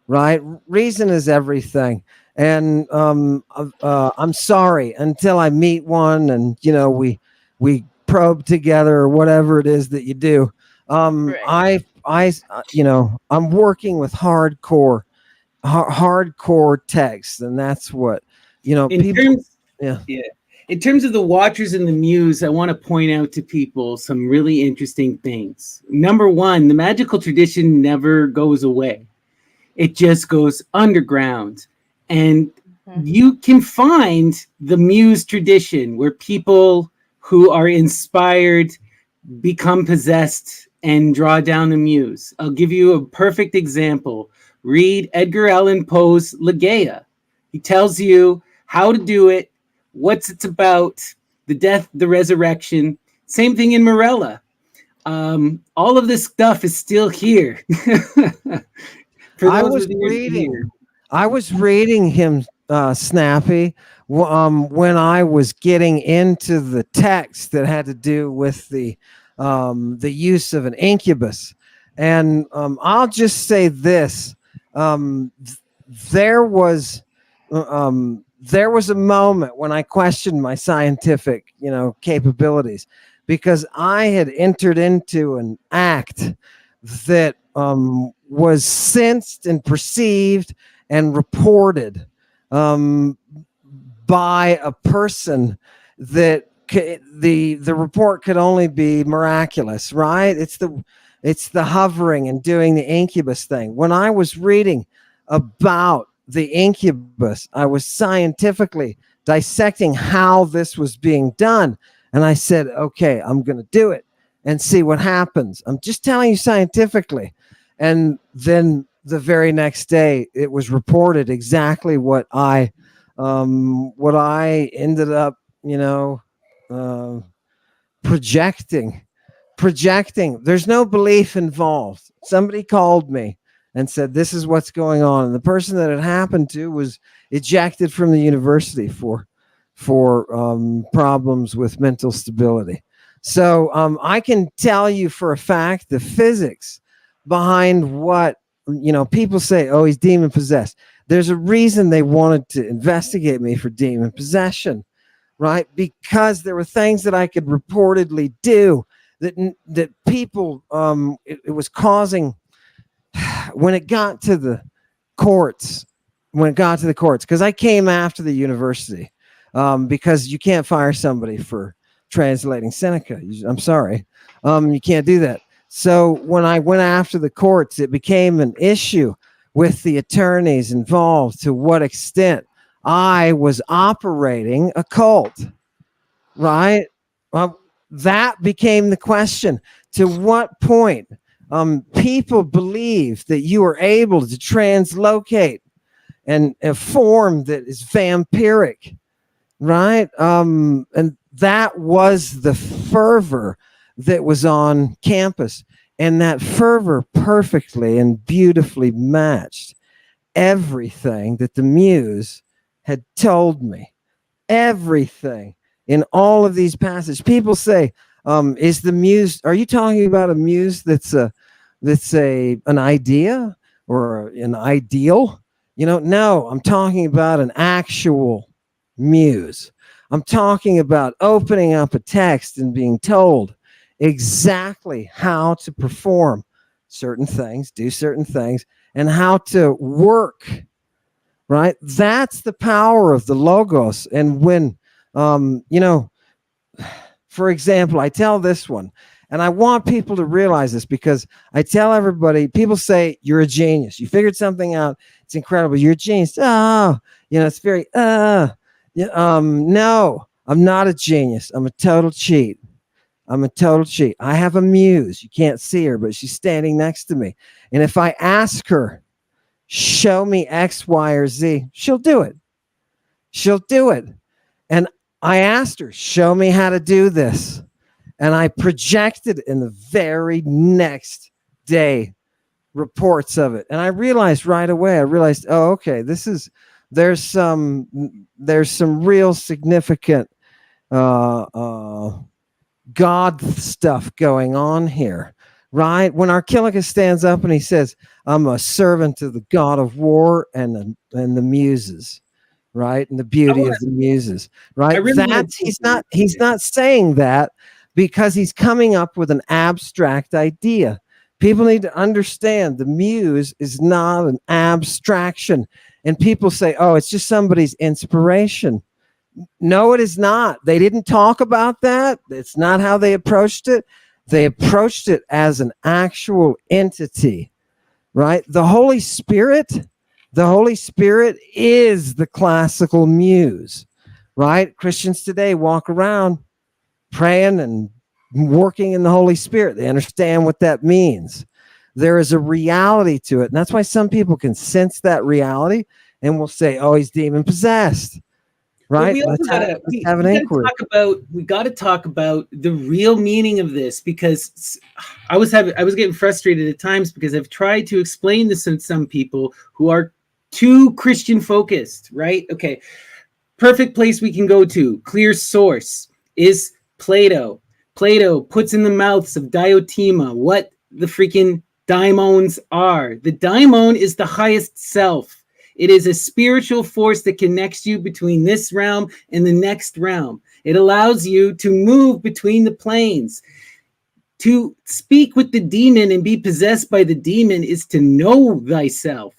right? Reason is everything. And I'm sorry until I meet one and, we probe together or whatever it is that you do. I'm working with hardcore texts, and that's what, In terms of the watchers and the muse, I want to point out to people some really interesting things. Number one, the magical tradition never goes away. It just goes underground. And you can find the muse tradition where people who are inspired become possessed and draw down the muse. I'll give you a perfect example. Read Edgar Allan Poe's Ligeia. He tells you how to do it, what it's about, the death, the resurrection. Same thing in Morella. All of this stuff is still here. I was reading him, Snappy, when I was getting into the text that had to do with the use of an incubus. And I'll just say this: there was a moment when I questioned my scientific, capabilities, because I had entered into an act that was sensed and perceived and reported by a person that the report could only be miraculous, right? It's the hovering and doing the incubus thing. When I was reading about the incubus, I was scientifically dissecting how this was being done. And I said, okay, I'm going to do it and see what happens. I'm just telling you scientifically. And then the very next day, it was reported exactly what I ended up, projecting. There's no belief involved. Somebody called me and said, this is what's going on. And the person that it happened to was ejected from the university for problems with mental stability. So I can tell you for a fact the physics behind what, people say, oh, he's demon possessed. There's a reason they wanted to investigate me for demon possession, right? Because there were things that I could reportedly do that people, it was causing, when it got to the courts, because I came after the university, because you can't fire somebody for translating Seneca. I'm sorry. You can't do that. So when I went after the courts, it became an issue with the attorneys involved to what extent I was operating a cult, right? That became the question. To what point people believe that you are able to translocate and a form that is vampiric, right? And that was the fervor that was on campus. And that fervor perfectly and beautifully matched everything that the muse had told me. Everything in all of these passages. People say, is the muse, are you talking about a muse that's an idea or an ideal? No, I'm talking about an actual muse. I'm talking about opening up a text and being told exactly how to perform certain things, do certain things, and how to work, right? That's the power of the Logos. And when, for example, I tell this one, and I want people to realize this because I tell everybody, people say, you're a genius. You figured something out. It's incredible. You're a genius. Oh, it's very, no, I'm not a genius. I'm a total cheat. I have a muse. You can't see her, but she's standing next to me. And if I ask her, show me X, Y, or Z, she'll do it. And I asked her, show me how to do this. And I projected in the very next day reports of it. And I realized right away, oh, okay, there's some real significant God stuff going on here, right? When Archilochus stands up and he says, I'm a servant of the god of war and the muses, right? And the beauty of the muses, right? He's not saying that because he's coming up with an abstract idea. People need to understand the muse is not an abstraction. And people say, oh, it's just somebody's inspiration. No, it is not. They didn't talk about that. It's not how they approached it. They approached it as an actual entity, right? The Holy Spirit is the classical muse, right? Christians today walk around praying and working in the Holy Spirit. They understand what that means. There is a reality to it. And that's why some people can sense that reality and will say, oh, he's demon possessed. Right. We got to talk about the real meaning of this, because I was getting frustrated at times because I've tried to explain this to some people who are too Christian focused. Right. OK, perfect place we can go to. Clear source is Plato. Plato puts in the mouths of Diotima what the freaking daimons are. The daimon is the highest self. It is a spiritual force that connects you between this realm and the next realm. It allows you to move between the planes. To speak with the demon and be possessed by the demon is to know thyself.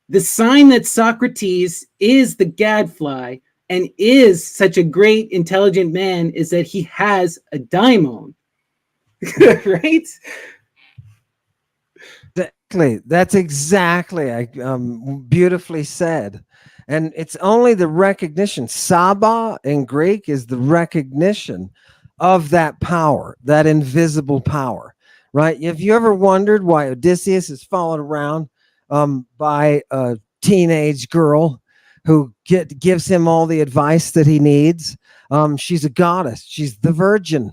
The sign that Socrates is the gadfly and is such a great, intelligent man is that he has a daimon. Right? That's exactly beautifully said. And it's only the recognition. Saba in Greek is the recognition of that power, that invisible power, right? Have you ever wondered why Odysseus is followed around by a teenage girl who gives him all the advice that he needs? She's a goddess. She's the virgin,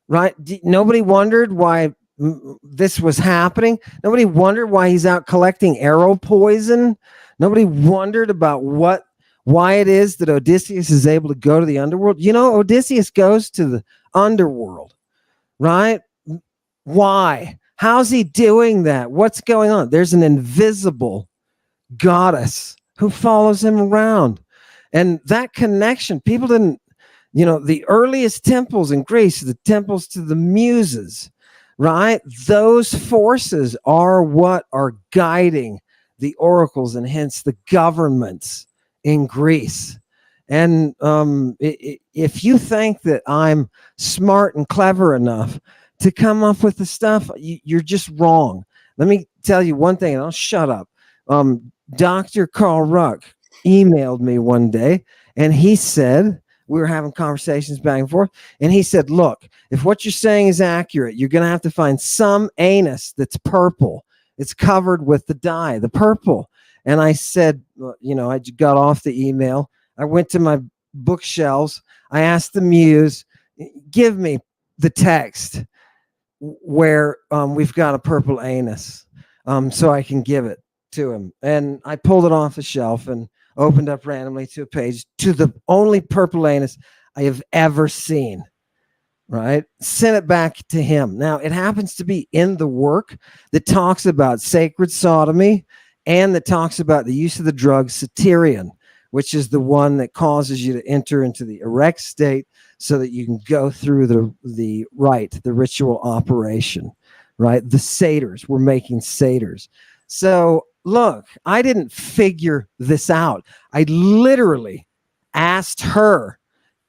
right? Nobody wondered why this was happening. Nobody wondered why he's out collecting arrow poison. Nobody wondered about why it is that Odysseus is able to go to the underworld. Odysseus goes to the underworld, right? Why? How's he doing that? What's going on? There's an invisible goddess who follows him around. And that connection, people didn't, the earliest temples in Greece, the temples to the muses, right? Those forces are what are guiding the oracles and hence the governments in Greece. And if you think that I'm smart and clever enough to come up with the stuff. You're just wrong. Let me tell you one thing, and I'll shut up. Dr. Carl Ruck emailed me one day, and he said, we were having conversations back and forth, and he said, look, if what you're saying is accurate, you're going to have to find some anus that's purple. It's covered with the dye, the purple. And I said, I got off the email. I went to my bookshelves. I asked the muse, give me the text where we've got a purple anus so I can give it to him. And I pulled it off the shelf and opened up randomly to a page to the only purple anus I have ever seen. Right? Sent it back to him. Now, it happens to be in the work that talks about sacred sodomy and that talks about the use of the drug Satyrian, which is the one that causes you to enter into the erect state so that you can go through the rite, the ritual operation, right? The satyrs, we're making satyrs. So look, I didn't figure this out. I literally asked her,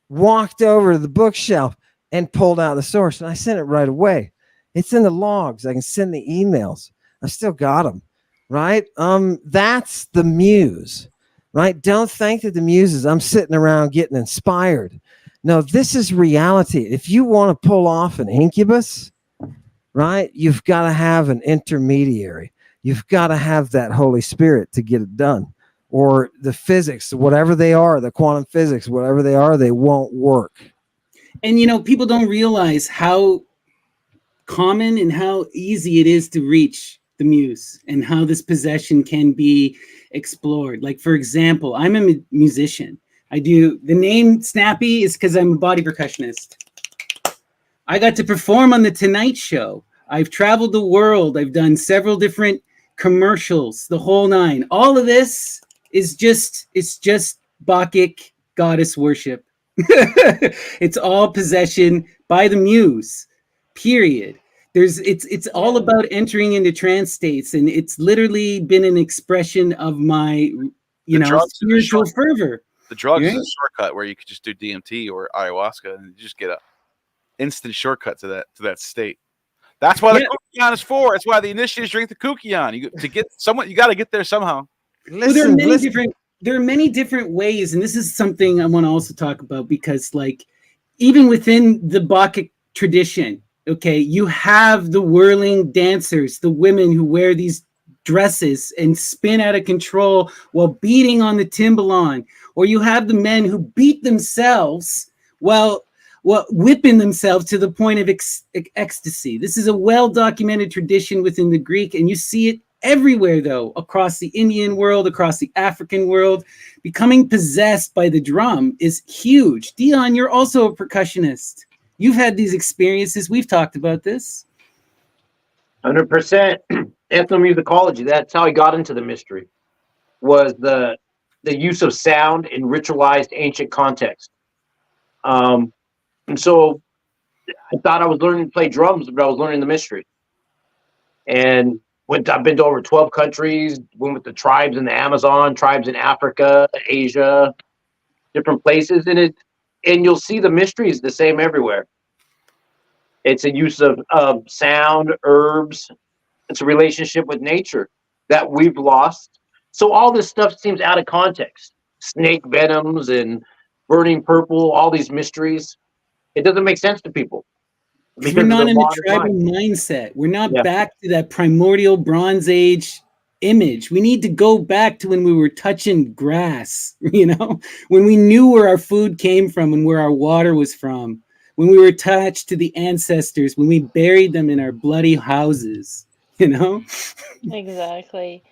walked over to the bookshelf and pulled out the source, and I sent it right away. It's in the logs. I can send the emails. I still got them, right? That's the muse, right? Don't think that the muse is I'm sitting around getting inspired. No, this is reality. If you want to pull off an incubus, right, you've got to have an intermediary. You've got to have that Holy Spirit to get it done. Or the physics, whatever they are, the quantum physics, whatever they are, they won't work. And, people don't realize how common and how easy it is to reach the muse and how this possession can be explored. Like, for example, I'm a musician. The name Snappy is because I'm a body percussionist. I got to perform on the Tonight Show. I've traveled the world. I've done several different commercials, the whole nine. All of this is just Bacchic goddess worship. It's all possession by the muse, period. It's all about entering into trance states, and it's literally been an expression of my spiritual fervor. The drugs is a shortcut where you could just do DMT or ayahuasca and you just get a instant shortcut to that state. That's why the kukion is for. That's why the initiates drink the kukion. You got to get there somehow. There are many different ways, and this is something I want to also talk about, because even within the Bacchic tradition, okay, you have the whirling dancers, the women who wear these dresses and spin out of control while beating on the timbalon, or you have the men who beat themselves while whipping themselves to the point of ecstasy. This is a well-documented tradition within the Greek, and you see it everywhere, though, across the Indian world, across the African world. Becoming possessed by the drum is huge. Dion, you're also a percussionist. You've had these experiences. We've talked about this. 100%. Ethnomusicology, that's how I got into the mystery, was the use of sound in ritualized ancient context. And so I thought I was learning to play drums, but I was learning the mystery. And I've been to over 12 countries, went with the tribes in the Amazon, tribes in Africa, Asia, different places. And you'll see the mysteries the same everywhere. It's a use of sound, herbs. It's a relationship with nature that we've lost. So all this stuff seems out of context. Snake venoms and burning purple, all these mysteries. It doesn't make sense to people. We're not in the tribal mindset. We're not back to that primordial Bronze Age image. We need to go back to when we were touching grass, when we knew where our food came from and where our water was from, when we were attached to the ancestors, when we buried them in our bloody houses, Exactly.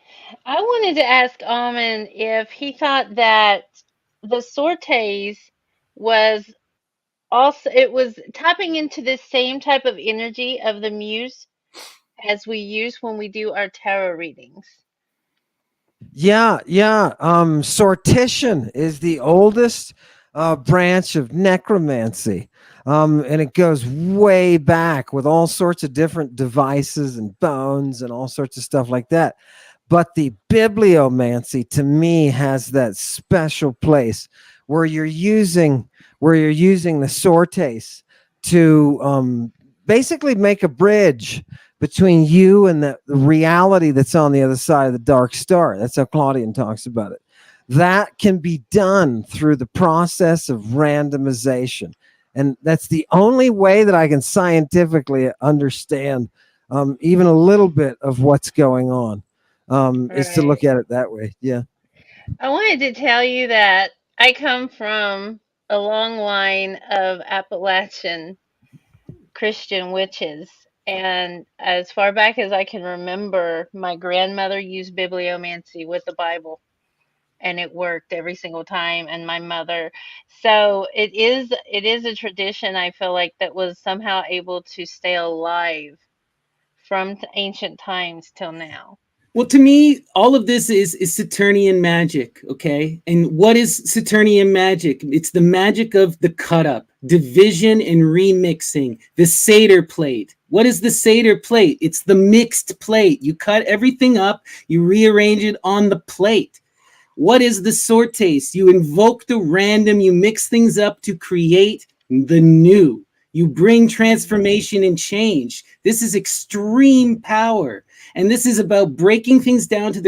I wanted to ask Ammon if he thought that the sortes was tapping into this same type of energy of the muse as we use when we do our tarot readings. Yeah. Sortition is the oldest branch of necromancy. And it goes way back with all sorts of different devices and bones and all sorts of stuff like that. But the bibliomancy, to me, has that special place where you're using the sortes to basically make a bridge between you and the reality that's on the other side of the dark star. That's how Claudian talks about it. That can be done through the process of randomization. And that's the only way that I can scientifically understand even a little bit of what's going on, is to look at it that way. Yeah. I wanted to tell you that I come from a long line of Appalachian Christian witches. And as far back as I can remember, my grandmother used bibliomancy with the Bible, and it worked every single time. And my mother, so it is a tradition, I feel like, that was somehow able to stay alive from ancient times till now. Well, to me, all of this is Saturnian magic, okay? And what is Saturnian magic? It's the magic of the cut up, division and remixing, the Seder plate. What is the Seder plate? It's the mixed plate. You cut everything up, you rearrange it on the plate. What is the sortes? You invoke the random, you mix things up to create the new. You bring transformation and change. This is extreme power. And this is about breaking things down to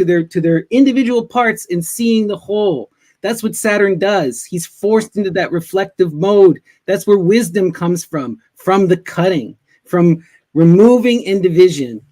their individual parts and seeing the whole. That's what Saturn does. He's forced into that reflective mode. That's where wisdom comes from the cutting, from removing and division.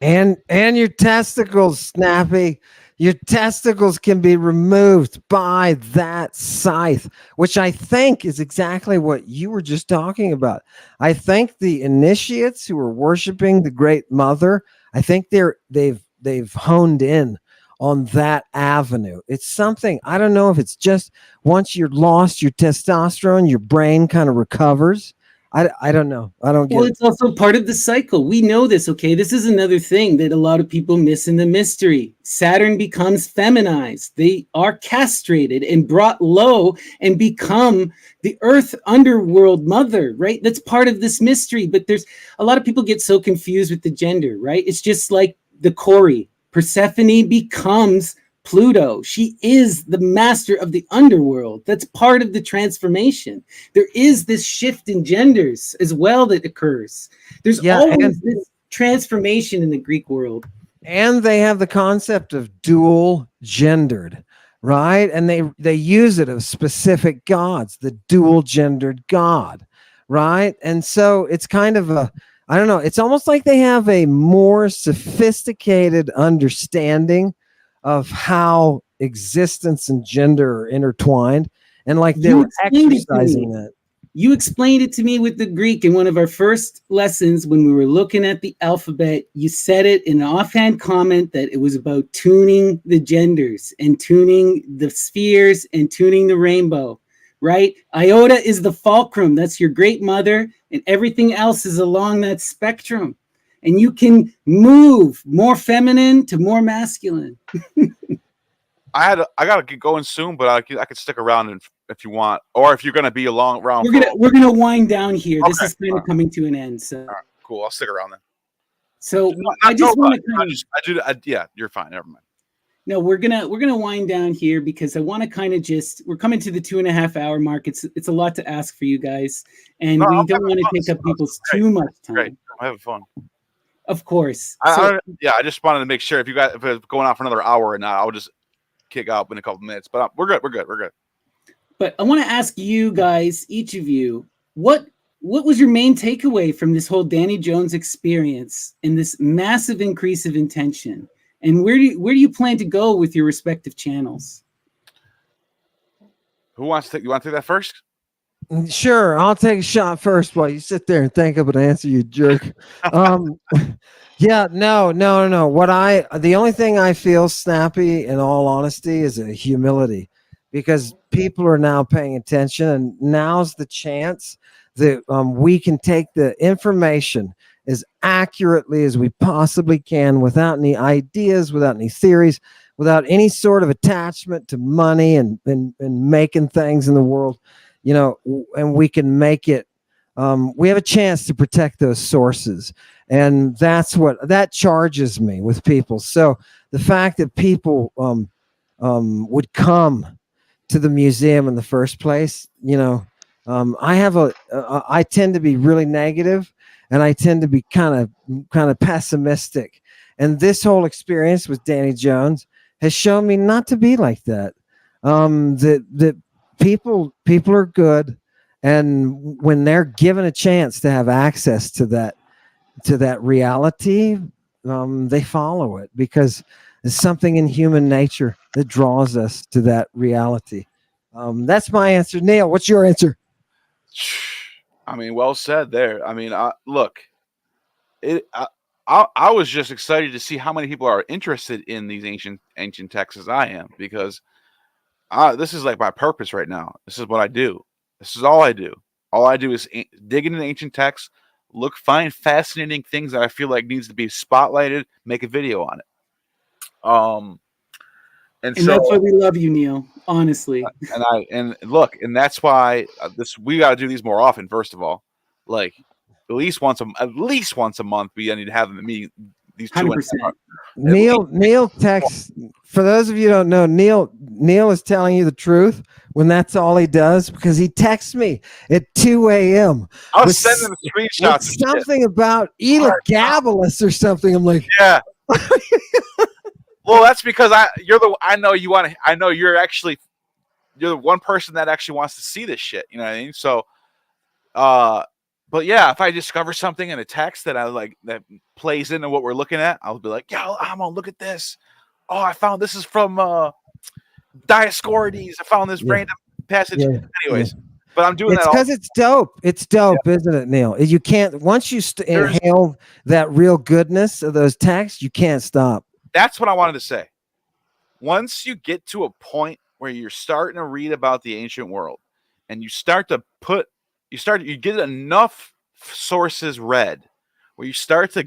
And your testicles, Snappy. Your testicles can be removed by that scythe, which I think is exactly what you were just talking about. I think the initiates who are worshiping the Great Mother, I think they've honed in on that avenue. It's something, I don't know if it's just once you're lost your testosterone, your brain kind of recovers. I don't know. I don't get it. Well, it's also part of the cycle. We know this, okay? This is another thing that a lot of people miss in the mystery. Saturn becomes feminized. They are castrated and brought low and become the earth underworld mother, right? That's part of this mystery. But there's a lot of people get so confused with the gender, right? It's just like the Corey. Persephone becomes Pluto. She is the master of the underworld. That's part of the transformation. There is this shift in genders as well that occurs. There's always this transformation in the Greek world. And they have the concept of dual gendered, right? And they use it of specific gods, the dual gendered god, right? And so it's kind of I don't know, it's almost like they have a more sophisticated understanding of how existence and gender are intertwined, and like they're exercising that. You explained it to me with the Greek in one of our first lessons when we were looking at the alphabet. You said it in an offhand comment that it was about tuning the genders and tuning the spheres and tuning the rainbow, right? Iota is the fulcrum. That's your great mother, and everything else is along that spectrum. And you can move more feminine to more masculine. I gotta get going soon, but I could stick around if you want, or if you're gonna be around. We're gonna wind down here. Okay. This is kind of coming to an end. So right, cool. I'll stick around then. So I just want to yeah, you're fine. Never mind. No, we're gonna wind down here because I want to kind of we're coming to the 2.5 hour mark. It's a lot to ask for you guys, and we don't want to take up people's too much time. Great, I'm having fun. Of course. I just wanted to make sure if it's going on for another hour or not, I'll just kick out in a couple minutes. But we're good. But I want to ask you guys, each of you, what was your main takeaway from this whole Danny Jones experience and this massive increase of intention? And where do you plan to go with your respective channels? Who wants to? You want to take that first? Sure, I'll take a shot first while you sit there and think of an answer, you jerk. Yeah, no. The only thing I feel, Snappy, in all honesty, is a humility, because people are now paying attention, and now's the chance that we can take the information as accurately as we possibly can, without any ideas, without any theories, without any sort of attachment to money and making things in the world. And we can make it, we have a chance to protect those sources. And that charges me with people. So the fact that people would come to the museum in the first place, I tend to be really negative, and I tend to be kind of pessimistic. And this whole experience with Danny Jones has shown me not to be like that. That people are good, and when they're given a chance to have access to that reality, they follow it because there's something in human nature that draws us to that reality. That's my answer. Neal, what's your answer? I mean, well said there. I mean, look, I was just excited to see how many people are interested in these ancient texts as I am, because this is like my purpose right now. This is what I do. This is all I do. All I do is dig into ancient texts, find fascinating things that I feel like needs to be spotlighted, make a video on it. And so that's why we love you, Neal. Honestly. And that's why we got to do these more often. First of all, like at least once a month, we need to have them meeting these 200%. Neal texts. For those of you who don't know, Neal is telling you the truth when that's all he does, because he texts me at 2 a.m. I was sending him screenshots. Something about Elagabalus or something. I'm like, yeah. Well, that's because I know you're the one person that actually wants to see this shit. You know what I mean? So, but yeah, if I discover something in a text that I like that plays into what we're looking at, I'll be like, "Yeah, I'm gonna look at this. Oh, I found this is from Dioscorides. I found this random passage." Yeah. Anyways, but I'm doing that because it's dope. It's dope, isn't it, Neal? You can't once you inhale that real goodness of those texts, you can't stop. That's what I wanted to say. Once you get to a point where you're starting to read about the ancient world, and you get enough sources read, where you start to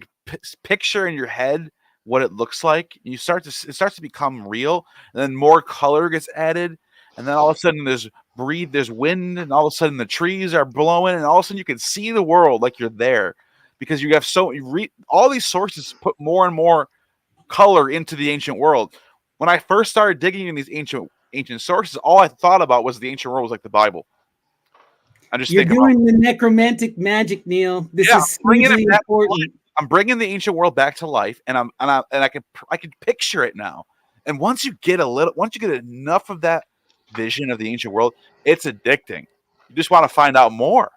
picture in your head what it looks like, it starts to become real, and then more color gets added, and then all of a sudden there's wind, and all of a sudden the trees are blowing, and all of a sudden you can see the world like you're there, because you have all these sources put more and more color into the ancient world. When I first started digging in these ancient sources, all I thought about was the ancient world was like the Bible. You're doing the necromantic magic, Neal. This is hugely important. I'm bringing the ancient world back to life, and I can picture it now. And once you get enough of that vision of the ancient world, it's addicting. You just want to find out more.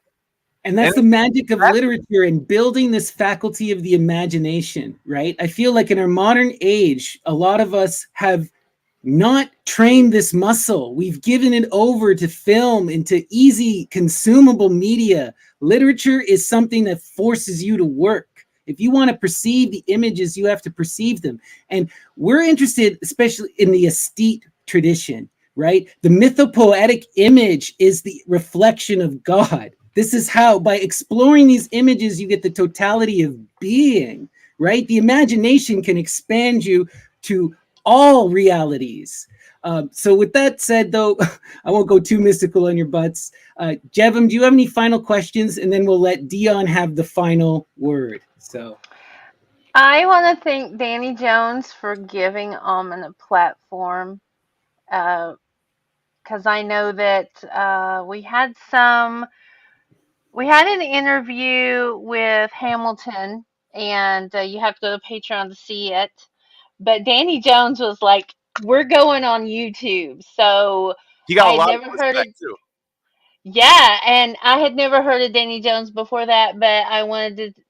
And that's the magic of literature and building this faculty of the imagination, right? I feel like in our modern age, a lot of us have not trained this muscle. We've given it over to film and to easy consumable media. Literature is something that forces you to work. If you want to perceive the images, you have to perceive them. And we're interested, especially in the aesthete tradition, right? The mythopoetic image is the reflection of God. This is how, by exploring these images, you get the totality of being, right? The imagination can expand you to all realities. So with that said, though, I won't go too mystical on your butts. Jevim, do you have any final questions? And then we'll let Dion have the final word. So I want to thank Danny Jones for giving Ammon a platform, because I know that we had an interview with Hamilton, and you have to go to Patreon to see it. But Danny Jones was like, "We're going on YouTube," so he got I a lot had never of heard it. too. Yeah, and I had never heard of Danny Jones before that, but I wanted to,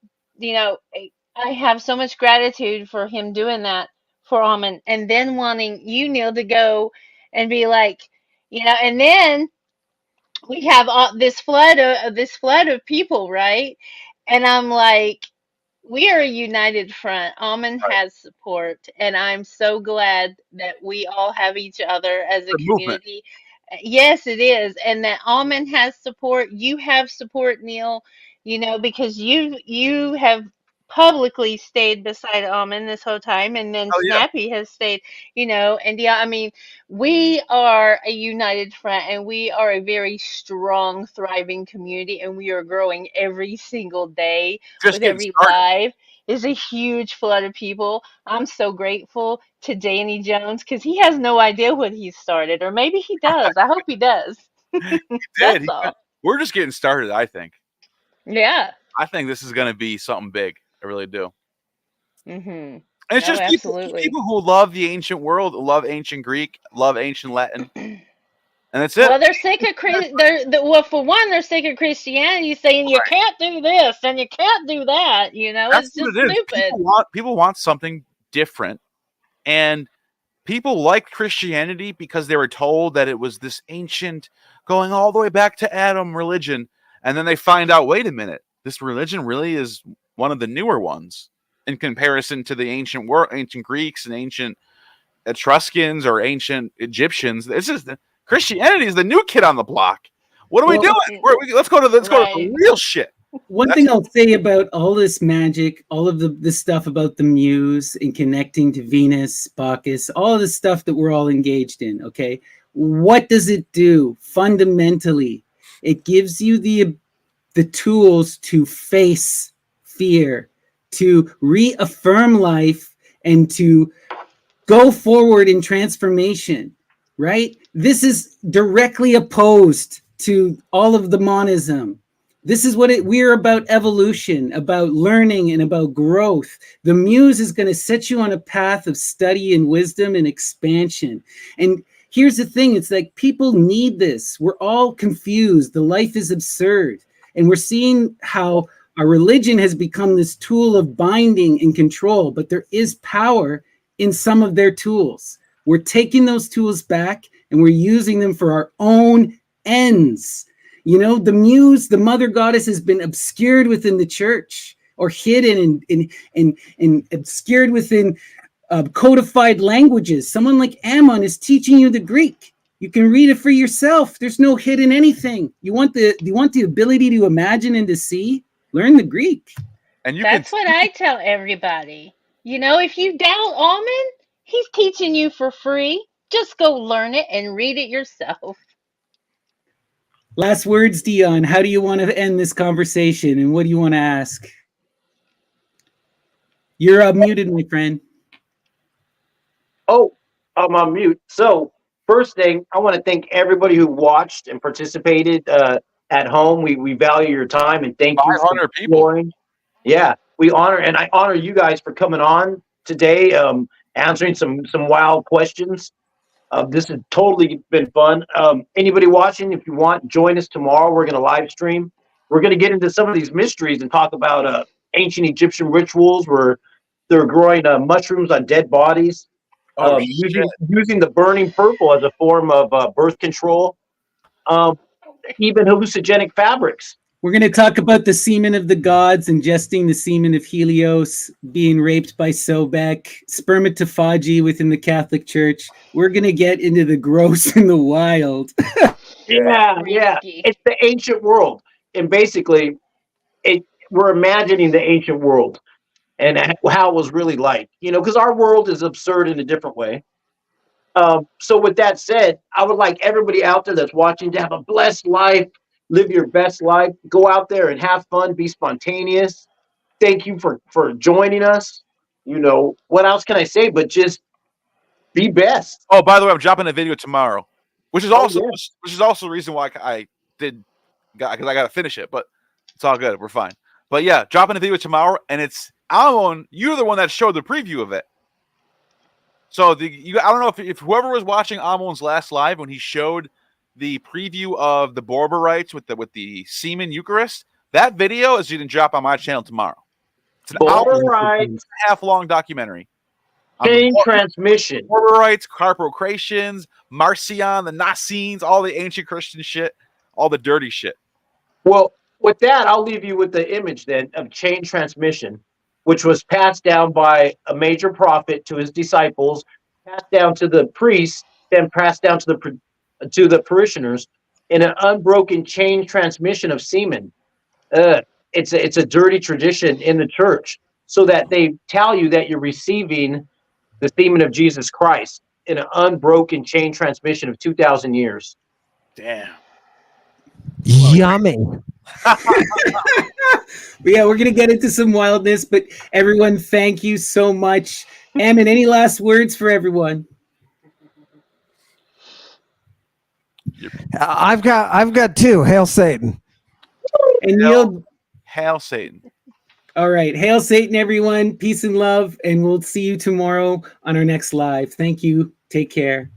I have so much gratitude for him doing that for Ammon, and then wanting you, Neal, to go and be like, and then we have this flood of people, right? And I'm like, we are a united front. Ammon has support, and I'm so glad that we all have each other as a movement. community. Yes, it is, and that Ammon has support. You have support, Neal. Because you have publicly stayed beside Ammon this whole time, and then Snappy has stayed. And yeah, I mean, we are a united front, and we are a very strong, thriving community, and we are growing every single day with every live. Is a huge flood of people. I'm so grateful to Danny Jones because he has no idea what he started, or maybe he does. I hope he does. That's all. we're just getting started. I think. Yeah. I think this is going to be something big. I really do. Mm-hmm. And it's No, just absolutely. people who love the ancient world, love ancient Greek, love ancient Latin, and that's it. Well, they're sick of well, for one, they're sick of Christianity saying you can't do this and you can't do that. You know, That's it's just what it is. stupid. People want something different, and people like Christianity because they were told that it was this ancient, going all the way back to Adam religion, and then they find out, wait a minute, this religion really is one of the newer ones in comparison to the ancient world, ancient Greeks and ancient Etruscans or ancient Egyptians. This is Christianity is the new kid on the block. What are we doing? Let's go to the real shit. One thing I'll say about all this magic, all of this stuff about the muse and connecting to Venus, Bacchus, all of the stuff that we're all engaged in, okay? What does it do? Fundamentally, it gives you the tools to face fear, to reaffirm life, and to go forward in transformation, right? This is directly opposed to all of the monism. This is what we're about: evolution, about learning, and about growth. The muse is going to set you on a path of study and wisdom and expansion. And here's the thing, it's like people need this. We're all confused. The life is absurd. And we're seeing how our religion has become this tool of binding and control, but there is power in some of their tools. We're taking those tools back and we're using them for our own ends. You know, the muse, the mother goddess, has been obscured within the church, or hidden and obscured within codified languages. Someone like Ammon is teaching you the Greek. You can read it for yourself. There's no hidden anything. You want the ability to imagine and to see? Learn the Greek. And that's what I tell everybody. You know, if you doubt Ammon, he's teaching you for free. Just go learn it and read it yourself. Last words, Dion. How do you want to end this conversation, and what do you want to ask? You're muted, my friend. Oh, I'm on mute. So, first thing, I want to thank everybody who watched and participated at home. We value your time, and thank you for exploring. Yeah, we honor, and I honor you guys for coming on today, answering some wild questions. This has totally been fun. Anybody watching, if you want, join us tomorrow. We're going to live stream. We're going to get into some of these mysteries and talk about ancient Egyptian rituals where they're growing mushrooms on dead bodies, using the burning purple as a form of birth control, even hallucinogenic fabrics. We're going to talk about the semen of the gods, ingesting the semen of Helios, being raped by Sobek, spermatophagy within the Catholic Church. We're going to get into the gross and the wild. Yeah. It's the ancient world. And basically, we're imagining the ancient world and how it was really like, you know, because our world is absurd in a different way. So with that said, I would like everybody out there that's watching to have a blessed life. Live your best life. Go out there and have fun. Be spontaneous. Thank you for joining us. You know, what else can I say but just be best. Oh, by the way, I'm dropping a video tomorrow, which is also the reason why I because I got to finish it. But it's all good. We're fine. But yeah, dropping a video tomorrow, and it's Ammon. You're the one that showed the preview of it. So I don't know if whoever was watching Ammon's last live when he showed the preview of the Borborites with the semen Eucharist, that video is going to drop on my channel tomorrow. It's an hour and a half long documentary. Chain transmission. Borborites, Carpocratians, Marcion, the Nassenes, all the ancient Christian shit, all the dirty shit. Well, with that, I'll leave you with the image then of chain transmission, which was passed down by a major prophet to his disciples, passed down to the priests, then passed down to the parishioners in an unbroken chain transmission of semen. It's a dirty tradition in the church, so that they tell you that you're receiving the semen of Jesus Christ in an unbroken chain transmission of 2,000 years. Damn. Yummy. Yeah, we're going to get into some wildness, but everyone, thank you so much. Ammon, any last words for everyone? I've got two. Hail Satan. And Hail- Neal, Hail Satan. all right. Hail Satan, everyone. Peace and love. And we'll see you tomorrow on our next live. Thank you. Take care.